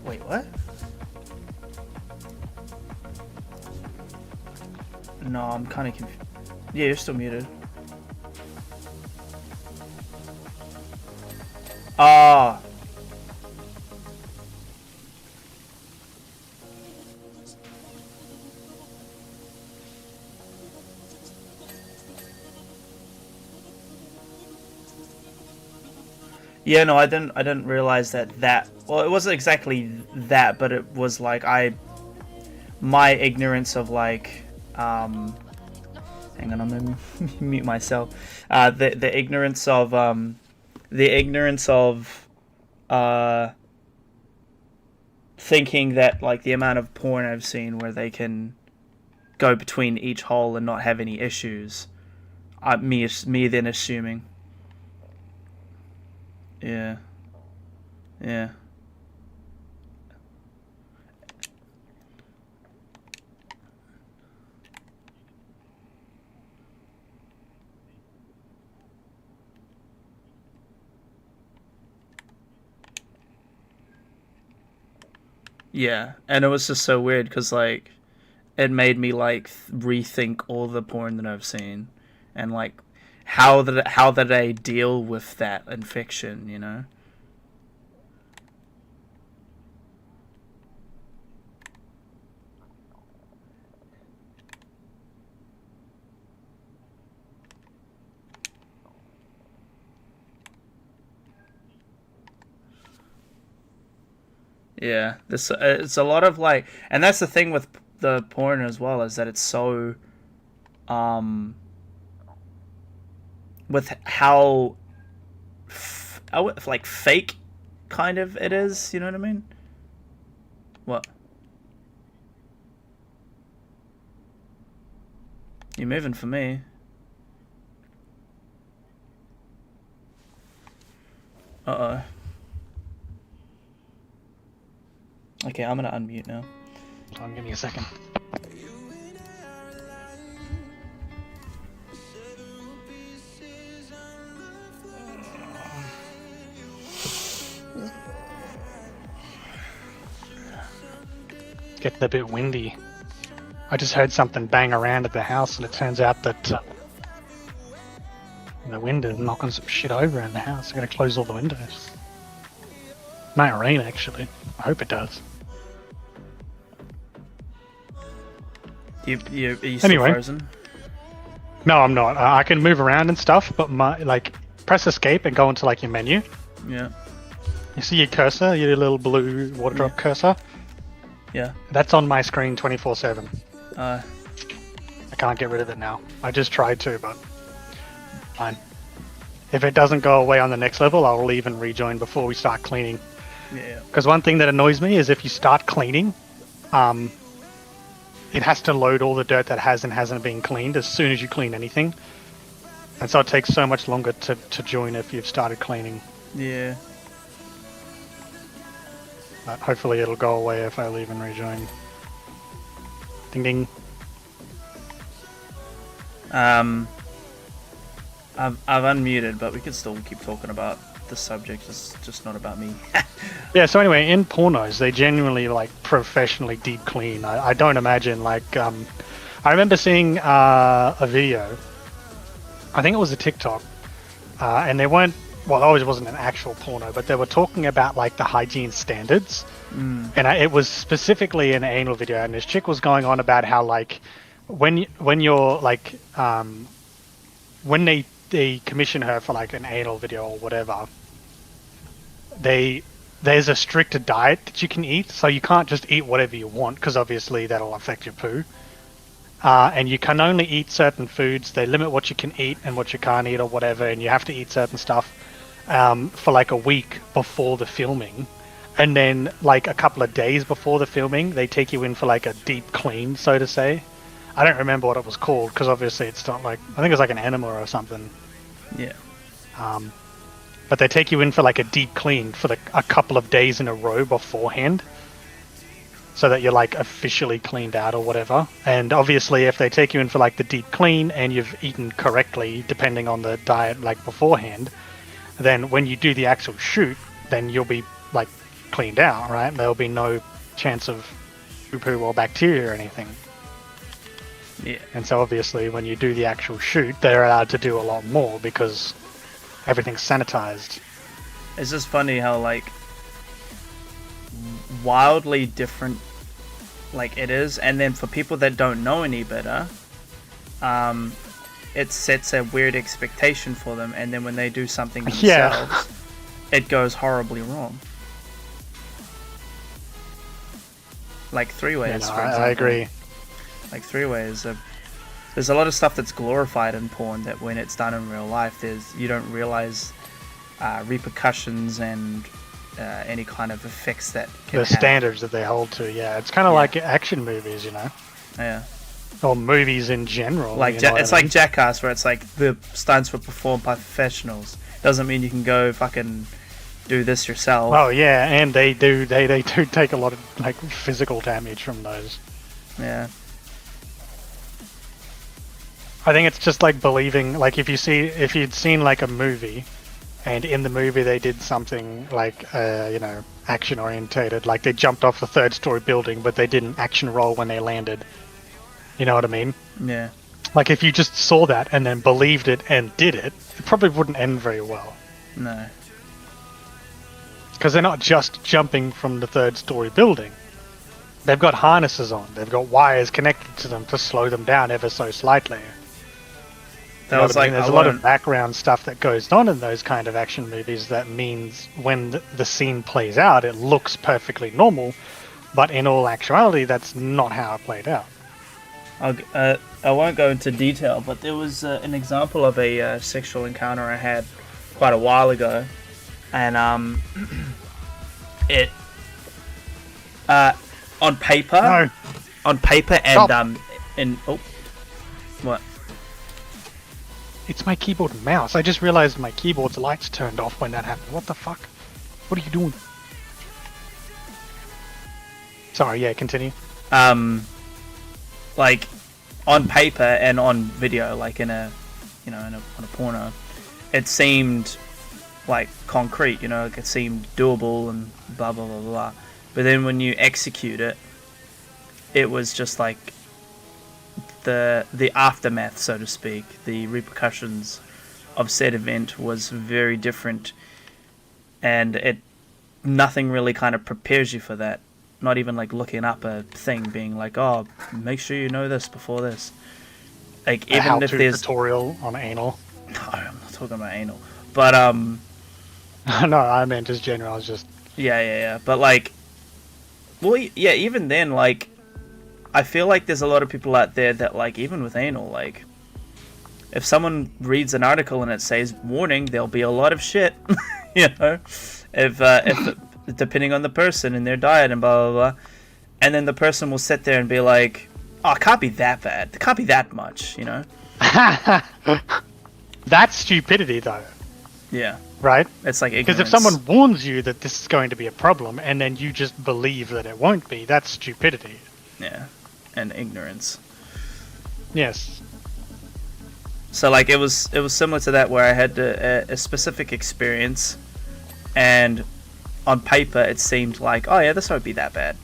A: Wait, what? No, I'm kind of confused. Yeah, you're still muted. Ah. Yeah, no, I didn't realize that. Well, it wasn't exactly that, but it was like my ignorance of like, hang on, I'm gonna mute myself. The ignorance of thinking that like the amount of porn I've seen where they can go between each hole and not have any issues. Me then assuming. Yeah. Yeah. Yeah, and it was just so weird because like it made me like rethink all the porn that I've seen, and like how did I deal with that infection, you know? Yeah, this it's a lot of like, and that's the thing with the porn as well, is that it's so, with how, like fake, kind of it is. You know what I mean? What? You're moving for me. Uh-oh. Okay, I'm gonna unmute now.
B: Hold on, give me a second. Getting a bit windy. I just heard something bang around at the house, and it turns out that the wind is knocking some shit over in the house. I'm gonna close all the windows. Might rain, actually. I hope it does.
A: Are you still frozen?
B: No, I'm not. I can move around and stuff, but press escape and go into like your menu.
A: Yeah.
B: You see your cursor, your little blue water drop cursor?
A: Yeah.
B: That's on my screen 24/7.
A: I
B: can't get rid of it now. I just tried to, but fine. If it doesn't go away on the next level, I'll leave and rejoin before we start cleaning.
A: Yeah.
B: Because one thing that annoys me is if you start cleaning, it has to load all the dirt that has and hasn't been cleaned as soon as you clean anything. And so it takes so much longer to join if you've started cleaning.
A: Yeah.
B: But hopefully it'll go away if I leave and rejoin. Ding ding.
A: I've unmuted, but we could still keep talking about the subject. It's just not about me.
B: Yeah, so anyway, in pornos, they genuinely like professionally deep clean. I don't imagine like, I I remember seeing a video. I think it was a TikTok, and they weren't. Well, it always wasn't an actual porno, but they were talking about like the hygiene standards, and it was specifically an anal video. And this chick was going on about how like when you're like when they commission her for like an anal video or whatever, there's a stricter diet that you can eat, so you can't just eat whatever you want because obviously that'll affect your poo. And you can only eat certain foods. They limit what you can eat and what you can't eat or whatever, and you have to eat certain stuff for like a week before the filming. And then like a couple of days before the filming, they take you in for like a deep clean, so to say. I don't remember what it was called because obviously it's not like, I think it's like an enema or something.
A: Yeah.
B: But they take you in for like a deep clean for a couple of days in a row beforehand, so that you're like officially cleaned out or whatever. And obviously if they take you in for like the deep clean and you've eaten correctly depending on the diet like beforehand, then when you do the actual shoot, then you'll be like cleaned out, right? There'll be no chance of poo or bacteria or anything.
A: Yeah.
B: And so obviously when you do the actual shoot, they're allowed to do a lot more because everything's sanitized.
A: It's just funny how like wildly different like it is, and then for people that don't know any better, it sets a weird expectation for them, and then when they do something themselves, it goes horribly wrong. Like three-ways, for example.
B: I agree.
A: Like three-ways, there's a lot of stuff that's glorified in porn that when it's done in real life, you don't realize repercussions and any kind of effects that can
B: the standards that they hold to. It's kind of like action movies, you know.
A: Yeah.
B: Or movies in general.
A: Like it's like Jackass, where it's like the stunts were performed by professionals. Doesn't mean you can go fucking do this yourself.
B: Oh yeah, and they do take a lot of like physical damage from those.
A: Yeah.
B: I think it's just like believing, like if you'd seen like a movie, and in the movie they did something like action orientated, like they jumped off the third-story building, but they didn't action roll when they landed. You know what I mean?
A: Yeah.
B: Like if you just saw that and then believed it and did it, it probably wouldn't end very well.
A: No.
B: Because they're not just jumping from the third-story building. They've got harnesses on. They've got wires connected to them to slow them down ever so slightly.
A: That was like,
B: there's a lot of background stuff that goes on in those kind of action movies that means when the scene plays out, it looks perfectly normal, but in all actuality, that's not how it played out.
A: I won't go into detail, but there was an example of a sexual encounter I had quite a while ago, and it on paper and in what?
B: It's my keyboard and mouse. I just realized my keyboard's lights turned off when that happened. What the fuck? What are you doing? Sorry, yeah, continue.
A: Like on paper and on video, like on a porno, it seemed like concrete, like it seemed doable and blah blah blah blah. But then when you execute it, it was just like the aftermath, so to speak, the repercussions of said event was very different, and nothing really kind of prepares you for that. Not even like looking up a thing, being like, oh, make sure you know this before this. Like even if there's
B: tutorial on anal.
A: No, I'm not talking about anal, but
B: no, I meant just general. I was just
A: yeah. But like, well, yeah, even then, like, I feel like there's a lot of people out there that, like, even with anal, like, if someone reads an article and it says warning, there'll be a lot of shit, if depending on the person and their diet and blah blah blah, and then the person will sit there and be like, oh, it can't be that bad, it can't be that much,
B: That's stupidity, though.
A: Yeah.
B: Right?
A: It's like ignorance.
B: Because if someone warns you that this is going to be a problem and then you just believe that it won't be, that's stupidity.
A: Yeah. And ignorance.
B: Yes.
A: So like it was similar to that, where I had a specific experience, and on paper it seemed like, oh yeah, this won't be that bad.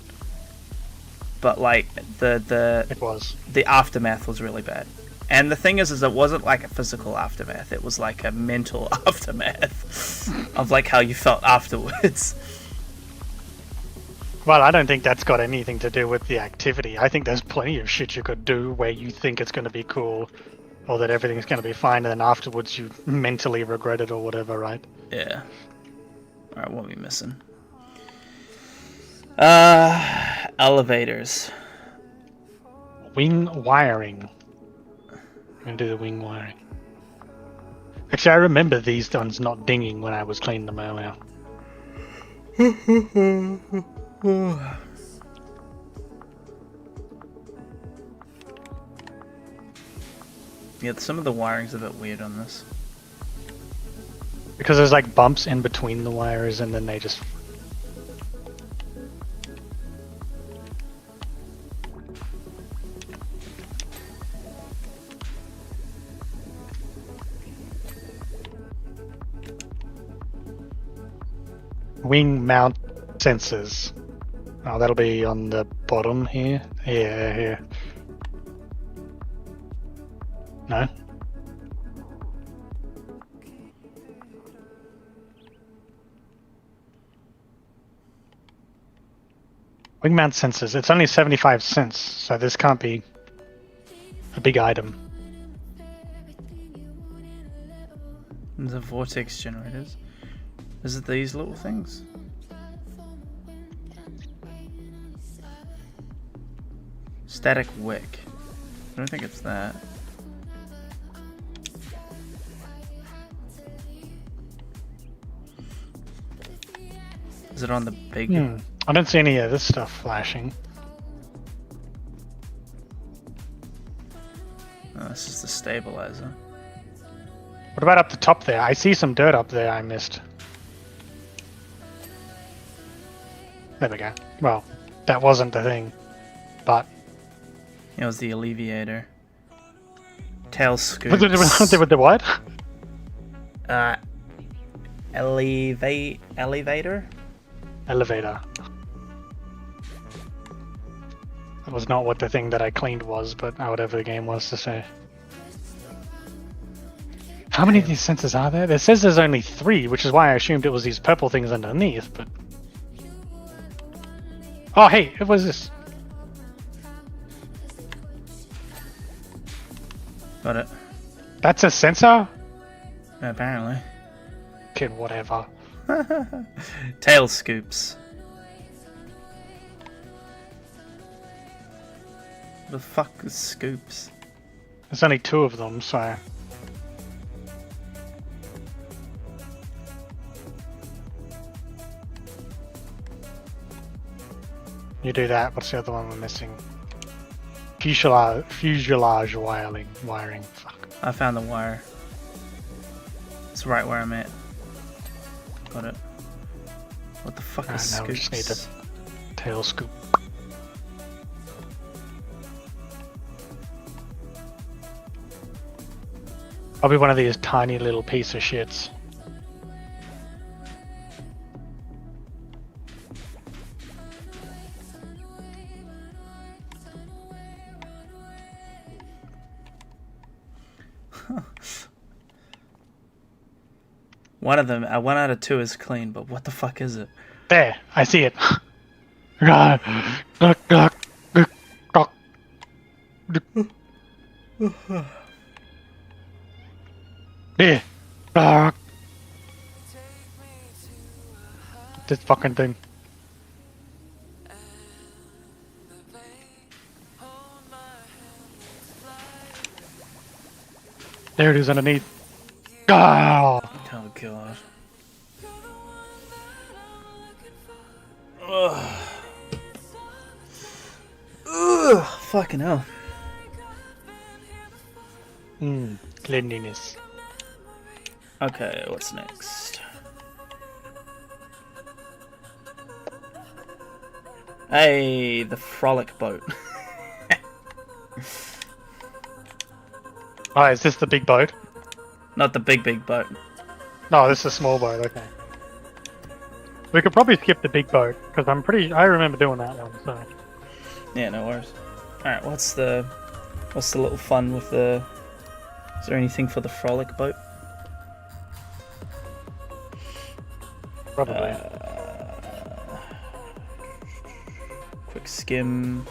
A: but like
B: It was.
A: the aftermath was really bad. And the thing is it wasn't like a physical aftermath. It was like a mental aftermath of like how you felt afterwards.
B: Well, I don't think that's got anything to do with the activity. I think there's plenty of shit you could do where you think it's going to be cool, or that everything's going to be fine, and then afterwards you mentally regret it or whatever, right?
A: Yeah. Alright, what are we missing? Elevators.
B: Wing wiring. I'm going to do the wing wiring. Actually, I remember these ones not dinging when I was cleaning them earlier.
A: Yeah, some of the wiring's a bit weird on this.
B: Because there's like bumps in between the wires and then they just... Wing mount sensors. Oh, that'll be on the bottom here. Yeah, here. No? Wing mount sensors. It's only 75 cents, so this can't be a big item.
A: The vortex generators. Is it these little things? Static wick. I don't think it's that. Is it on the big?
B: I don't see any of this stuff flashing.
A: Oh, this is the stabilizer.
B: What about up the top there? I see some dirt up there I missed. There we go. Well, that wasn't the thing, but...
A: It was the alleviator. Tail scoops.
B: With the what?
A: Elevator?
B: Elevator. That was not what the thing that I cleaned was, but whatever the game was to say. How many of these sensors are there? It says there's only 3, which is why I assumed it was these purple things underneath, but... Oh, hey, what was this?
A: Got it.
B: That's a sensor?
A: Apparently.
B: Kid, whatever.
A: Tail scoops. What the fuck is scoops?
B: There's only 2 of them, so... You do that. What's the other one we're missing? Fuselage wiring. Fuck.
A: I found the wire. It's right where I'm at. Got it. What the fuck is
B: now we
A: scoops?
B: just need the tail scoop. Probably one of these tiny little piece of shits.
A: One of them, 1 out of 2 is clean, but what the fuck is it?
B: There, I see it. There. This fucking thing. There it is underneath. Oh.
A: Oh god. Ugh. Ugh, fucking hell.
B: Cleanliness.
A: Okay, what's next? Hey, the frolic boat.
B: Oh, is this the big boat?
A: Not the big boat.
B: No, this is a small boat, okay. We could probably skip the big boat, because I remember doing that one, so...
A: Yeah, no worries. Alright, what's the little fun with the... Is there anything for the frolic boat?
B: Probably.
A: Quick skim.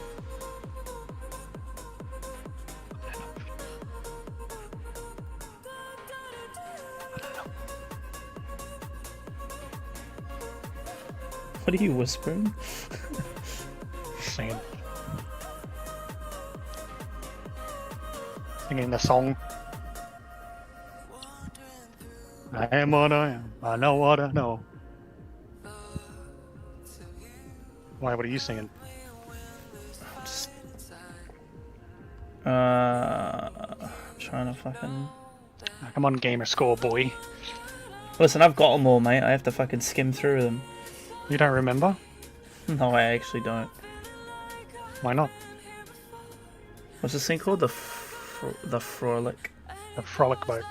A: What are you whispering?
B: Singing the song. I am what I am. I know what I know. Why? What are you singing?
A: Just, I'm trying to fucking...
B: Come on, gamer score, boy.
A: Listen, I've got them all, mate. I have to fucking skim through them.
B: You don't remember?
A: No, I actually don't.
B: Why not?
A: What's this thing called? The frolic.
B: The frolic boat.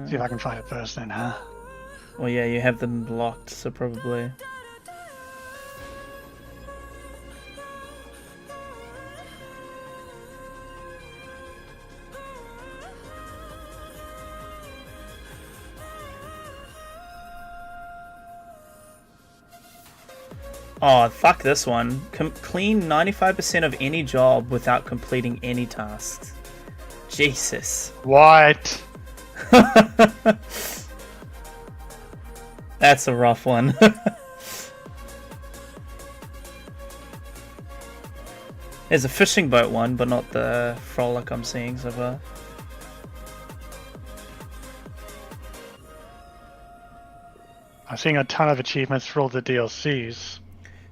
B: See if I can find it first then, huh?
A: Well, yeah, you have them locked, so probably... Oh, fuck this one. Clean 95% of any job without completing any tasks. Jesus.
B: What?
A: That's a rough one. There's a fishing boat one, but not the frolic I'm seeing so far.
B: I'm seeing a ton of achievements for all the DLCs.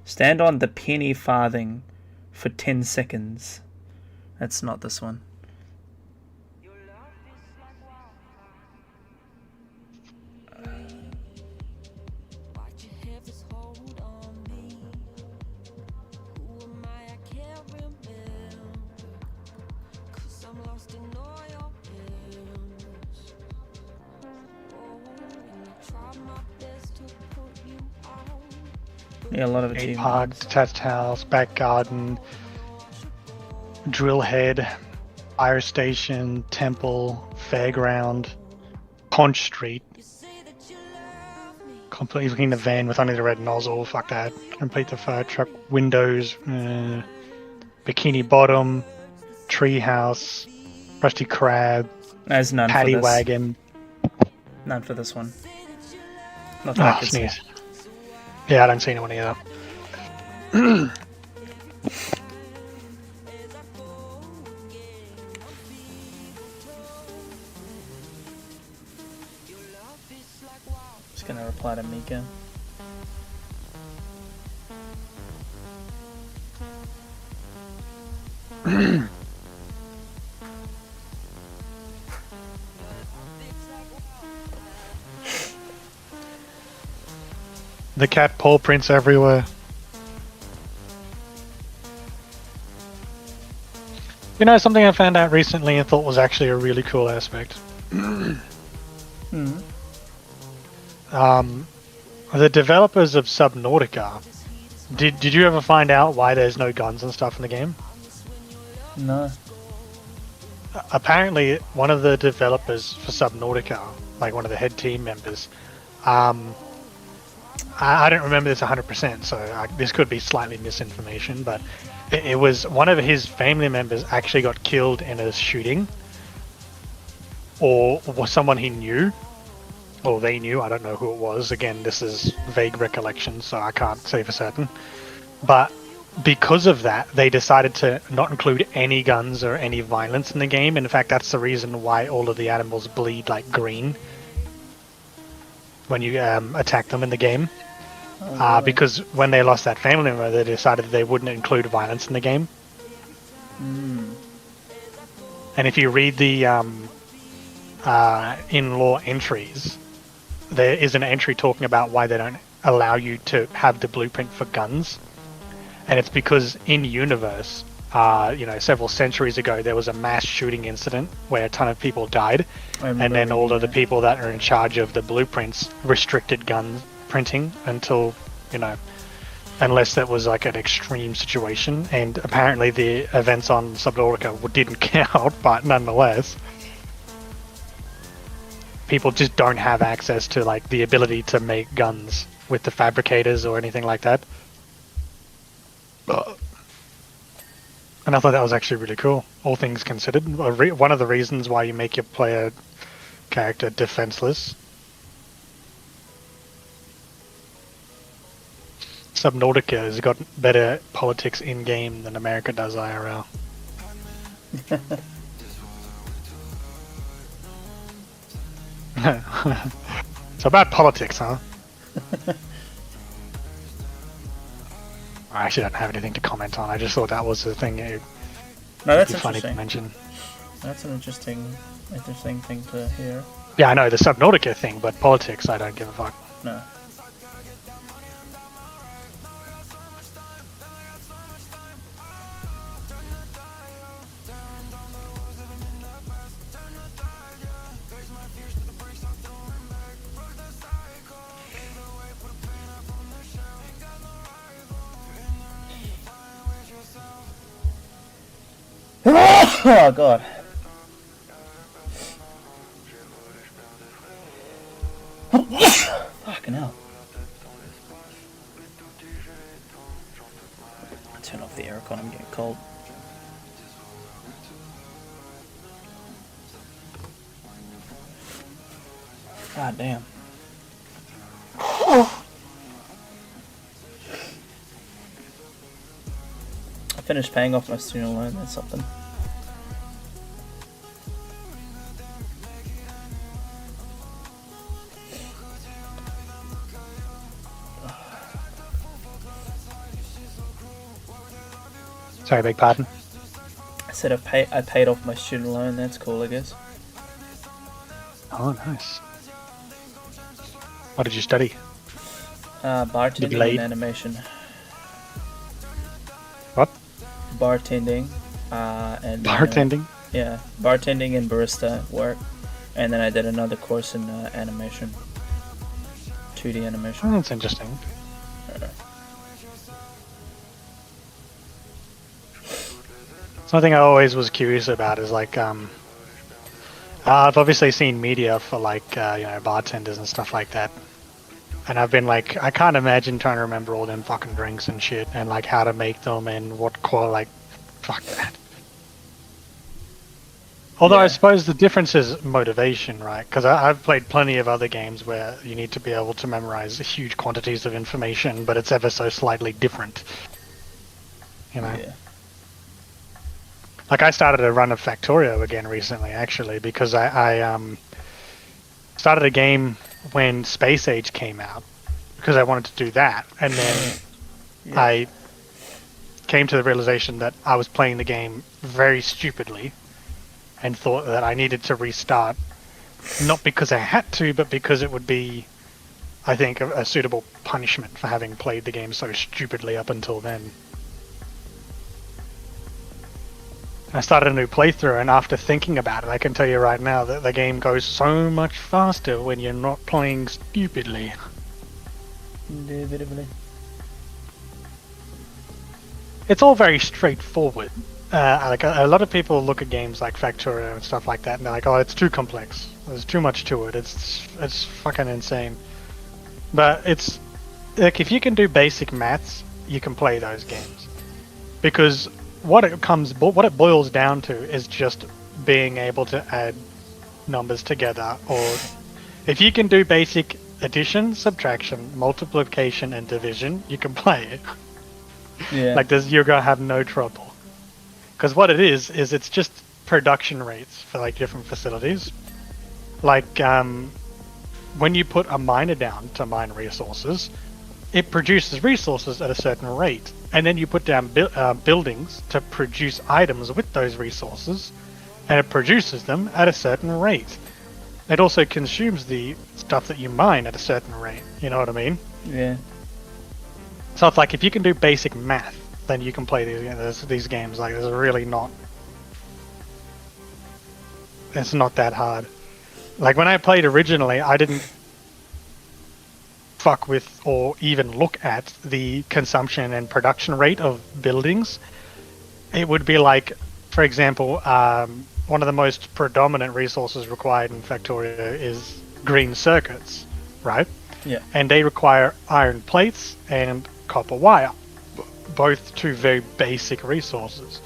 A: Stand on the penny farthing for 10 seconds. That's not this one. Yeah, a lot of achievements.
B: Park, detached house, back garden, drill head, fire station, temple, fairground, Conch Street. Complete clean the van with only the red nozzle. Fuck that. Complete the fire truck windows. Bikini Bottom, tree house, Rusty Crab.
A: There's none
B: Paddy
A: for this.
B: Wagon.
A: None for this one. Not that I
B: Oh,
A: can see.
B: sneeze. Yeah, I don't see anyone either.
A: Just gonna reply to Mika.
B: The cat paw prints everywhere. You know, something I found out recently and thought was actually a really cool aspect. The developers of Subnautica, did you ever find out why there's no guns and stuff in the game?
A: No.
B: Apparently, one of the developers for Subnautica, like one of the head team members, I don't remember this 100%, so this could be slightly misinformation, but it was one of his family members actually got killed in a shooting, or was someone he knew, or they knew, I don't know who it was. Again, this is vague recollection, so I can't say for certain. But because of that, they decided to not include any guns or any violence in the game. In fact, that's the reason why all of the animals bleed like green when you attack them in the game. Really? Because when they lost that family member, they decided they wouldn't include violence in the game. And if you read the in-law entries, there is an entry talking about why they don't allow you to have the blueprint for guns. And it's because in universe, several centuries ago, there was a mass shooting incident where a ton of people died,
A: I remember
B: and then all
A: reading
B: of the
A: that.
B: people that are in charge of the blueprints restricted gun printing until, unless that was like an extreme situation. And apparently the events on Subnautica didn't count, but nonetheless, people just don't have access to like the ability to make guns with the fabricators or anything like that. And I thought that was actually really cool, all things considered. One of the reasons why you make your player character defenseless. Subnautica has got better politics in-game than America does IRL. So about politics, huh? I actually don't have anything to comment on. I just thought that was the thing.
A: No, that's
B: funny to
A: interesting.
B: mention.
A: That's an interesting thing to hear.
B: Yeah, I know the Subnautica thing, but politics, I don't give a fuck.
A: No. Oh god. Fucking hell. Turn off the aircon, I'm getting cold. God damn. I finished paying off my student loan, that's something.
B: Sorry, beg pardon.
A: I said I paid off my student loan, that's cool I guess.
B: Oh, nice. What did you study?
A: Bartending
B: Blade.
A: and animation.
B: What?
A: Bartending. And
B: Bartending?
A: yeah, bartending and barista work. And then I did another course in animation. 2D animation.
B: Oh, that's interesting. Something I always was curious about is like, I've obviously seen media for like, bartenders and stuff like that. And I've been like, I can't imagine trying to remember all them fucking drinks and shit and like how to make them and what like, fuck that. Although
A: Yeah.
B: I suppose the difference is motivation, right? Because I've played plenty of other games where you need to be able to memorize huge quantities of information, but it's ever so slightly different.
A: Yeah.
B: Like I started a run of Factorio again recently, actually, because I started a game when Space Age came out because I wanted to do that, and then I came to the realization that I was playing the game very stupidly and thought that I needed to restart, not because I had to, but because it would be, I think, a suitable punishment for having played the game so stupidly up until then. I started a new playthrough, and after thinking about it, I can tell you right now that the game goes so much faster when you're not playing stupidly.
A: Indubitably.
B: It's all very straightforward. Like a lot of people look at games like Factorio and stuff like that, and they're like, "Oh, it's too complex. There's too much to it. It's fucking insane." But it's like if you can do basic maths, you can play those games, because what it boils down to is just being able to add numbers together, or if you can do basic addition, subtraction, multiplication, and division, you can play it.
A: Yeah.
B: Like you're gonna have no trouble. Because what it is it's just production rates for like different facilities. Like when you put a miner down to mine resources, it produces resources at a certain rate, and then you put down buildings to produce items with those resources, and it produces them at a certain rate. It also consumes the stuff that you mine at a certain rate. You know what I mean?
A: Yeah.
B: So it's like if you can do basic math, then you can play these games. Like, there's really not. It's not that hard. Like, when I played originally, I didn't fuck with or even look at the consumption and production rate of buildings. It would be like, for example, one of the most predominant resources required in Factorio is green circuits, right?
A: Yeah.
B: And they require iron plates and copper wire, both two very basic resources.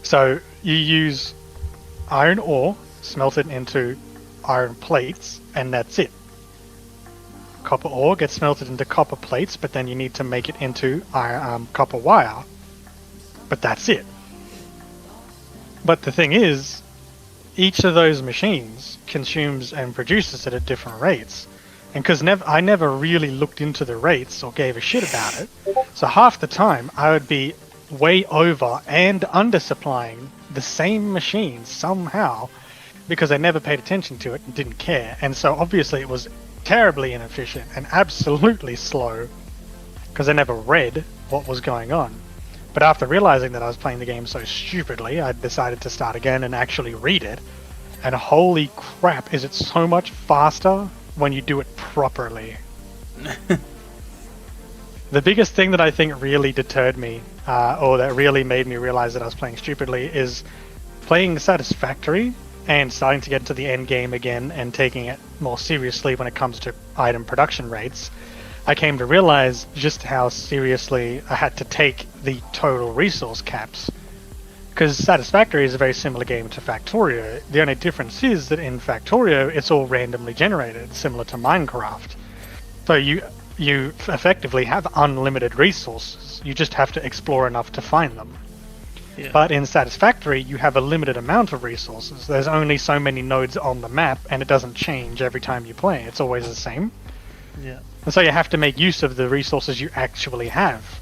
B: So you use iron ore, smelt it into iron plates, and that's it. Copper ore gets smelted into copper plates, but then you need to make it into copper wire. But that's it. But the thing is, each of those machines consumes and produces it at different rates. And because I never really looked into the rates or gave a shit about it, so half the time I would be way over and undersupplying the same machines somehow because I never paid attention to it and didn't care. And so obviously it was terribly inefficient and absolutely slow because I never read what was going on. But after realizing that I was playing the game so stupidly, I decided to start again and actually read it. And holy crap, is it so much faster when you do it properly. The biggest thing that I think really deterred me, or that really made me realize that I was playing stupidly, is playing Satisfactory and starting to get into the end game again and taking it more seriously when it comes to item production rates. I came to realize just how seriously I had to take the total resource caps. Because Satisfactory is a very similar game to Factorio. The only difference is that in Factorio, it's all randomly generated, similar to Minecraft. So you effectively have unlimited resources. You just have to explore enough to find them.
A: Yeah.
B: But in Satisfactory, you have a limited amount of resources. There's only so many nodes on the map, and it doesn't change every time you play. It's always the same.
A: Yeah.
B: And so you have to make use of the resources you actually have.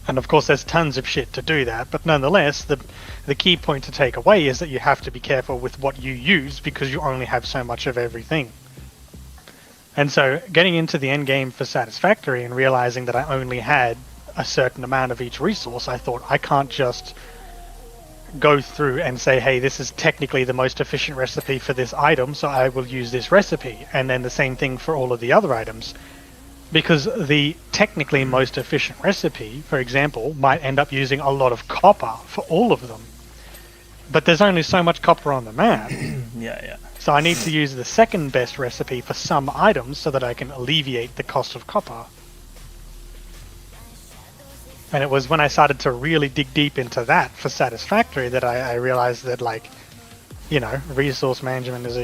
B: And of course there's tons of shit to do that, but nonetheless, the key point to take away is that you have to be careful with what you use because you only have so much of everything. And so getting into the end game for Satisfactory and realizing that I only had a certain amount of each resource, I thought I can't just go through and say, hey, this is technically the most efficient recipe for this item, so I will use this recipe, and then the same thing for all of the other items. Because the technically most efficient recipe, for example, might end up using a lot of copper for all of them. But there's only so much copper on the map.
A: Yeah.
B: So I need to use the second best recipe for some items so that I can alleviate the cost of copper. And it was when I started to really dig deep into that for Satisfactory that I realized that, like, you know, resource management is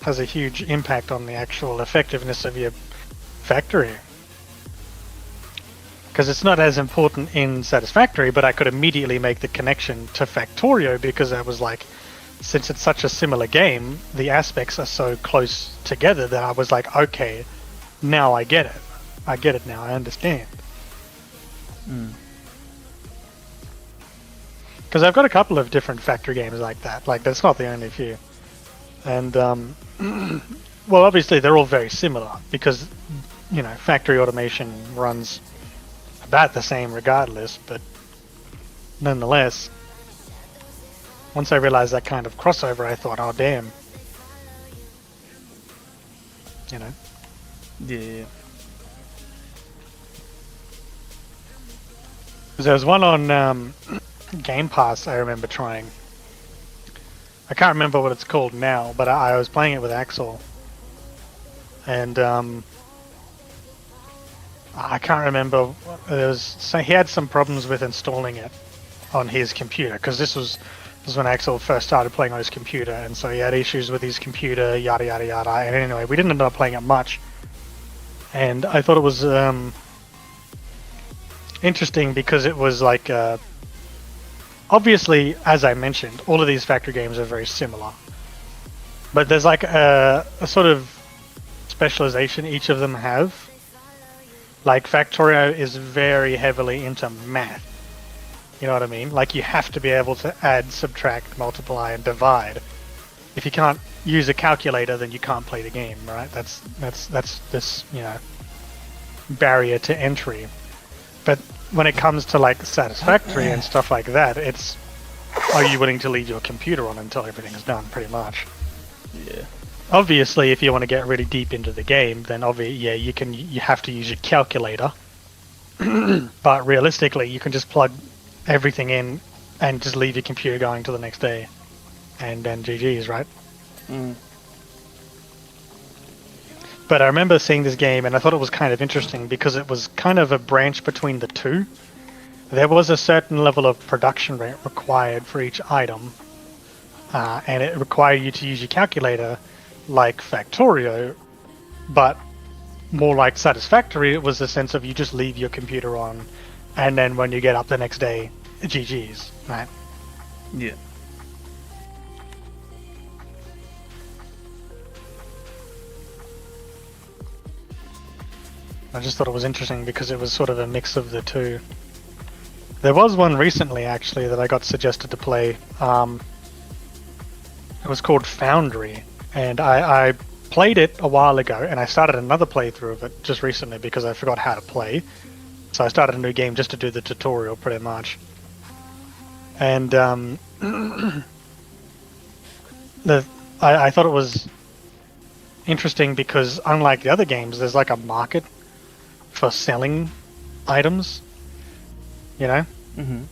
B: has a huge impact on the actual effectiveness of your factory. Because it's not as important in Satisfactory, but I could immediately make the connection to Factorio because I was like, since it's such a similar game, the aspects are so close together that I was like, okay, now I get it. I get it now, I understand. Because I've got a couple of different factory games like that. Like, that's not the only few. And, well, obviously they're all very similar because, you know, factory automation runs about the same regardless, but nonetheless, once I realized that kind of crossover, I thought, oh, damn. You know?
A: Yeah.
B: There was one on Game Pass I remember trying. I can't remember what it's called now, but I was playing it with Axel. And I can't remember. So he had some problems with installing it on his computer, because this was when Axel first started playing on his computer, and so he had issues with his computer, yada yada yada. And anyway, we didn't end up playing it much. And I thought it was interesting because it was like, obviously, as I mentioned, all of these factory games are very similar. But there's like a sort of specialization each of them have. Like, Factorio is very heavily into math. You know what I mean? Like, you have to be able to add, subtract, multiply, and divide. If you can't use a calculator, then you can't play the game, right? That's this, you know, barrier to entry. But when it comes to like Satisfactory and stuff like that, it's are you willing to leave your computer on until everything's done, pretty much.
A: Yeah.
B: Obviously, if you want to get really deep into the game, then you have to use your calculator. But realistically, you can just plug everything in and just leave your computer going till the next day, and then GG's, right?
A: Mm.
B: But I remember seeing this game, and I thought it was kind of interesting because it was kind of a branch between the two. There was a certain level of production rate required for each item, and it required you to use your calculator like Factorio, but more like Satisfactory. It was the sense of you just leave your computer on, and then when you get up the next day, GG's, right?
A: Yeah.
B: I just thought it was interesting because it was sort of a mix of the two. There was one recently, actually, that I got suggested to play. It was called Foundry, and I played it a while ago, and I started another playthrough of it just recently because I forgot how to play. So I started a new game just to do the tutorial, pretty much. And I thought it was interesting because unlike the other games, there's like a market for selling items, you know?
A: Mm-hmm.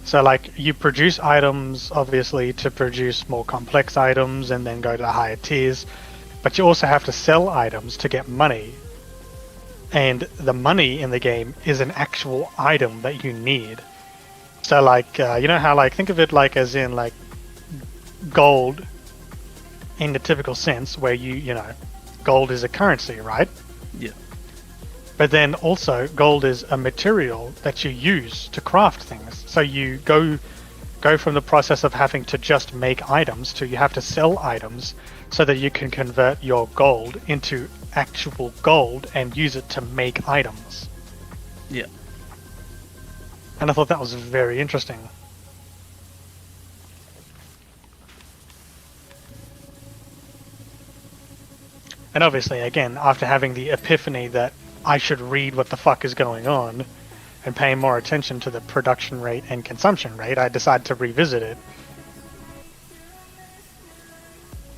B: So like you produce items obviously to produce more complex items and then go to the higher tiers, but you also have to sell items to get money. And the money in the game is an actual item that you need. So like, you know how like, think of it like as in like gold in the typical sense where you know, gold is a currency, right?
A: Yeah.
B: But then also gold is a material that you use to craft things. So you go from the process of having to just make items to you have to sell items so that you can convert your gold into actual gold and use it to make items.
A: Yeah.
B: And I thought that was very interesting. And obviously, again, after having the epiphany that I should read what the fuck is going on and pay more attention to the production rate and consumption rate, I decided to revisit it.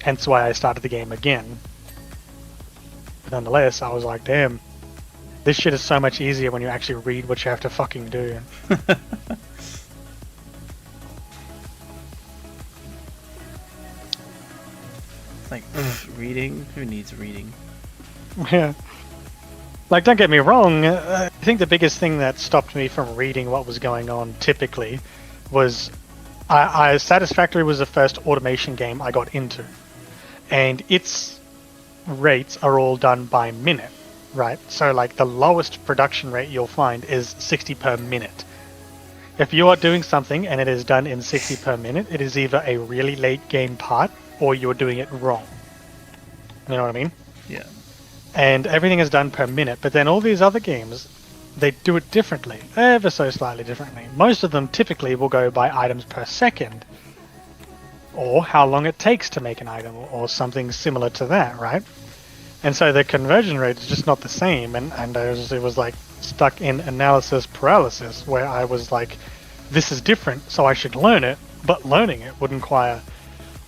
B: Hence why I started the game again. But nonetheless, I was like, damn, this shit is so much easier when you actually read what you have to fucking do.
A: Like, reading? Who needs reading?
B: Yeah. Like, don't get me wrong, I think the biggest thing that stopped me from reading what was going on typically was Satisfactory was the first automation game I got into. And its rates are all done by minute, right? So, like, the lowest production rate you'll find is 60 per minute. If you are doing something and it is done in 60 per minute, it is either a really late game part or you're doing it wrong. You know what I mean?
A: Yeah.
B: And everything is done per minute, but then all these other games, they do it differently, ever so slightly differently. Most of them typically will go by items per second, or how long it takes to make an item, or something similar to that, right? And so the conversion rate is just not the same, and it was like stuck in analysis paralysis, where I was like, this is different, so I should learn it, but learning it would require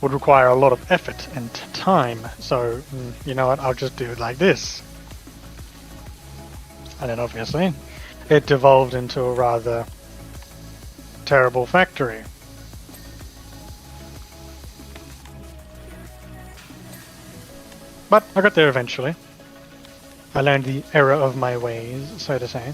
B: a lot of effort and time. So, you know what, I'll just do it like this. And then obviously, it devolved into a rather terrible factory. But I got there eventually. I learned the error of my ways, so to say.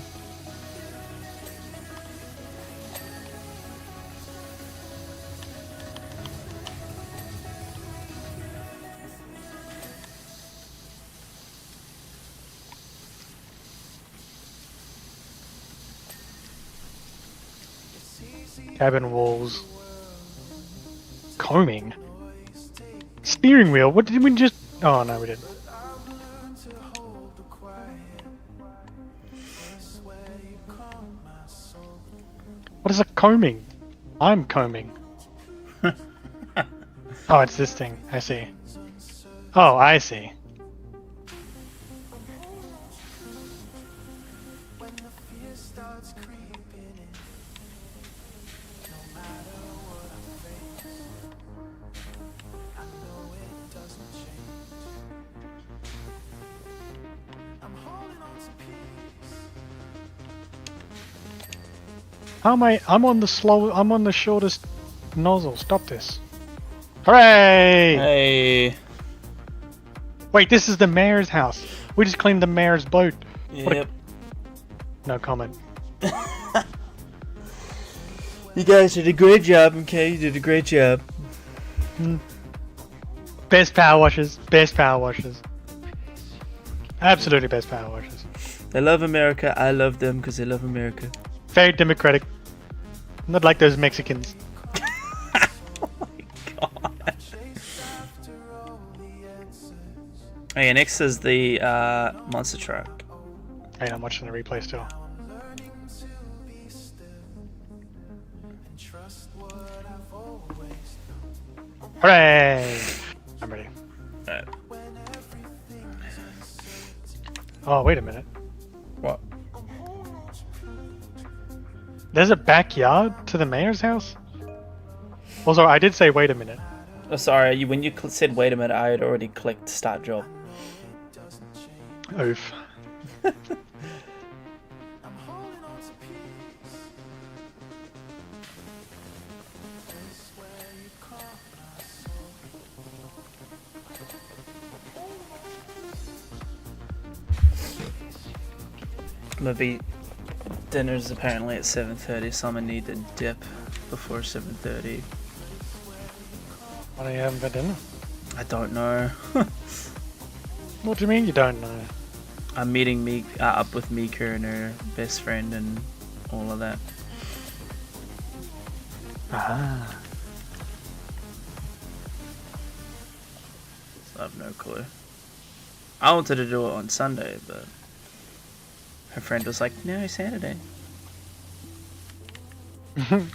B: Cabin walls. Combing. Steering wheel. What did we just... Oh, no, we didn't. What is a combing? I'm combing. Oh, it's this thing. I see. Oh, I see. How am I? I'm on the shortest nozzle. Stop this. Hooray!
A: Hey.
B: Wait, this is the mayor's house. We just cleaned the mayor's boat.
A: Yep.
B: No comment.
A: You guys did a great job, okay? You did a great job.
B: Best power washers. Best power washers. Absolutely best power washers.
A: They love America. I love them because they love America.
B: Very democratic. Not like those Mexicans.
A: Oh my god. Hey, next is the monster truck.
B: Hey, I'm watching the replay still. Hooray! I'm ready.
A: Alright.
B: Oh, wait a minute.
A: What?
B: There's a backyard to the mayor's house? Also, I did say wait a minute.
A: Oh, sorry, when you said wait a minute, I had already clicked start job.
B: Oof.
A: Maybe dinner's apparently at 7:30, so I'm gonna need to dip before 7:30.
B: Why don't you haven't got dinner?
A: I don't know.
B: What do you mean you don't know?
A: I'm meeting up with Mika and her best friend and all of that.
B: Ah.
A: So I have no clue. I wanted to do it on Sunday, but her friend was like, no, Saturday.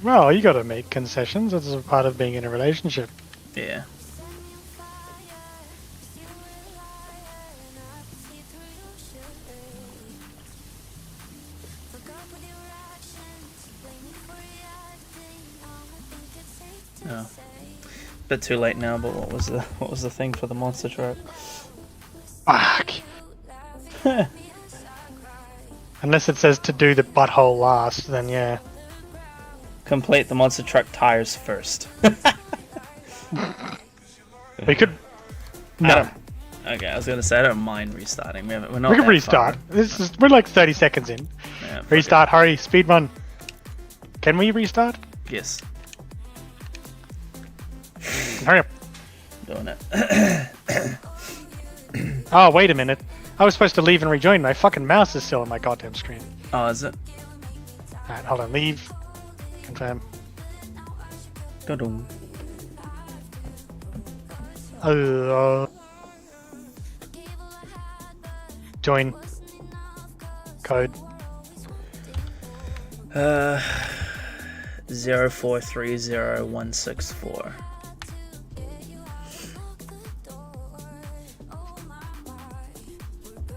B: Well, you gotta make concessions. That's a part of being in a relationship.
A: Yeah. Oh. Bit too late now, but what was the thing for the monster truck?
B: Fuck. Unless it says to do the butthole last, then yeah.
A: Complete the monster truck tires first.
B: We could. No.
A: Okay, I was gonna say I don't mind restarting. We're not.
B: We can
A: that
B: restart.
A: far.
B: We're like 30 seconds in.
A: Yeah, fuck
B: Restart, hurry, speed run. Can we restart?
A: it. Yes,
B: Hurry up.
A: doing it.
B: Oh, wait a minute. I was supposed to leave and rejoin. My fucking mouse is still on my goddamn screen.
A: Oh, is it?
B: Alright, hold on. Leave. Confirm.
A: Dun-dun.
B: Join. Code.
A: 0430164.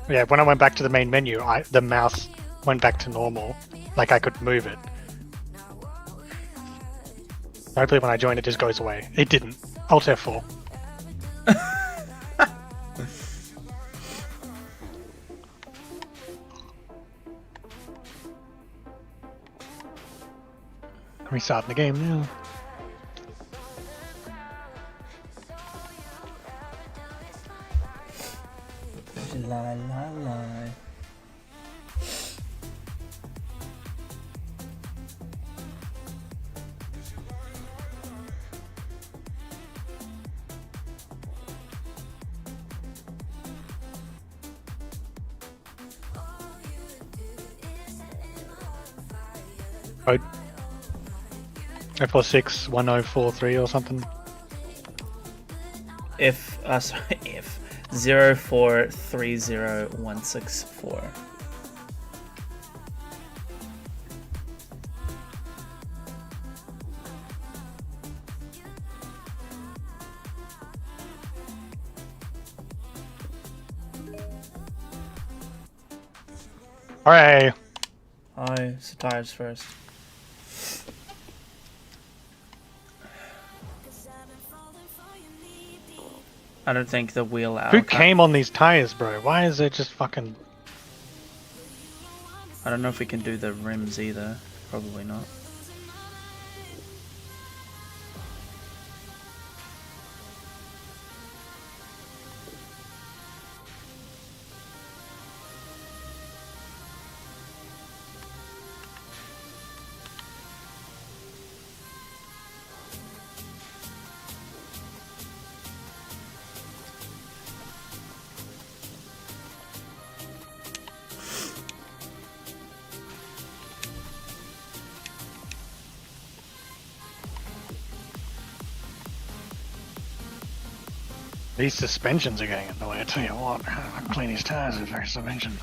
B: Yeah, when I went back to the main menu, the mouse went back to normal. Like I could move it. Hopefully when I join it just goes away. It didn't. Alt F4. Restarting the game now.
A: La la la.
B: Code. F46 1043 or something.
A: Sorry, F 0430164.
B: Hooray!
A: Alright, so tires first. I don't think the wheel out.
B: Who came on these tires, bro? Why is it just fucking...
A: I don't know if we can do the rims either. Probably not.
B: These suspensions are getting in the way, I tell you what. I clean these tires with their suspensions.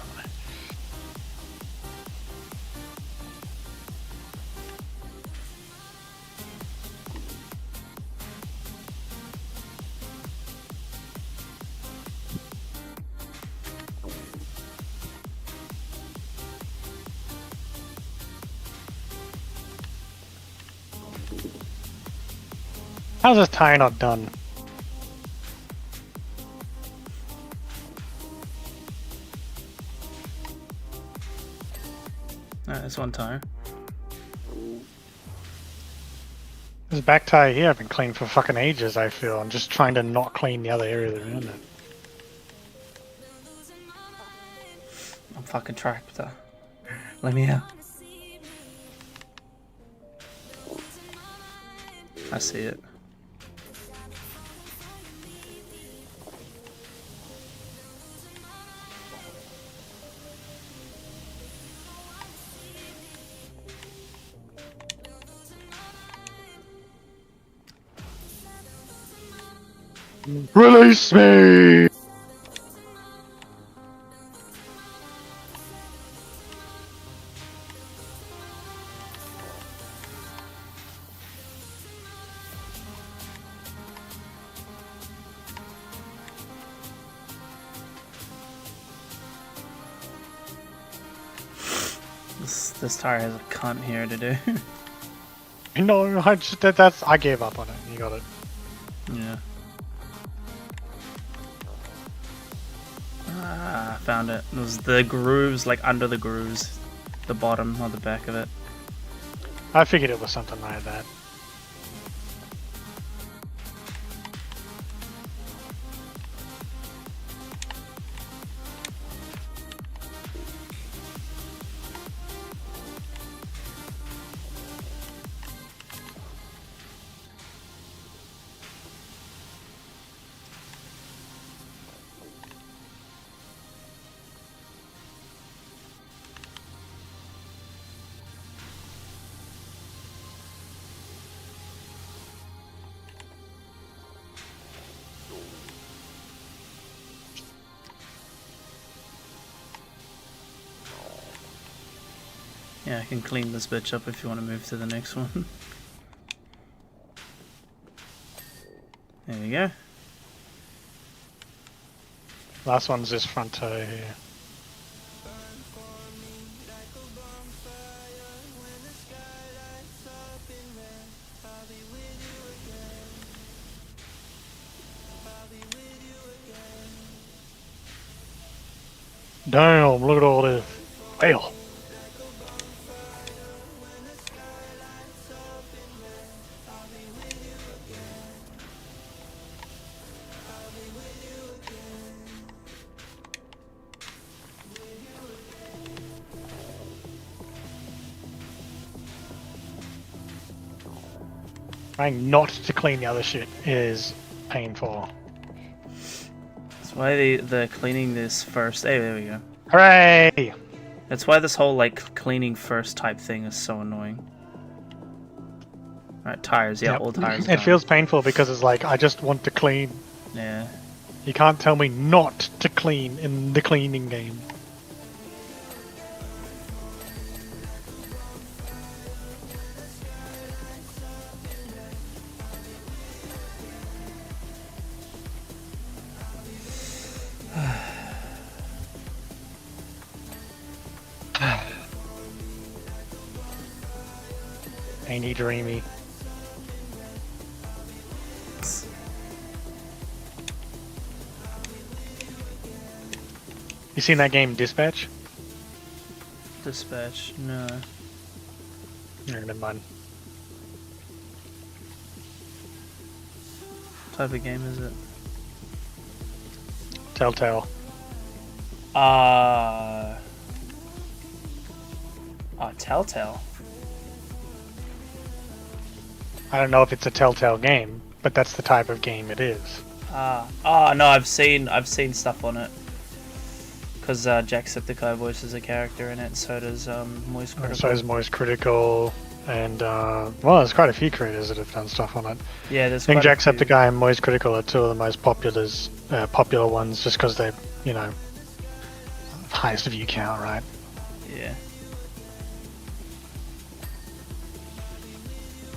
B: How's this tire not done?
A: Alright, there's one tire.
B: This back tire here I've been cleaning for fucking ages, I feel. I'm just trying to not clean the other area around it.
A: I'm fucking tractor. Let me out. I see it.
B: Release me!
A: This tire has a cunt here to do.
B: No, I gave up on it. You got it.
A: Yeah. Ah, found it. It was the grooves, like under the grooves. The bottom or the back of it.
B: I figured it was something like that.
A: Yeah, I can clean this bitch up if you want to move to the next one. There you go.
B: Last one's this front tire here. Damn, look at all this. Fail. Trying not to clean the other shit is painful.
A: That's why they're cleaning this first. Hey, there we go.
B: Hooray!
A: That's why this whole like cleaning first type thing is so annoying. Alright, tires. Yeah,
B: Yep.
A: all tires.
B: It
A: gone.
B: feels painful because it's like, I just want to clean.
A: Yeah.
B: You can't tell me not to clean in the cleaning game. Ain't he dreamy? You seen that game Dispatch?
A: Dispatch. No.
B: No, never mind.
A: What type of game is it?
B: Telltale.
A: Telltale.
B: I don't know if it's a Telltale game, but that's the type of game it is.
A: No, I've seen stuff on it. Because Jacksepticeye voices a character in it, so does Moist Critical.
B: So is Moist Critical. and well, there's quite a few creators that have done stuff on it.
A: Yeah, there's
B: I think
A: quite a
B: Jacksepticeye and Moist Critical are two of the most popular ones, just because they're, you know, highest view count, right?
A: Yeah.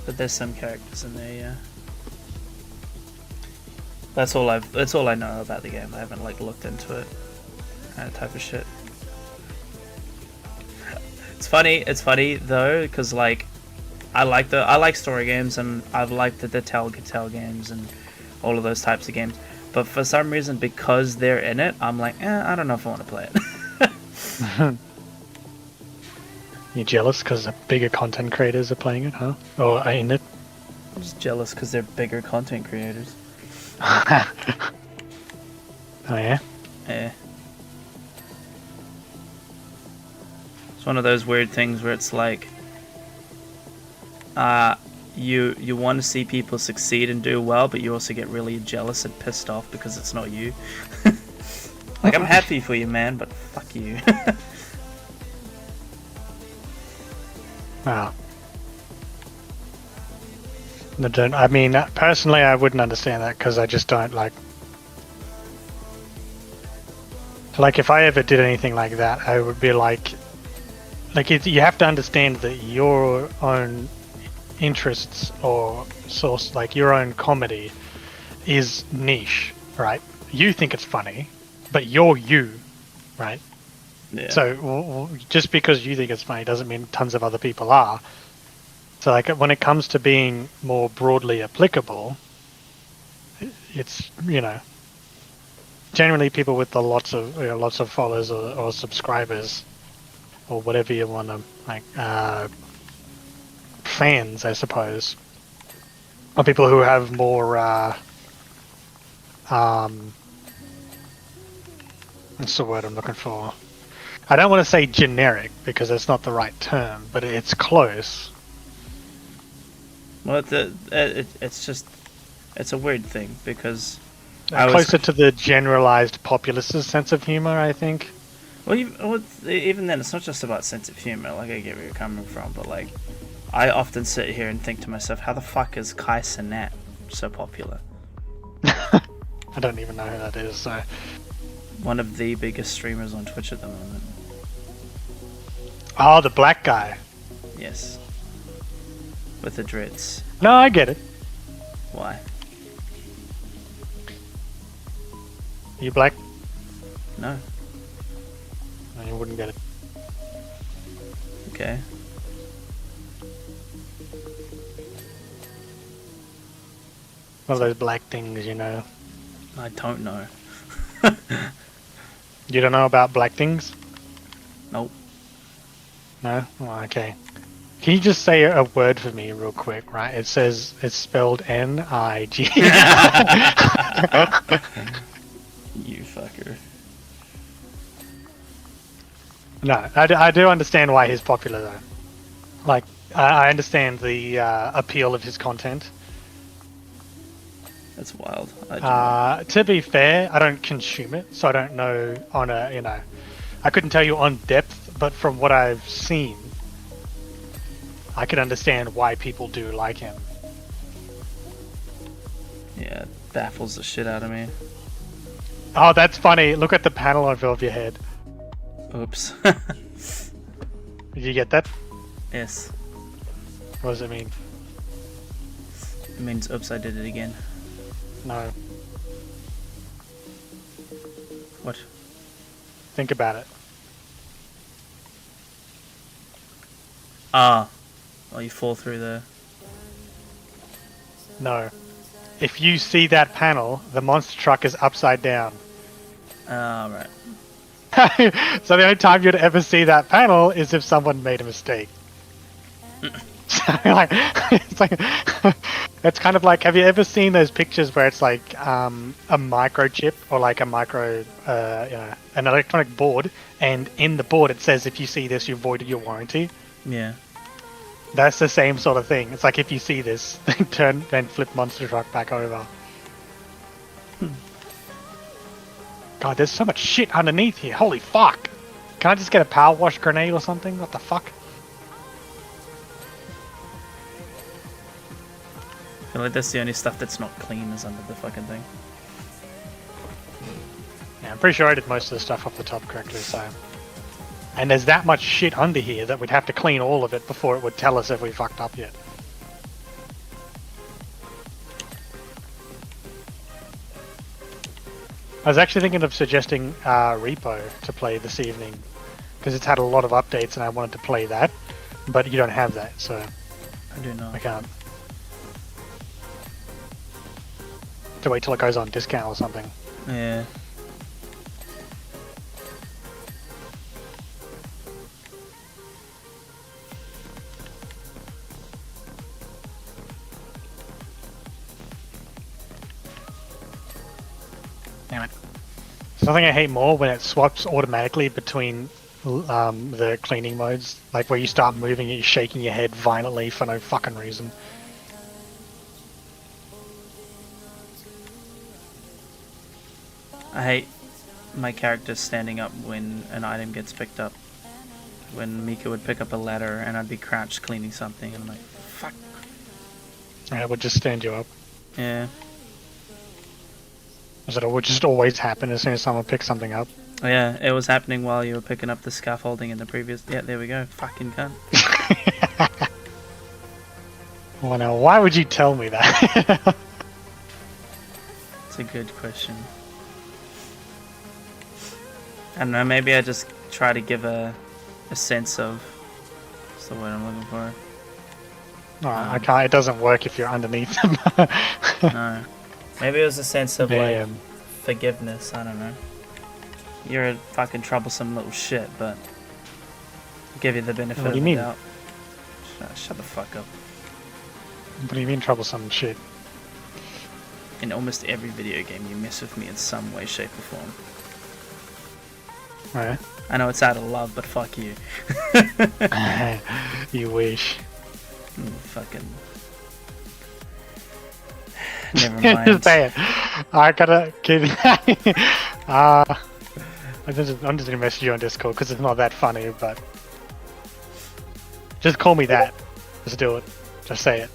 A: But there's some characters in there, yeah. That's all I know about the game. I haven't like looked into it. That type of shit. It's funny though, because like I like story games, and I've liked the Tell games and all of those types of games. But for some reason, because they're in it, I'm like, I don't know if I want to play it.
B: You jealous because the bigger content creators are playing it, huh? Or are in it?
A: I'm just jealous because they're bigger content creators.
B: Oh yeah?
A: Yeah. It's one of those weird things where it's like, you want to see people succeed and do well, but you also get really jealous and pissed off because it's not you. Like, I'm happy for you, man, but fuck you.
B: Wow. I mean, personally, I wouldn't understand that because I just don't like. Like, if I ever did anything like that, I would be like you have to understand that your own interests or source, like your own comedy, is niche, right? You think it's funny, but you're you, right?
A: Yeah.
B: So just because you think it's funny doesn't mean tons of other people are. So like when it comes to being more broadly applicable, it's, you know, generally people with lots of followers or subscribers or whatever you want to like, fans, I suppose, or people who have more what's the word I'm looking for? I don't want to say generic because that's not the right term, but it's close.
A: Well, it's a weird thing because
B: Closer to the generalized populist sense of humor, I think.
A: Well, even then, it's not just about sense of humor. Like, I get where you're coming from, but like, I often sit here and think to myself, how the fuck is Kai Cenat so popular?
B: I don't even know who that is. So,
A: one of the biggest streamers on Twitch at the moment.
B: Oh, the black guy.
A: Yes. With the dreads.
B: No, I get it.
A: Why?
B: Are you black?
A: No.
B: No, you wouldn't get it.
A: Okay.
B: One of those black things, you know.
A: I don't know.
B: You don't know about black things?
A: Nope.
B: No? Oh, okay. Can you just say a word for me real quick, right? It says, it's spelled N-I-G.
A: You fucker.
B: No, I do understand why he's popular though. Like, I understand the appeal of his content.
A: That's wild.
B: To be fair, I don't consume it, so I don't know on a, you know, I couldn't tell you on depth, but from what I've seen, I can understand why people do like him.
A: Yeah, it baffles the shit out of me.
B: Oh, that's funny. Look at the panel above your head.
A: Oops.
B: Did you get that?
A: Yes.
B: What does it mean?
A: It means, oops, I did it again.
B: No.
A: What?
B: Think about it.
A: Ah. Well, you fall through there.
B: No. If you see that panel, the monster truck is upside down.
A: Ah, right.
B: So the only time you'd ever see that panel is if someone made a mistake. So, like, it's like it's kind of like, have you ever seen those pictures where it's like a microchip or like a an electronic board, and in the board it says if you see this you voided your warranty?
A: Yeah.
B: That's the same sort of thing. It's like if you see this, then flip monster truck back over. God, there's so much shit underneath here. Holy fuck! Can I just get a power wash grenade or something? What the fuck?
A: feel like that's the only stuff that's not clean is under the fucking thing.
B: Yeah, I'm pretty sure I did most of the stuff off the top correctly, so... And there's that much shit under here that we'd have to clean all of it before it would tell us if we fucked up yet. I was actually thinking of suggesting Repo to play this evening, because it's had a lot of updates and I wanted to play that, but you don't have that, so...
A: I do not.
B: I can't. To wait till it goes on discount or something.
A: Yeah.
B: Damn it. Something I hate more when it swaps automatically between the cleaning modes, like where you start moving it, you're shaking your head violently for no fucking reason.
A: I hate my character standing up when an item gets picked up. When Mika would pick up a ladder and I'd be crouched cleaning something and I'm like, fuck.
B: And it would just stand you up.
A: Yeah.
B: So it would just always happen as soon as someone picks something up.
A: Oh, yeah, it was happening while you were picking up the scaffolding in the previous... Yeah, there we go. Fucking cunt.
B: Well, now, why would you tell me that?
A: It's a good question. I don't know, maybe I just try to give a sense of... What's the word I'm looking for?
B: No, I can't. It doesn't work if you're underneath them.
A: No. Maybe it was a sense of, like,
B: Damn.
A: forgiveness. I don't know. You're a fucking troublesome little shit, but... I'll give you the benefit
B: What do
A: of
B: you
A: the
B: mean?
A: doubt. Shut the fuck up.
B: What do you mean troublesome shit?
A: In almost every video game, you mess with me in some way, shape, or form.
B: Right.
A: I know it's out of love, but fuck you.
B: You wish.
A: Fucking... Never
B: Just
A: mind.
B: say it. I gotta kid. I'm just gonna message you on Discord because it's not that funny, but just call me that. Just do it. Just say it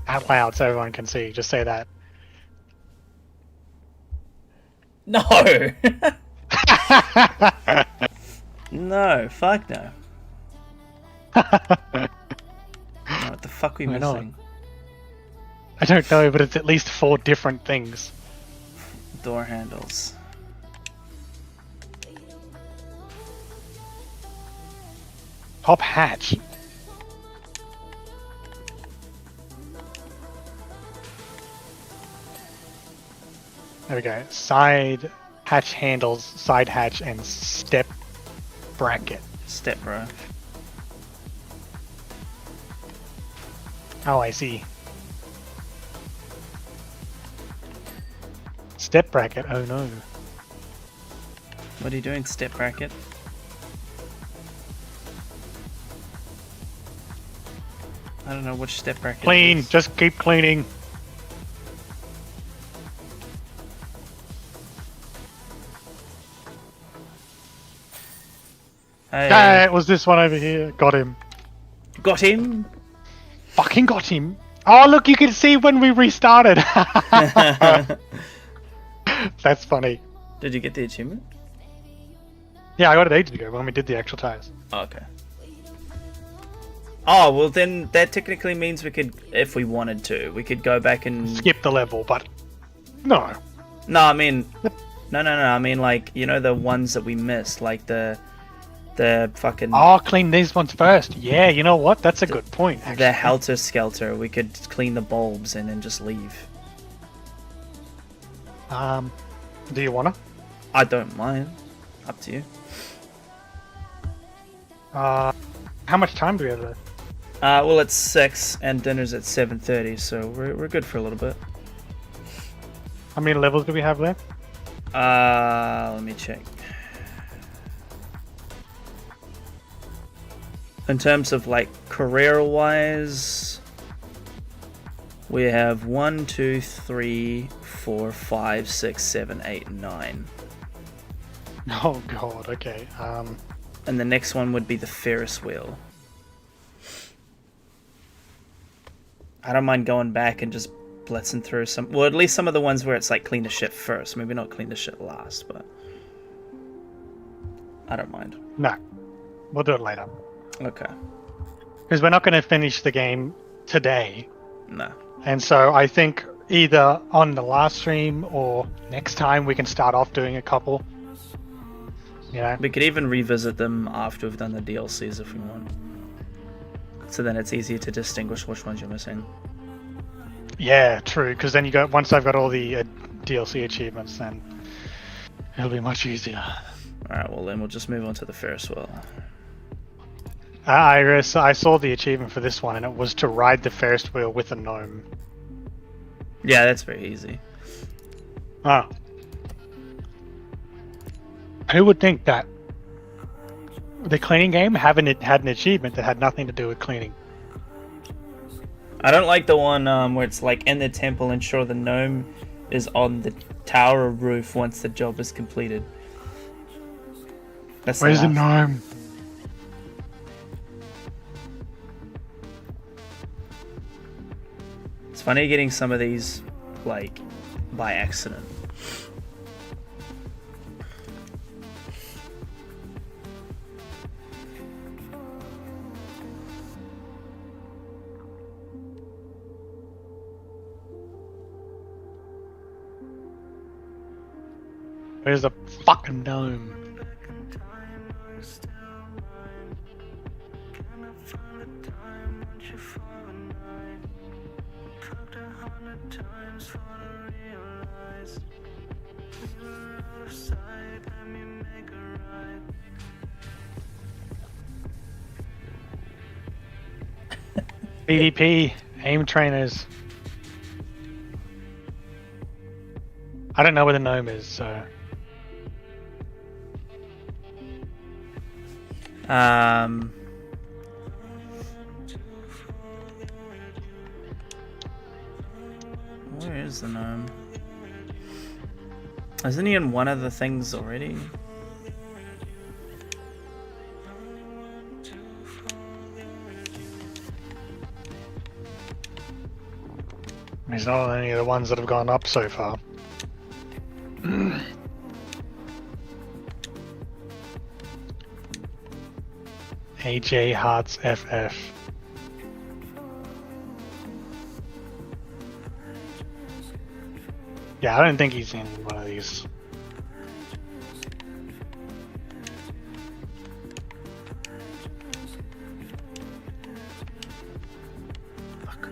B: out loud so everyone can see. Just say that.
A: No! No, fuck no. What the fuck are we
B: Why not?
A: missing?
B: I don't know, but it's at least 4 different things.
A: Door handles.
B: Top hatch. There we go. Side hatch handles, side hatch, and step bracket.
A: Step, bro.
B: Oh, I see. Step bracket, oh no.
A: What are you doing, step bracket? I don't know which step bracket.
B: Clean,
A: it is.
B: just keep cleaning.
A: Hey,
B: Ah, it was this one over here. Got him.
A: got him.
B: Fucking got him. Oh, look, you can see when we restarted. That's funny.
A: Did you get the achievement?
B: Yeah, I got it ages ago when we did the actual tires.
A: Oh, okay. Oh, well then that technically means we could, if we wanted to, we could go back and...
B: Skip the level, but no.
A: No, I mean... No, I mean, like, you know the ones that we missed, like the fucking...
B: Oh, clean these ones first. Yeah, you know what? That's a good point, actually.
A: The helter-skelter. We could clean the bulbs and then just leave.
B: Do you wanna?
A: I don't mind. Up to you.
B: How much time do we have left?
A: Well, it's 6 and dinner's at 7:30, so we're good for a little bit.
B: How many levels do we have left?
A: Let me check. In terms of like career-wise, we have 1, 2, 3, 4, 5, 6, 7, 8, 9.
B: Oh god, okay.
A: And the next one would be the Ferris wheel. I don't mind going back and just blitzing through some. Well, at least some of the ones where it's like clean the shit first. Maybe not clean the shit last, but I don't mind.
B: No, we'll do it later.
A: Okay.
B: Because we're not going to finish the game today.
A: No.
B: And so I think either on the last stream or next time we can start off doing a couple. You know?
A: We could even revisit them after we've done the DLCs if we want. So then it's easier to distinguish which ones you're missing.
B: Yeah, true. Because then once I've got all the DLC achievements, then it'll be much easier.
A: Alright, well then we'll just move on to the Ferris wheel.
B: I saw the achievement for this one, and it was to ride the Ferris wheel with a gnome.
A: Yeah, that's very easy.
B: Oh. Who would think that the cleaning game had an achievement that had nothing to do with cleaning?
A: I don't like the one where it's like in the temple, ensure the gnome is on the tower roof once the job is completed. That's
B: Where's the gnome?
A: It's funny getting some of these like by accident.
B: Where's the fucking gnome? BDP, aim trainers. I don't know where the gnome is, so...
A: Where is the gnome? Isn't he in one of the things already?
B: He's not on any of the ones that have gone up so far. AJ Hearts FF. Yeah, I don't think he's in one of these.
A: Fuck.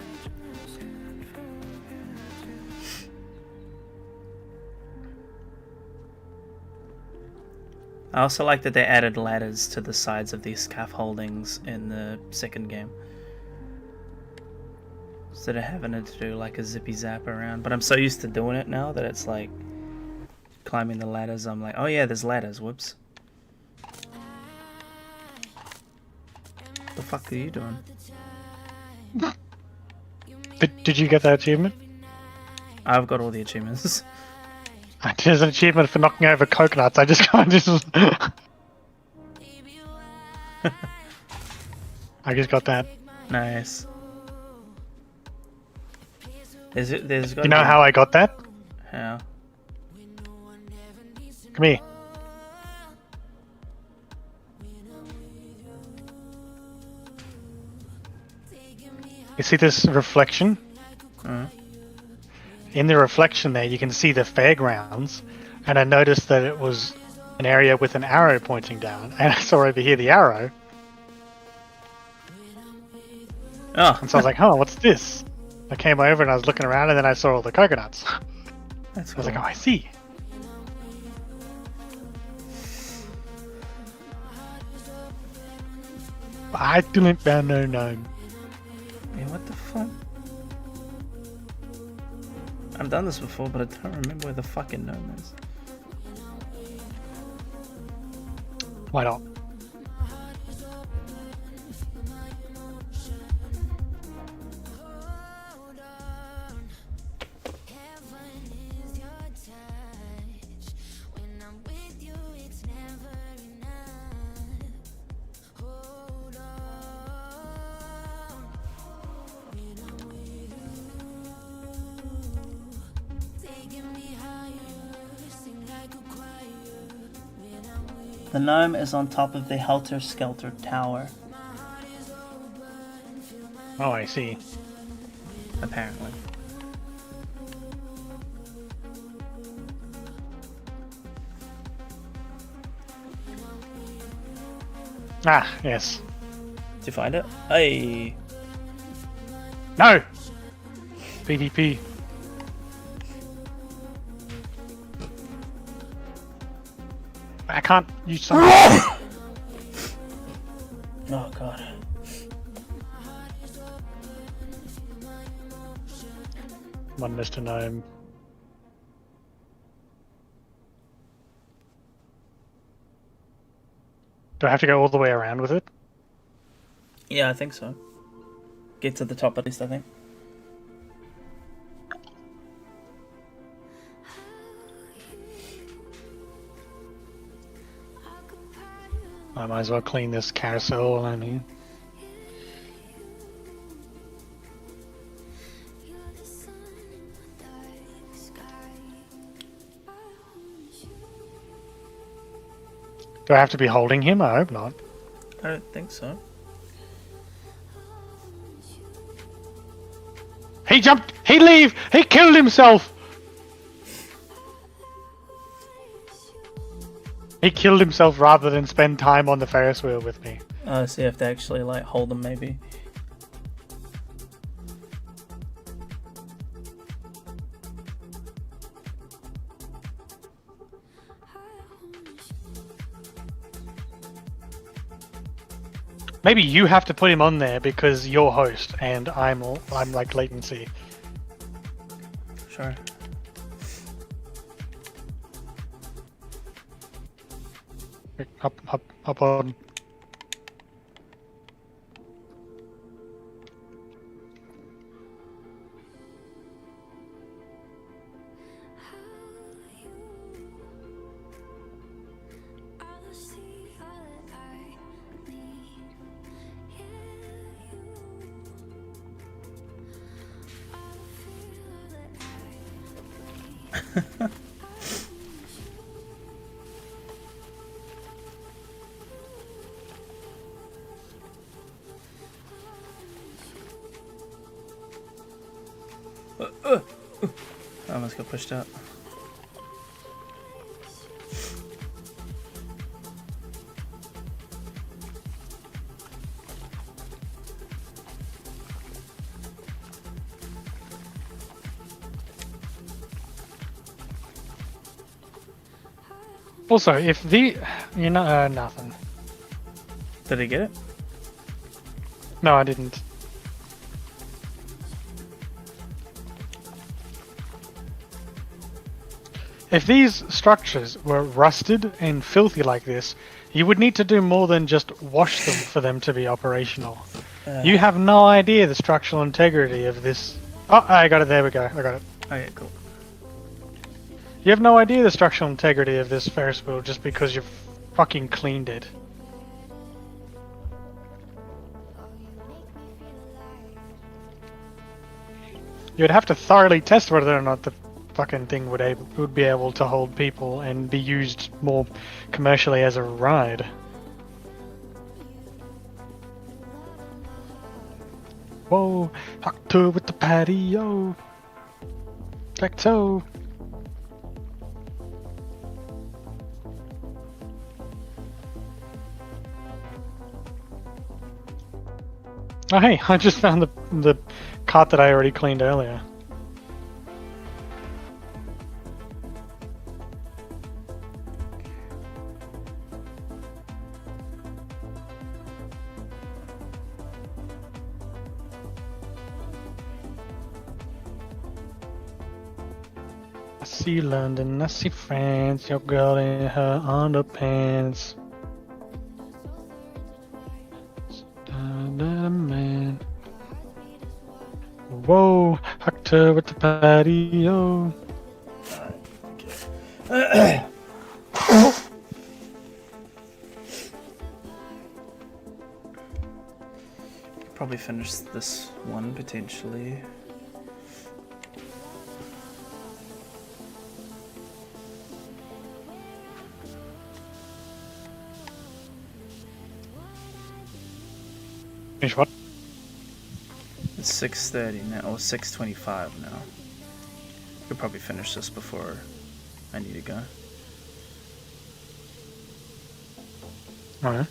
A: I also like that they added ladders to the sides of these scaffoldings in the second game. Instead of having to do like a zippy zap around. But I'm so used to doing it now that it's like climbing the ladders. I'm like, oh yeah, there's ladders. Whoops. What the fuck are you doing?
B: Did you get that achievement?
A: I've got all the achievements.
B: There's an achievement for knocking over coconuts. I just can't just... I just got that.
A: Nice. There's
B: You know how I got that?
A: How?
B: Come here. You see this reflection? In the reflection there, you can see the fairgrounds, and I noticed that it was an area with an arrow pointing down, and I saw over here the arrow.
A: Oh.
B: And so I was like, oh, what's this? I came over and I was looking around, and then I saw all the coconuts.
A: That's cool.
B: I was like, oh, I see. But I didn't found no gnome.
A: Yeah, what the fuck? I've done this before, but I don't remember where the fucking gnome is.
B: Why not?
A: The gnome is on top of the Helter Skelter Tower,
B: Oh, I see.
A: apparently.
B: Ah, yes.
A: Did you find it? Hey!
B: No! PvP. I can't use something.
A: Oh god.
B: Come on, Mr. Gnome. Do I have to go all the way around with it?
A: Yeah, I think so. Get to the top at least, I think.
B: I might as well clean this carousel while I'm here. Do I have to be holding him? I hope not.
A: I don't think so.
B: He jumped! He leave! He killed himself! He killed himself rather than spend time on the Ferris wheel with me.
A: So you have to actually, like, hold them, maybe.
B: Maybe you have to put him on there because you're host and I'm like latency.
A: Sure.
B: Up on.
A: I almost got pushed out.
B: Also, if nothing.
A: Did he get it?
B: No, I didn't. If these structures were rusted and filthy like this, you would need to do more than just wash them for them to be operational. You have no idea the structural integrity of this. Oh, I got it. There we go. I got it.
A: Okay, cool.
B: You have no idea the structural integrity of this Ferris wheel just because you've fucking cleaned it. You'd have to thoroughly test whether or not the fucking thing would be able to hold people and be used more commercially as a ride. Whoa, Octo with the patio. Back toe. Oh hey, I just found the cart that I already cleaned earlier. I see London, I see France, your girl in her underpants. Man. Whoa, Hector with the patio.
A: Okay. Probably finish this one potentially.
B: Finish what?
A: It's 6:30 now, or 6:25 now. Could probably finish this before I need to go.
B: Alright.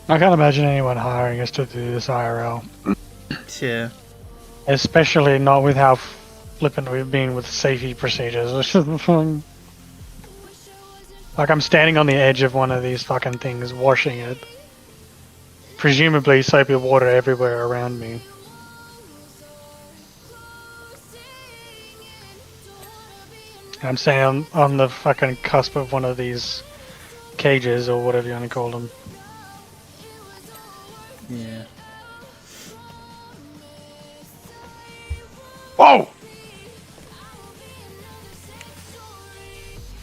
B: I can't imagine anyone hiring us to do this IRL.
A: Yeah.
B: Especially not with how flippant we've been with safety procedures. It's just fun. Like I'm standing on the edge of one of these fucking things, washing it. Presumably soapy water everywhere around me. I'm standing on the fucking cusp of one of these cages or whatever you want to call them.
A: Yeah.
B: Whoa!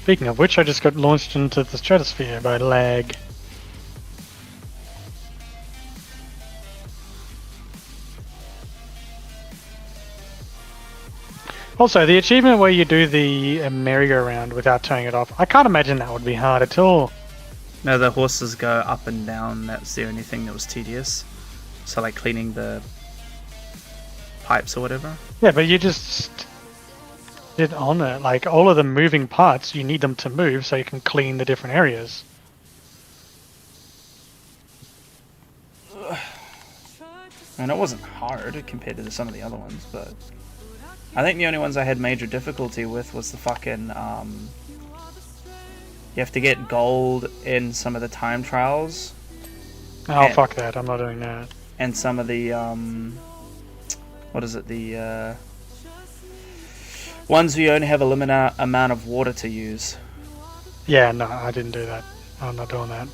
B: Speaking of which, I just got launched into the stratosphere by lag. Also, the achievement where you do the merry-go-round without turning it off, I can't imagine that would be hard at all.
A: No, the horses go up and down. That's the only thing that was tedious. So, like cleaning the pipes or whatever.
B: Yeah, but you just did on it. Like all of the moving parts, you need them to move so you can clean the different areas.
A: And it wasn't hard compared to some of the other ones, but I think the only ones I had major difficulty with was the fucking you have to get gold in some of the time trials.
B: Oh, fuck that. I'm not doing that.
A: And some of the what is it, the ones where you only have a limited amount of water to use.
B: Yeah, no, I didn't do that. I'm not doing that.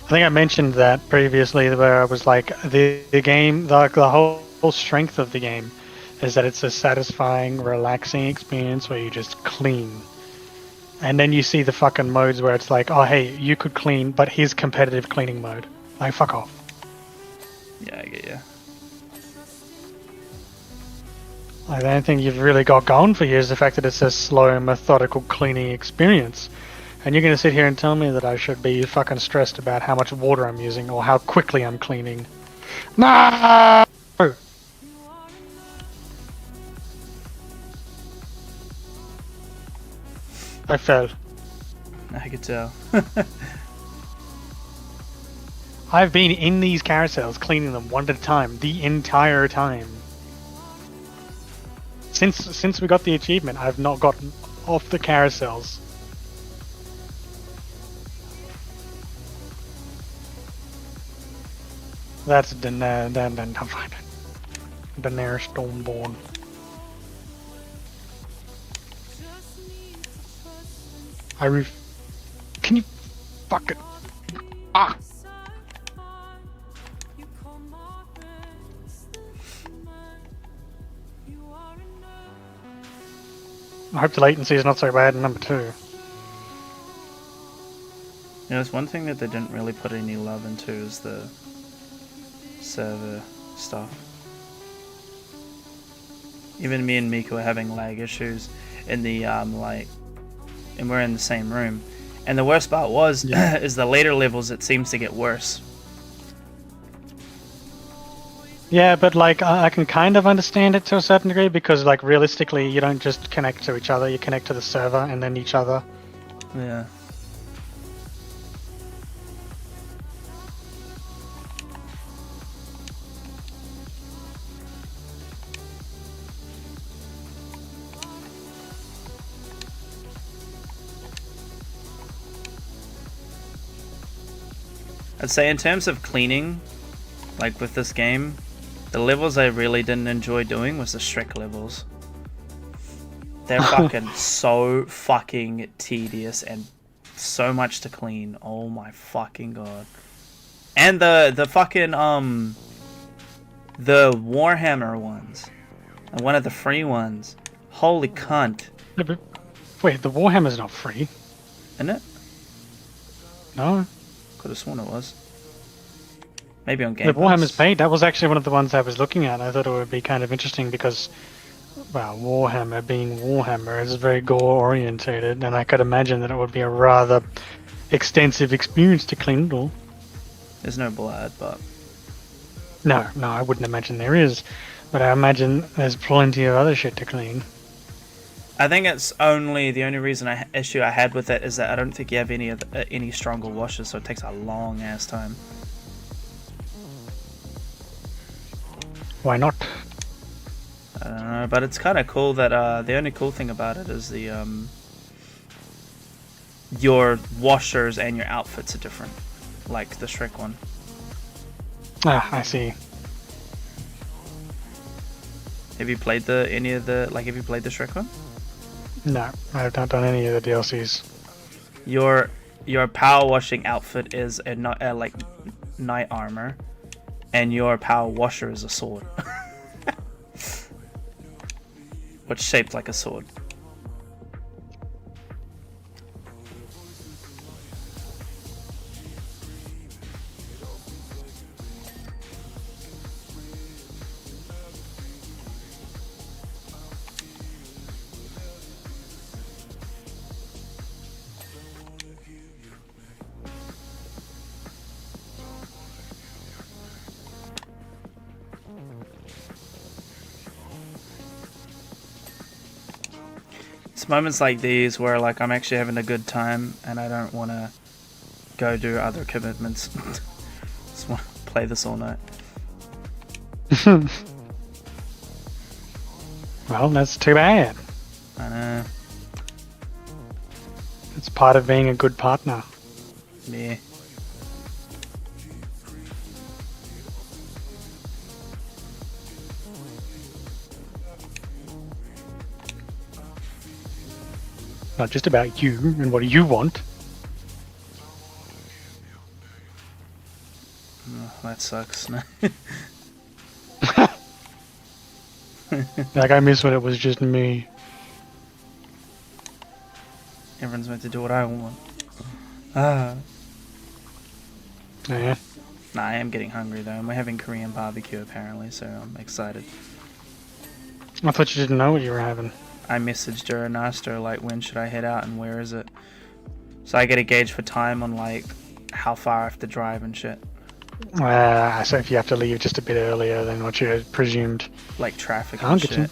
B: I think I mentioned that previously, where I was like, the game, the whole strength of the game is that it's a satisfying, relaxing experience where you just clean. And then you see the fucking modes where it's like, oh hey, you could clean, but here's competitive cleaning mode. Like, fuck off.
A: Yeah, I get you.
B: Like, the only thing you've really got going for you is the fact that it's a slow, methodical cleaning experience. And you're going to sit here and tell me that I should be fucking stressed about how much water I'm using or how quickly I'm cleaning. No! I fell.
A: I could tell.
B: I've been in these carousels cleaning them one at a time the entire time. Since we got the achievement, I've not gotten off the carousels. That's Daenerys Stormborn. Can you fuck it? Ah! I hope the latency is not so bad in number 2.
A: You know, it's one thing that they didn't really put any love into is the server stuff. Even me and Miko are having lag issues in the and we're in the same room. And the worst part was is the later levels it seems to get worse.
B: Yeah, but like I can kind of understand it to a certain degree because like realistically you don't just connect to each other, you connect to the server and then each other.
A: Yeah. I'd say in terms of cleaning, like with this game, the levels I really didn't enjoy doing was the Shrek levels. They're fucking so fucking tedious and so much to clean. Oh my fucking god. And the fucking the Warhammer ones. And one of the free ones. Holy cunt.
B: Yeah, but wait, the Warhammer's not free.
A: Isn't it?
B: No.
A: Could have sworn it was. Maybe on Game
B: The
A: Pass.
B: Warhammer's paid. That was actually one of the ones I was looking at. I thought it would be kind of interesting because, well, Warhammer being Warhammer is very gore orientated, and I could imagine that it would be a rather extensive experience to clean it all.
A: There's no blood, but
B: No, I wouldn't imagine there is, but I imagine there's plenty of other shit to clean.
A: I think it's only the only issue I had with it is that I don't think you have any stronger washes, so it takes a long ass time.
B: Why not?
A: I don't know, but it's kind of cool that the only cool thing about it is the your washers and your outfits are different, like the Shrek one.
B: Ah, I see.
A: Have you played have you played the Shrek one?
B: No, I have not done any of the DLCs.
A: Your power washing outfit is like knight armor, and your power washer is a sword. Which shaped like a sword. It's moments like these where like I'm actually having a good time and I don't want to go do other commitments. Just want to play this all night.
B: Well, that's too bad.
A: I know.
B: It's part of being a good partner.
A: Yeah.
B: Not just about you and what you want.
A: Oh, that sucks.
B: Like, I miss when it was just me.
A: Everyone's meant to do what I want. Ah.
B: Yeah.
A: Nah, I am getting hungry though, and we're having Korean barbecue apparently, so I'm excited.
B: I thought you didn't know what you were having.
A: I messaged her and asked her like when should I head out and where is it, so I get a gauge for time on like how far I have to drive and shit.
B: So if you have to leave just a bit earlier than what you had presumed.
A: Like traffic
B: I'll
A: and
B: get
A: shit.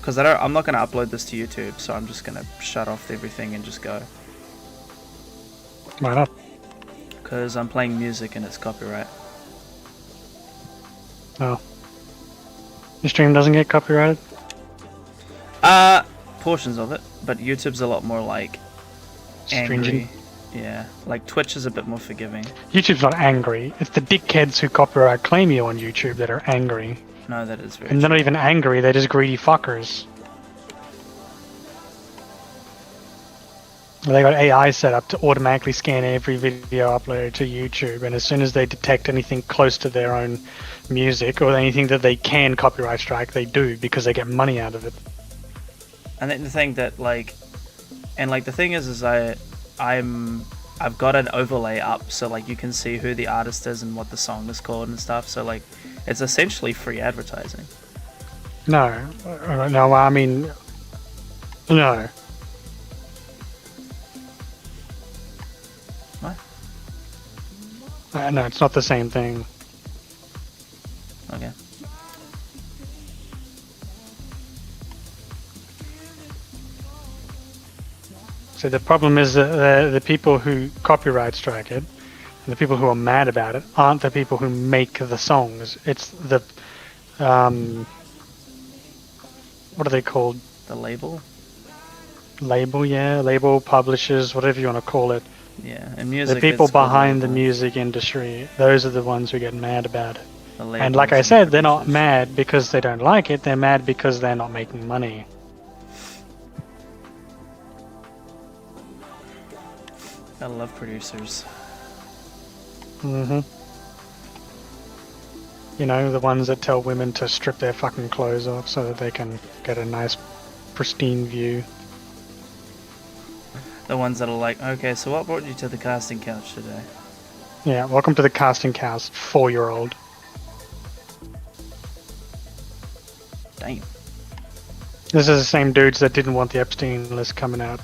A: Because I'm not gonna upload this to YouTube, so I'm just gonna shut off everything and just go.
B: Why not?
A: Because I'm playing music and it's copyright.
B: Oh. Your stream doesn't get copyrighted?
A: Portions of it, but YouTube's a lot more like angry.
B: Stringent.
A: Yeah, like Twitch is a bit more forgiving.
B: YouTube's not angry. It's the dickheads who copyright claim you on YouTube that are angry.
A: No, that is very
B: And
A: true.
B: they're not even angry, they're just greedy fuckers. They got AI set up to automatically scan every video uploaded to YouTube, and as soon as they detect anything close to their own music or anything that they can copyright strike, they do, because they get money out of it.
A: And then the thing that like, and like the thing is I've got an overlay up, so like you can see who the artist is and what the song is called and stuff. So like, it's essentially free advertising.
B: No, I mean, no.
A: What?
B: No, it's not the same thing.
A: Okay.
B: So the problem is that the people who copyright strike it, and the people who are mad about it, aren't the people who make the songs. It's the, what are they called?
A: The label.
B: Label, yeah, label publishers, whatever you want to call it.
A: Yeah, and music.
B: The people
A: it's called
B: behind the
A: label.
B: music industry, those are the ones who get mad about it.
A: The
B: And like I
A: labels
B: said,
A: and
B: they're not
A: producers.
B: mad because they don't like it. They're mad because they're not making money.
A: I love producers.
B: You know, the ones that tell women to strip their fucking clothes off so that they can get a nice, pristine view.
A: The ones that are like, okay, so what brought you to the casting couch today?
B: Yeah, welcome to the casting cast, 4-year-old.
A: Damn.
B: This is the same dudes that didn't want the Epstein list coming out.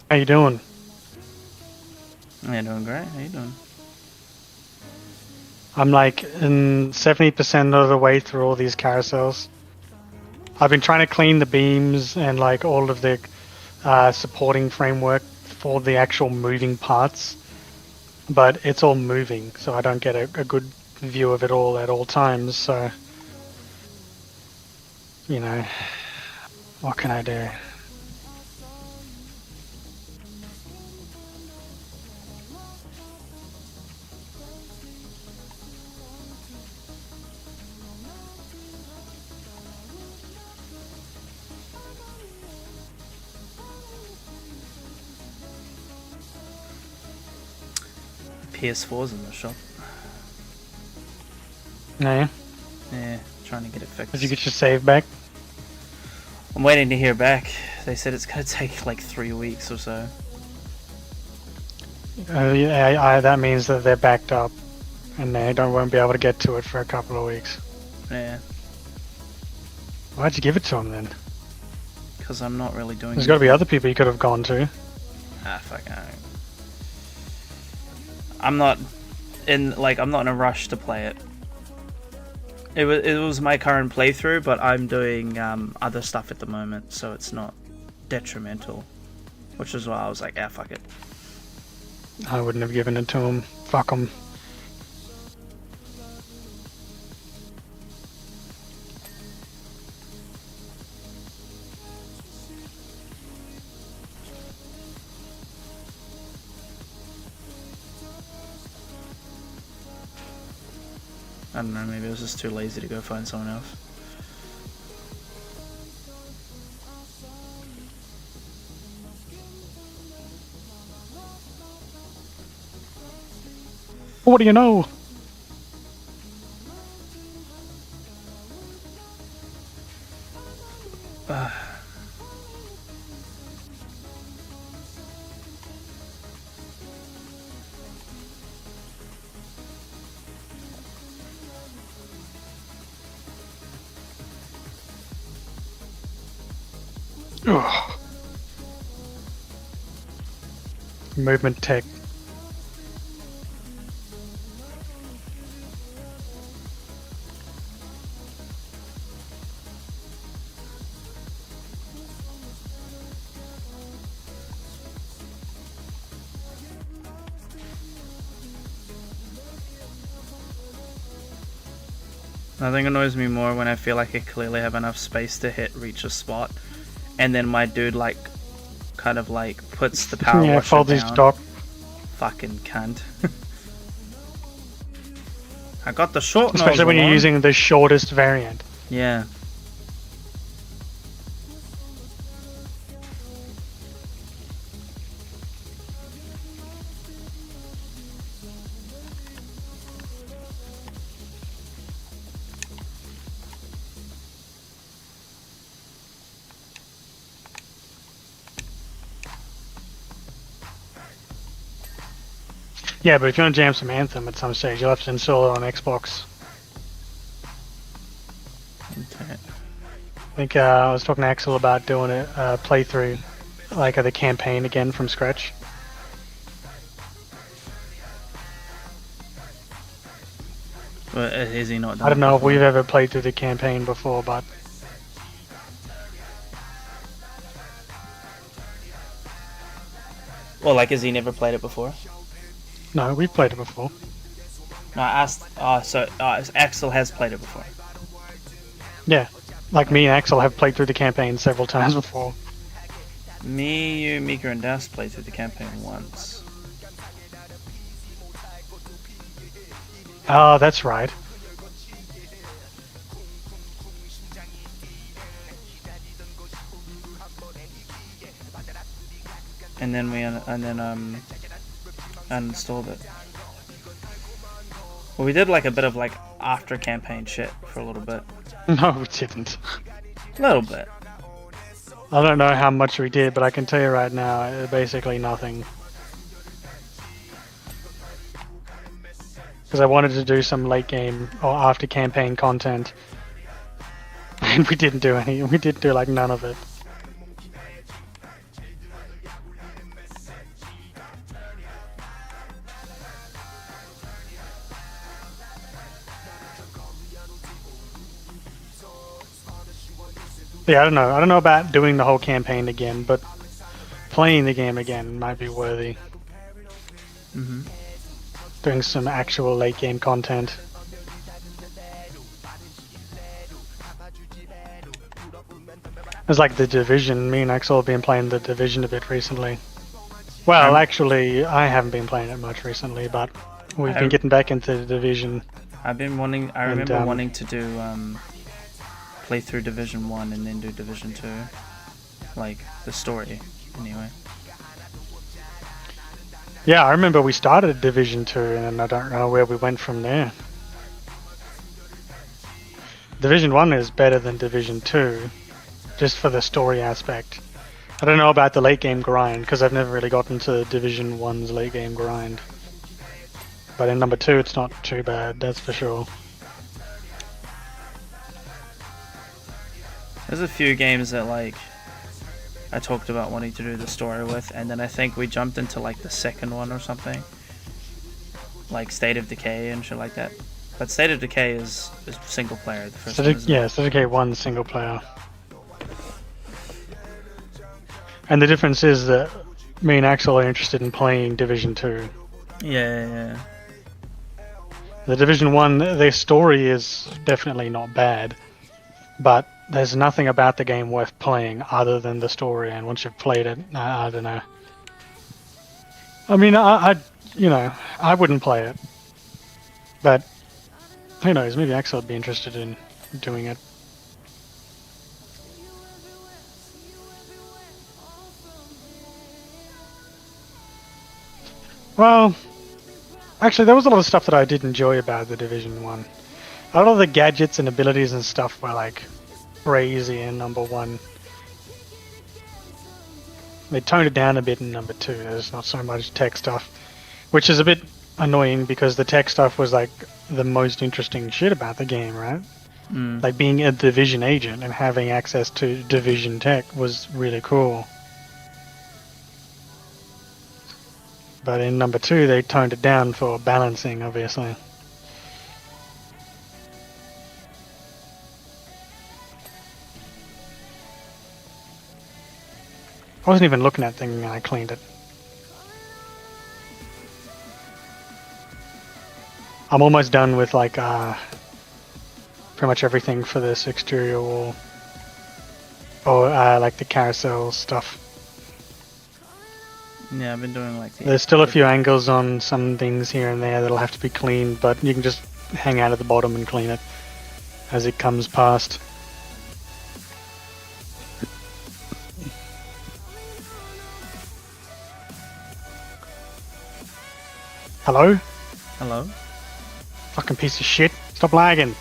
B: How you doing?
A: Yeah, doing great. How you doing?
B: I'm like in 70% of the way through all these carousels. I've been trying to clean the beams and like all of the supporting framework for the actual moving parts, but it's all moving, so I don't get a good view of it all at all times. So, you know, what can I do?
A: PS4's in the shop.
B: No, yeah?
A: Yeah, trying to get it fixed.
B: Did you get your save back?
A: I'm waiting to hear back. They said it's gonna take like 3 weeks or so.
B: Yeah, that means that they're backed up, and they won't be able to get to it for a couple of weeks.
A: Yeah,
B: Why'd you give it to them then?
A: because I'm not really doing.
B: There's got to be other people you could have gone to.
A: Fuck. I'm not in a rush to play it. It was my current playthrough, but I'm doing other stuff at the moment, so it's not detrimental. Which is why I was like, fuck it.
B: I wouldn't have given it to them. Fuck them.
A: I don't know, maybe I was just too lazy to go find someone else.
B: What do you know? Ugh. Movement tech.
A: Nothing annoys me more when I feel like I clearly have enough space to reach a spot, and then my dude like kind of like puts the power washer
B: folds his
A: down.
B: dock.
A: Fucking cunt. I got the short nozzle.
B: Especially when you're
A: on.
B: using the shortest variant.
A: Yeah.
B: Yeah, but if you want to jam some Anthem at some stage, you'll have to install it on Xbox.
A: Okay.
B: I think I was talking to Axel about doing a playthrough, like of the campaign again from scratch.
A: Well, is he not done
B: I don't know if
A: before?
B: we've ever played through the campaign before, but
A: Well, like, has he never played it before?
B: no, we've played it before.
A: No, I asked. Axel has played it before.
B: Yeah, like me and Axel have played through the campaign several times before.
A: Me, you, Mika, and Das played through the campaign once.
B: Oh, that's right.
A: And then uninstalled it. Well, we did like a bit of like after campaign shit for a little bit.
B: No, we didn't.
A: A little bit.
B: I don't know how much we did, but I can tell you right now, basically nothing. Because I wanted to do some late game or after campaign content, and we didn't do any. We did do like none of it. Yeah, I don't know. I don't know about doing the whole campaign again, but playing the game again might be worthy.
A: Mm-hmm.
B: Doing some actual late game content. It's like the Division. Me and Axel have been playing the Division a bit recently. Well, actually, I haven't been playing it much recently, but we've been getting back into the Division.
A: I've been wanting. I remember wanting to do play through Division 1 and then do Division 2, like the story, anyway.
B: Yeah, I remember we started Division 2, and I don't know where we went from there. Division 1 is better than Division 2, just for the story aspect. I don't know about the late game grind, because I've never really gotten to Division 1's late game grind. But in number 2, it's not too bad, that's for sure.
A: There's a few games that like I talked about wanting to do the story with, and then I think we jumped into like the second one or something, like State of Decay and shit like that. But State of Decay is single player. The first one, isn't
B: Yeah,
A: it?
B: State of Decay 1 single player. And the difference is that me and Axel are interested in playing Division 2.
A: Yeah.
B: The Division 1, their story is definitely not bad, but there's nothing about the game worth playing other than the story, and once you've played it, I don't know. I mean, I wouldn't play it, but who knows, maybe Axel would be interested in doing it. Well, Actually, there was a lot of stuff that I did enjoy about the Division 1. A lot of the gadgets and abilities and stuff were like crazy in number 1. They toned it down a bit in number 2. There's not so much tech stuff, which is a bit annoying because the tech stuff was like the most interesting shit about the game, right? Like being a Division agent and having access to Division tech was really cool. But in number 2, they toned it down for balancing, obviously. I wasn't even looking at things and I cleaned it. I'm almost done with like pretty much everything for this exterior wall. Or like the carousel stuff.
A: Yeah, I've been doing like
B: There's still a few angles on some things here and there that'll have to be cleaned, but you can just hang out at the bottom and clean it as it comes past. Hello?
A: Hello?
B: Fucking piece of shit. Stop lagging.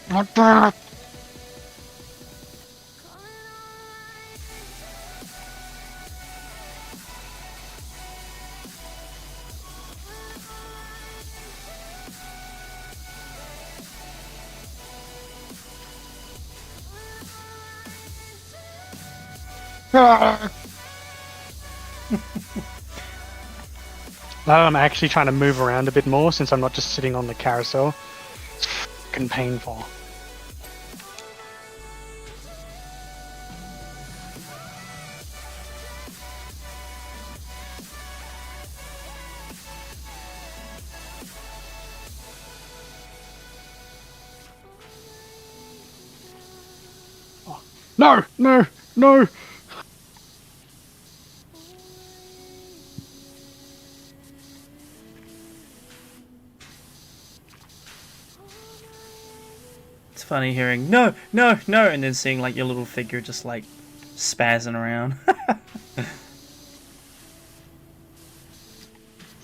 B: What the? Now I'm actually trying to move around a bit more since I'm not just sitting on the carousel. It's fucking painful. Oh, no, no, no!
A: It's funny hearing no, no, no, and then seeing like your little figure just like spazzing around.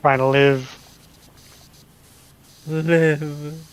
B: Trying to live.
A: Live.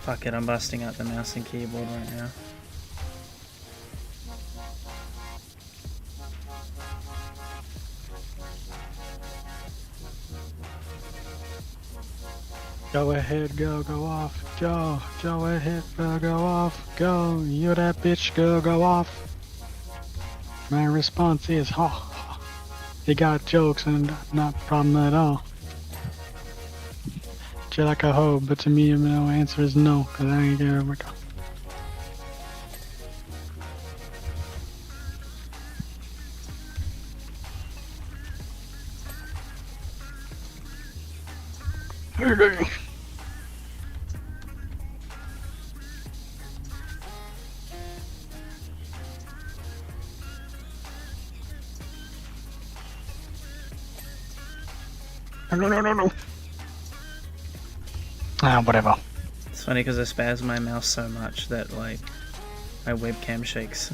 A: Fuck it, I'm busting out the mouse and keyboard right now.
B: Go ahead, go off. Go ahead, go off. Go, you that bitch, go off. My response is, ha, ha. You got jokes and not a problem at all. You're like a hoe, but to me, no answer is no, cause I ain't gonna work out. No. Ah, whatever.
A: It's funny because I spaz my mouse so much that like my webcam shakes.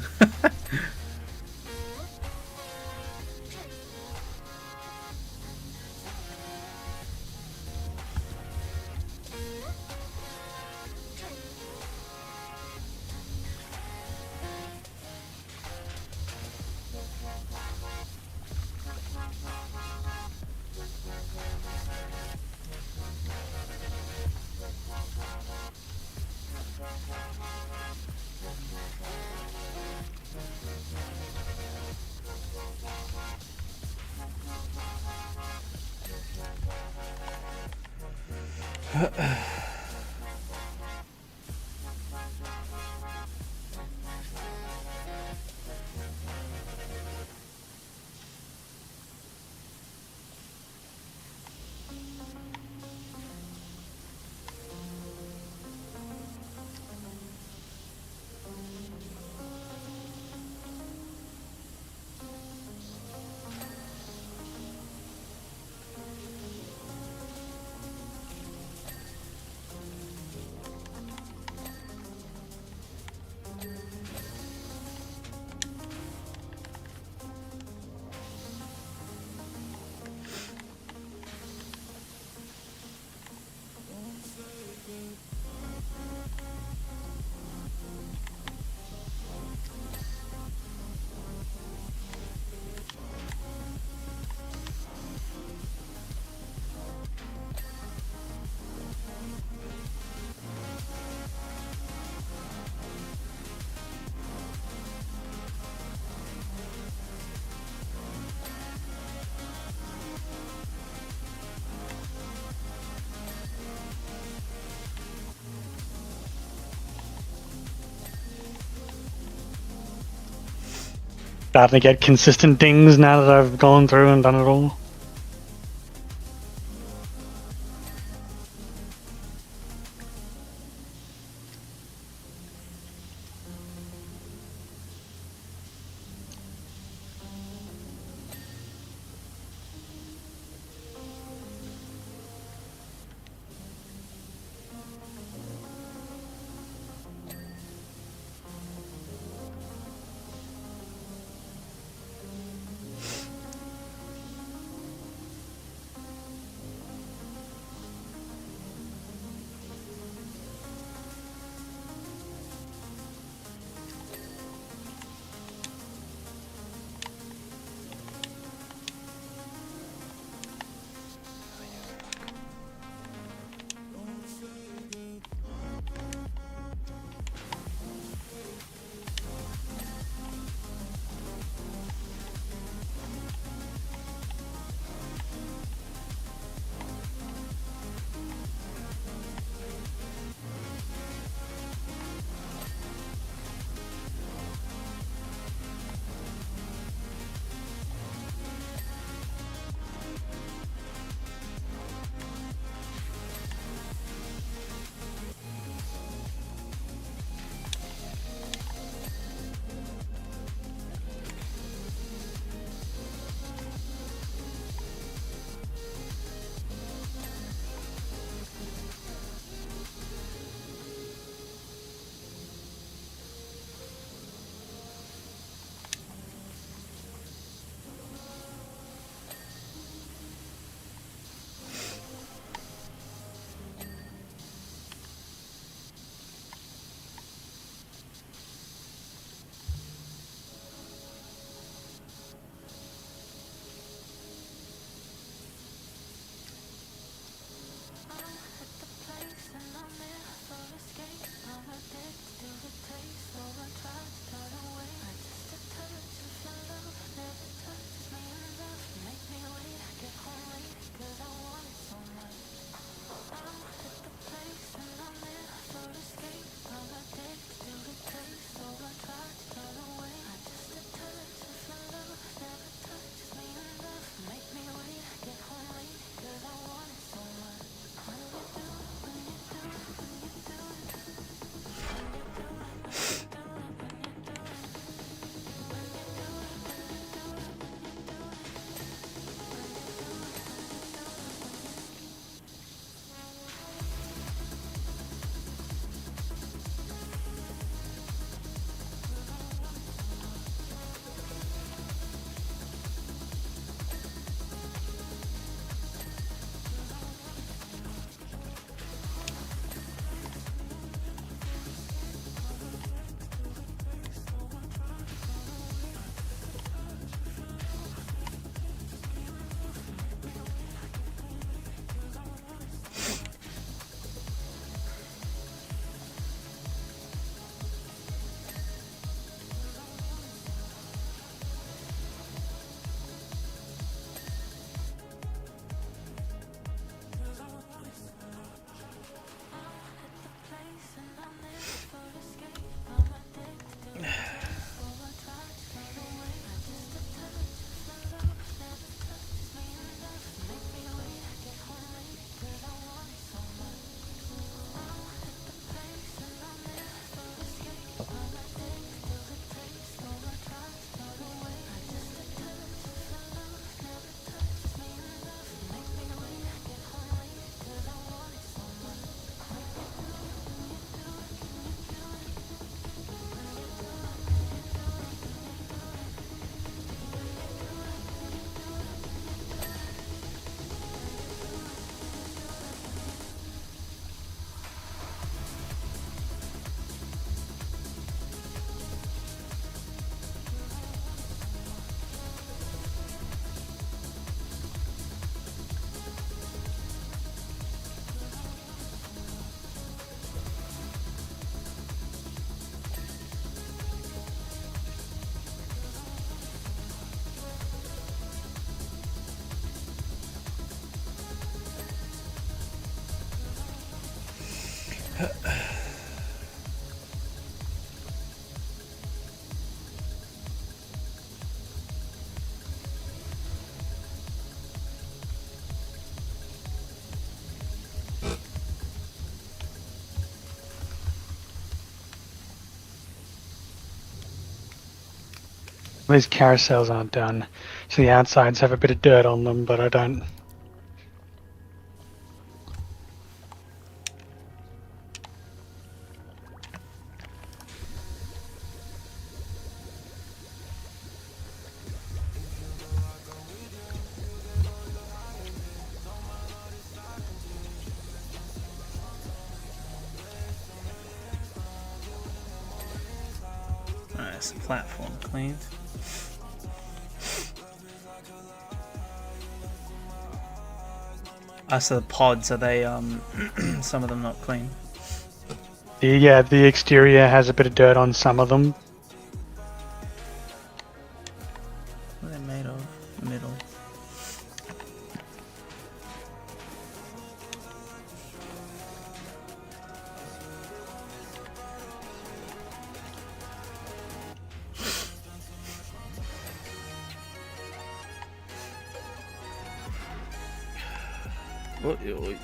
B: Starting to get consistent dings now that I've gone through and done it all. These carousels aren't done, so the outsides have a bit of dirt on them, but I don't.
A: Alright, so platform cleaned. So the pods, are they some of them not clean?
B: The exterior has a bit of dirt on some of them.
A: What are they made of? Middle. Oi.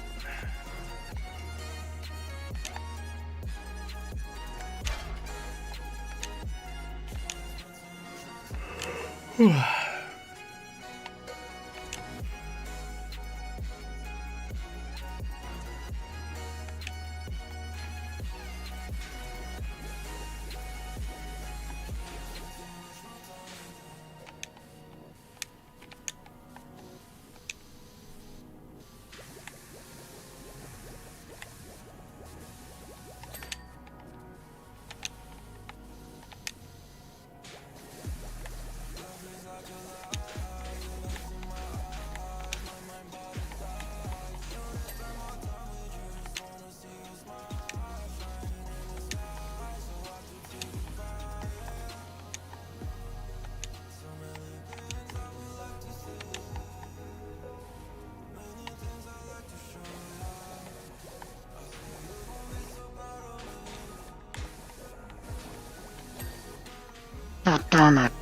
B: Oh, damn it.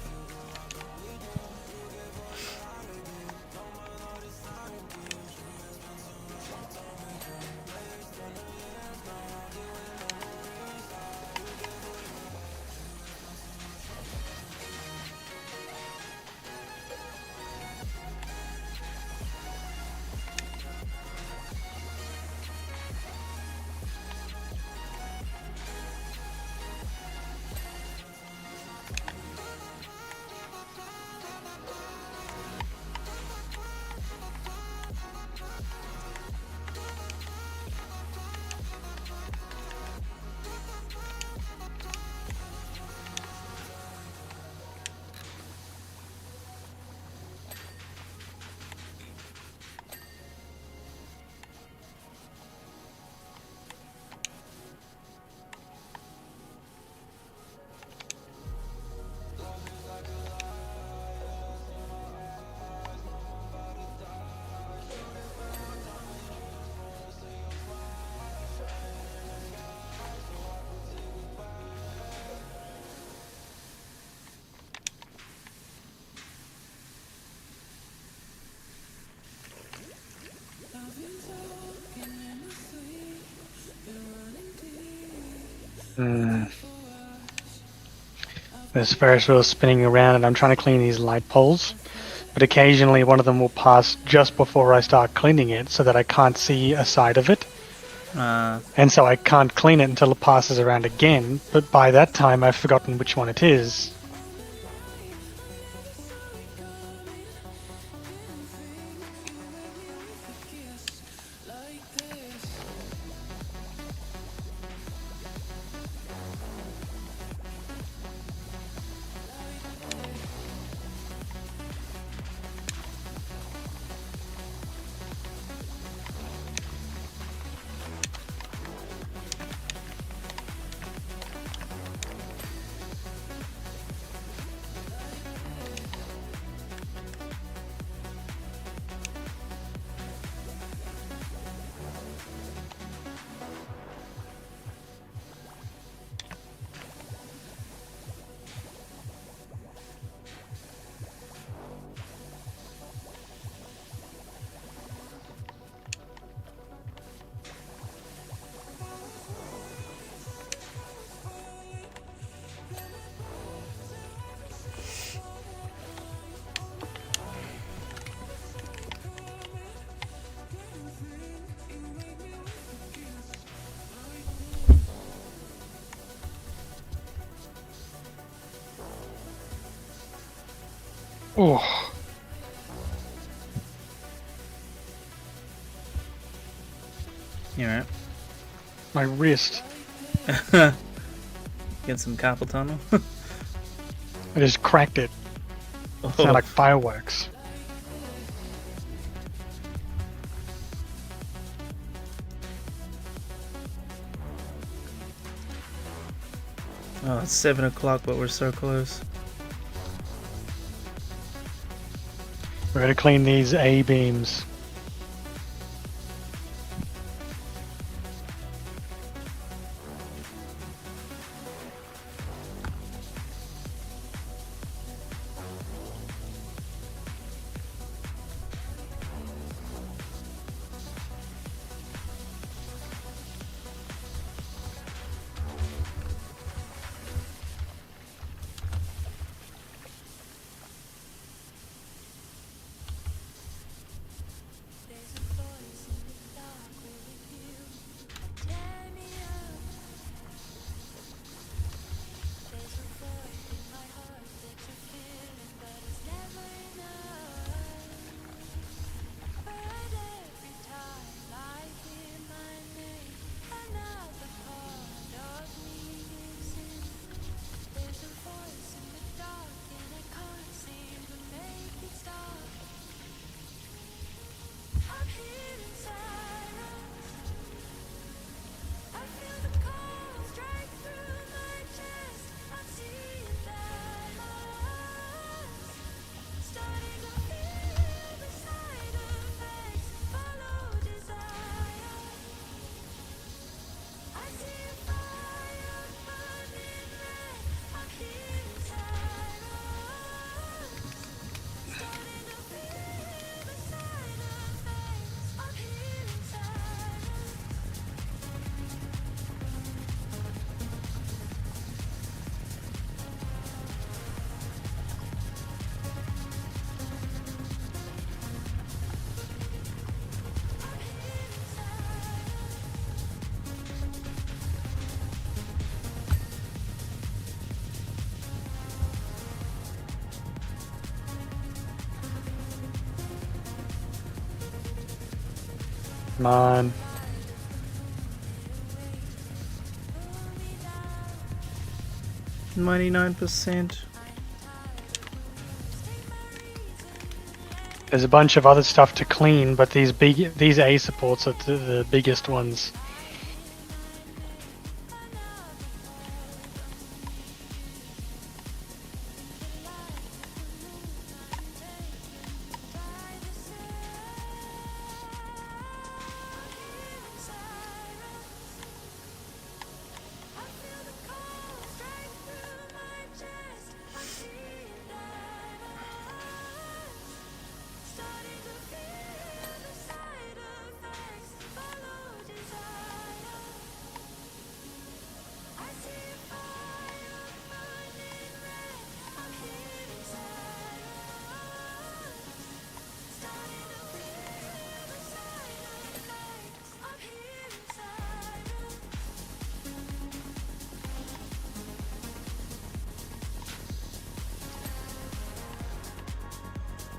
B: This Ferris wheel is spinning around and I'm trying to clean these light poles, but occasionally one of them will pass just before I start cleaning it so that I can't see a side of it. And so I can't clean it until it passes around again, but by that time I've forgotten which one it is. Oh,
A: You alright?
B: my wrist.
A: Get some carpal tunnel.
B: I just cracked it. Sound like fireworks.
A: Oh, it's 7 o'clock, but we're so close.
B: We're gonna clean these A-beams. Come on.
A: $99%.
B: There's a bunch of other stuff to clean, but these A supports are the biggest ones.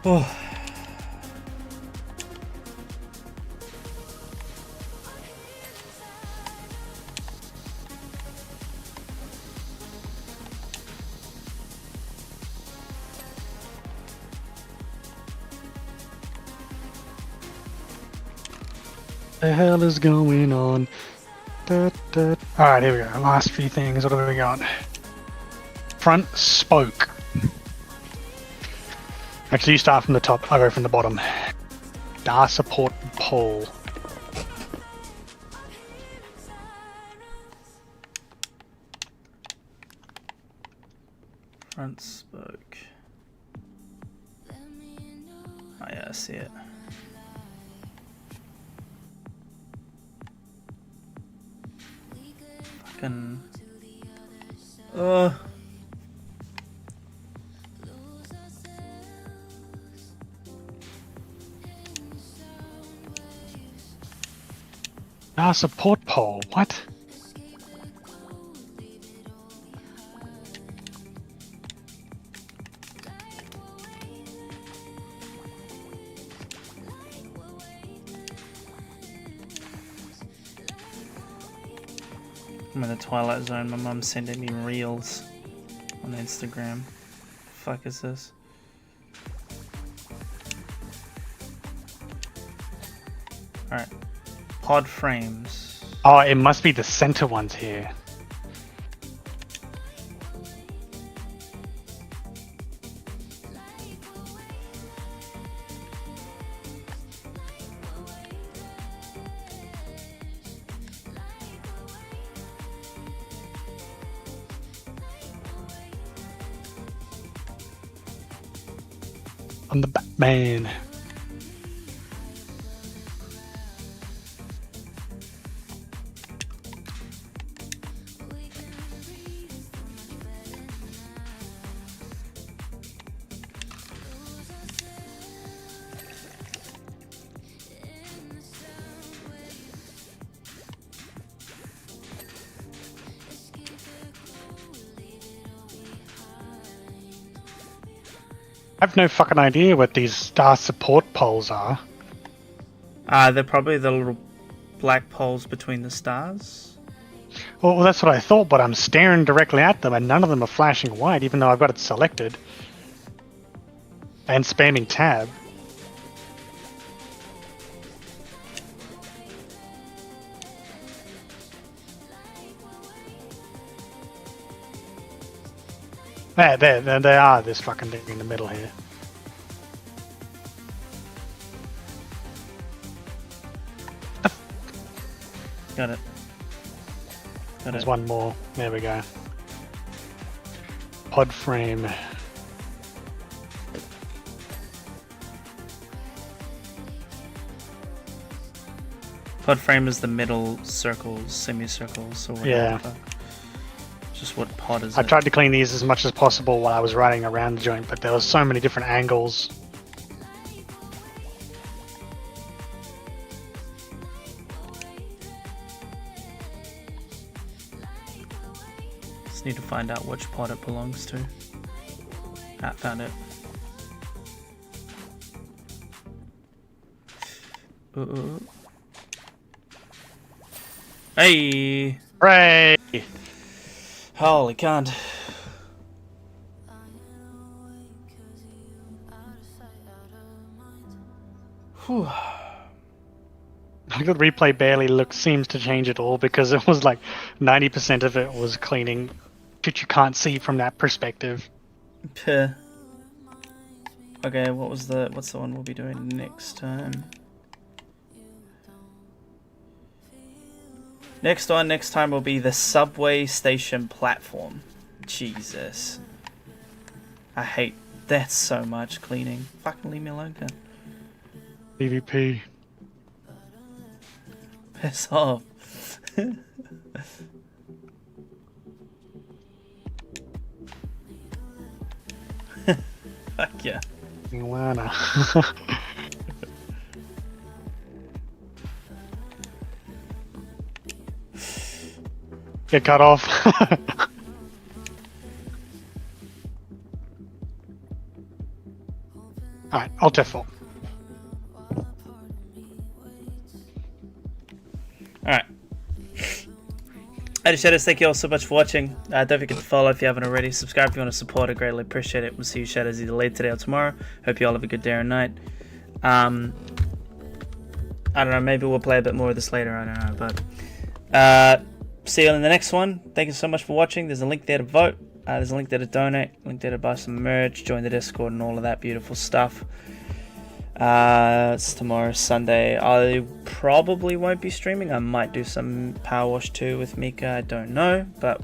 A: Oh.
B: The hell is going on? Alright, here we go. Last few things. What have we got? Front spoke. Actually, you start from the top. I go from the bottom. Dar support pole.
A: Front spoke. Oh yeah, I see it. Fucking.
B: Dar support pole. What?
A: I'm in the Twilight Zone. My mum's sending me reels on Instagram. The fuck is this? Alright. Pod frames.
B: Oh, it must be the center ones here. I'm the Batman. I have no fucking idea what these star support poles are.
A: They're probably the little black poles between the stars.
B: Well, that's what I thought, but I'm staring directly at them and none of them are flashing white, even though I've got it selected. And spamming tab. There they are, this fucking thing in the middle here.
A: Got it.
B: There's one more. There we go. Pod frame.
A: Pod frame is the middle circles, semicircles, or whatever.
B: Yeah.
A: Just what pod is
B: I
A: it?
B: tried to clean these as much as possible while I was riding around the joint, but there were so many different angles.
A: Just need to find out which pod it belongs to. Ah, found it. Ooh. Hey!
B: Hooray!
A: Holy cunt. Whew.
B: The replay barely seems to change at all because it was like 90% of it was cleaning shit you can't see from that perspective.
A: Puh. Okay, what's the one we'll be doing next time? Next time will be the subway station platform. Jesus. I hate that so much, cleaning. Fucking leave me alone, man.
B: PvP.
A: Piss off. Fuck yeah.
B: Wanna. Get cut off. Alright, Alt F4.
A: Alright. Hey Shadows, thank you all so much for watching. Don't forget to follow if you haven't already. Subscribe if you want to support. I greatly appreciate it. We'll see you Shadows either late today or tomorrow. Hope you all have a good day or night. I don't know, maybe we'll play a bit more of this later, I don't know, but see you in the next one. Thank you so much for watching. There's a link there to vote. There's a link there to donate, link there to buy some merch, join the Discord and all of that beautiful stuff. It's tomorrow, Sunday. I probably won't be streaming. I might do some PowerWash 2 with Mika. I don't know, but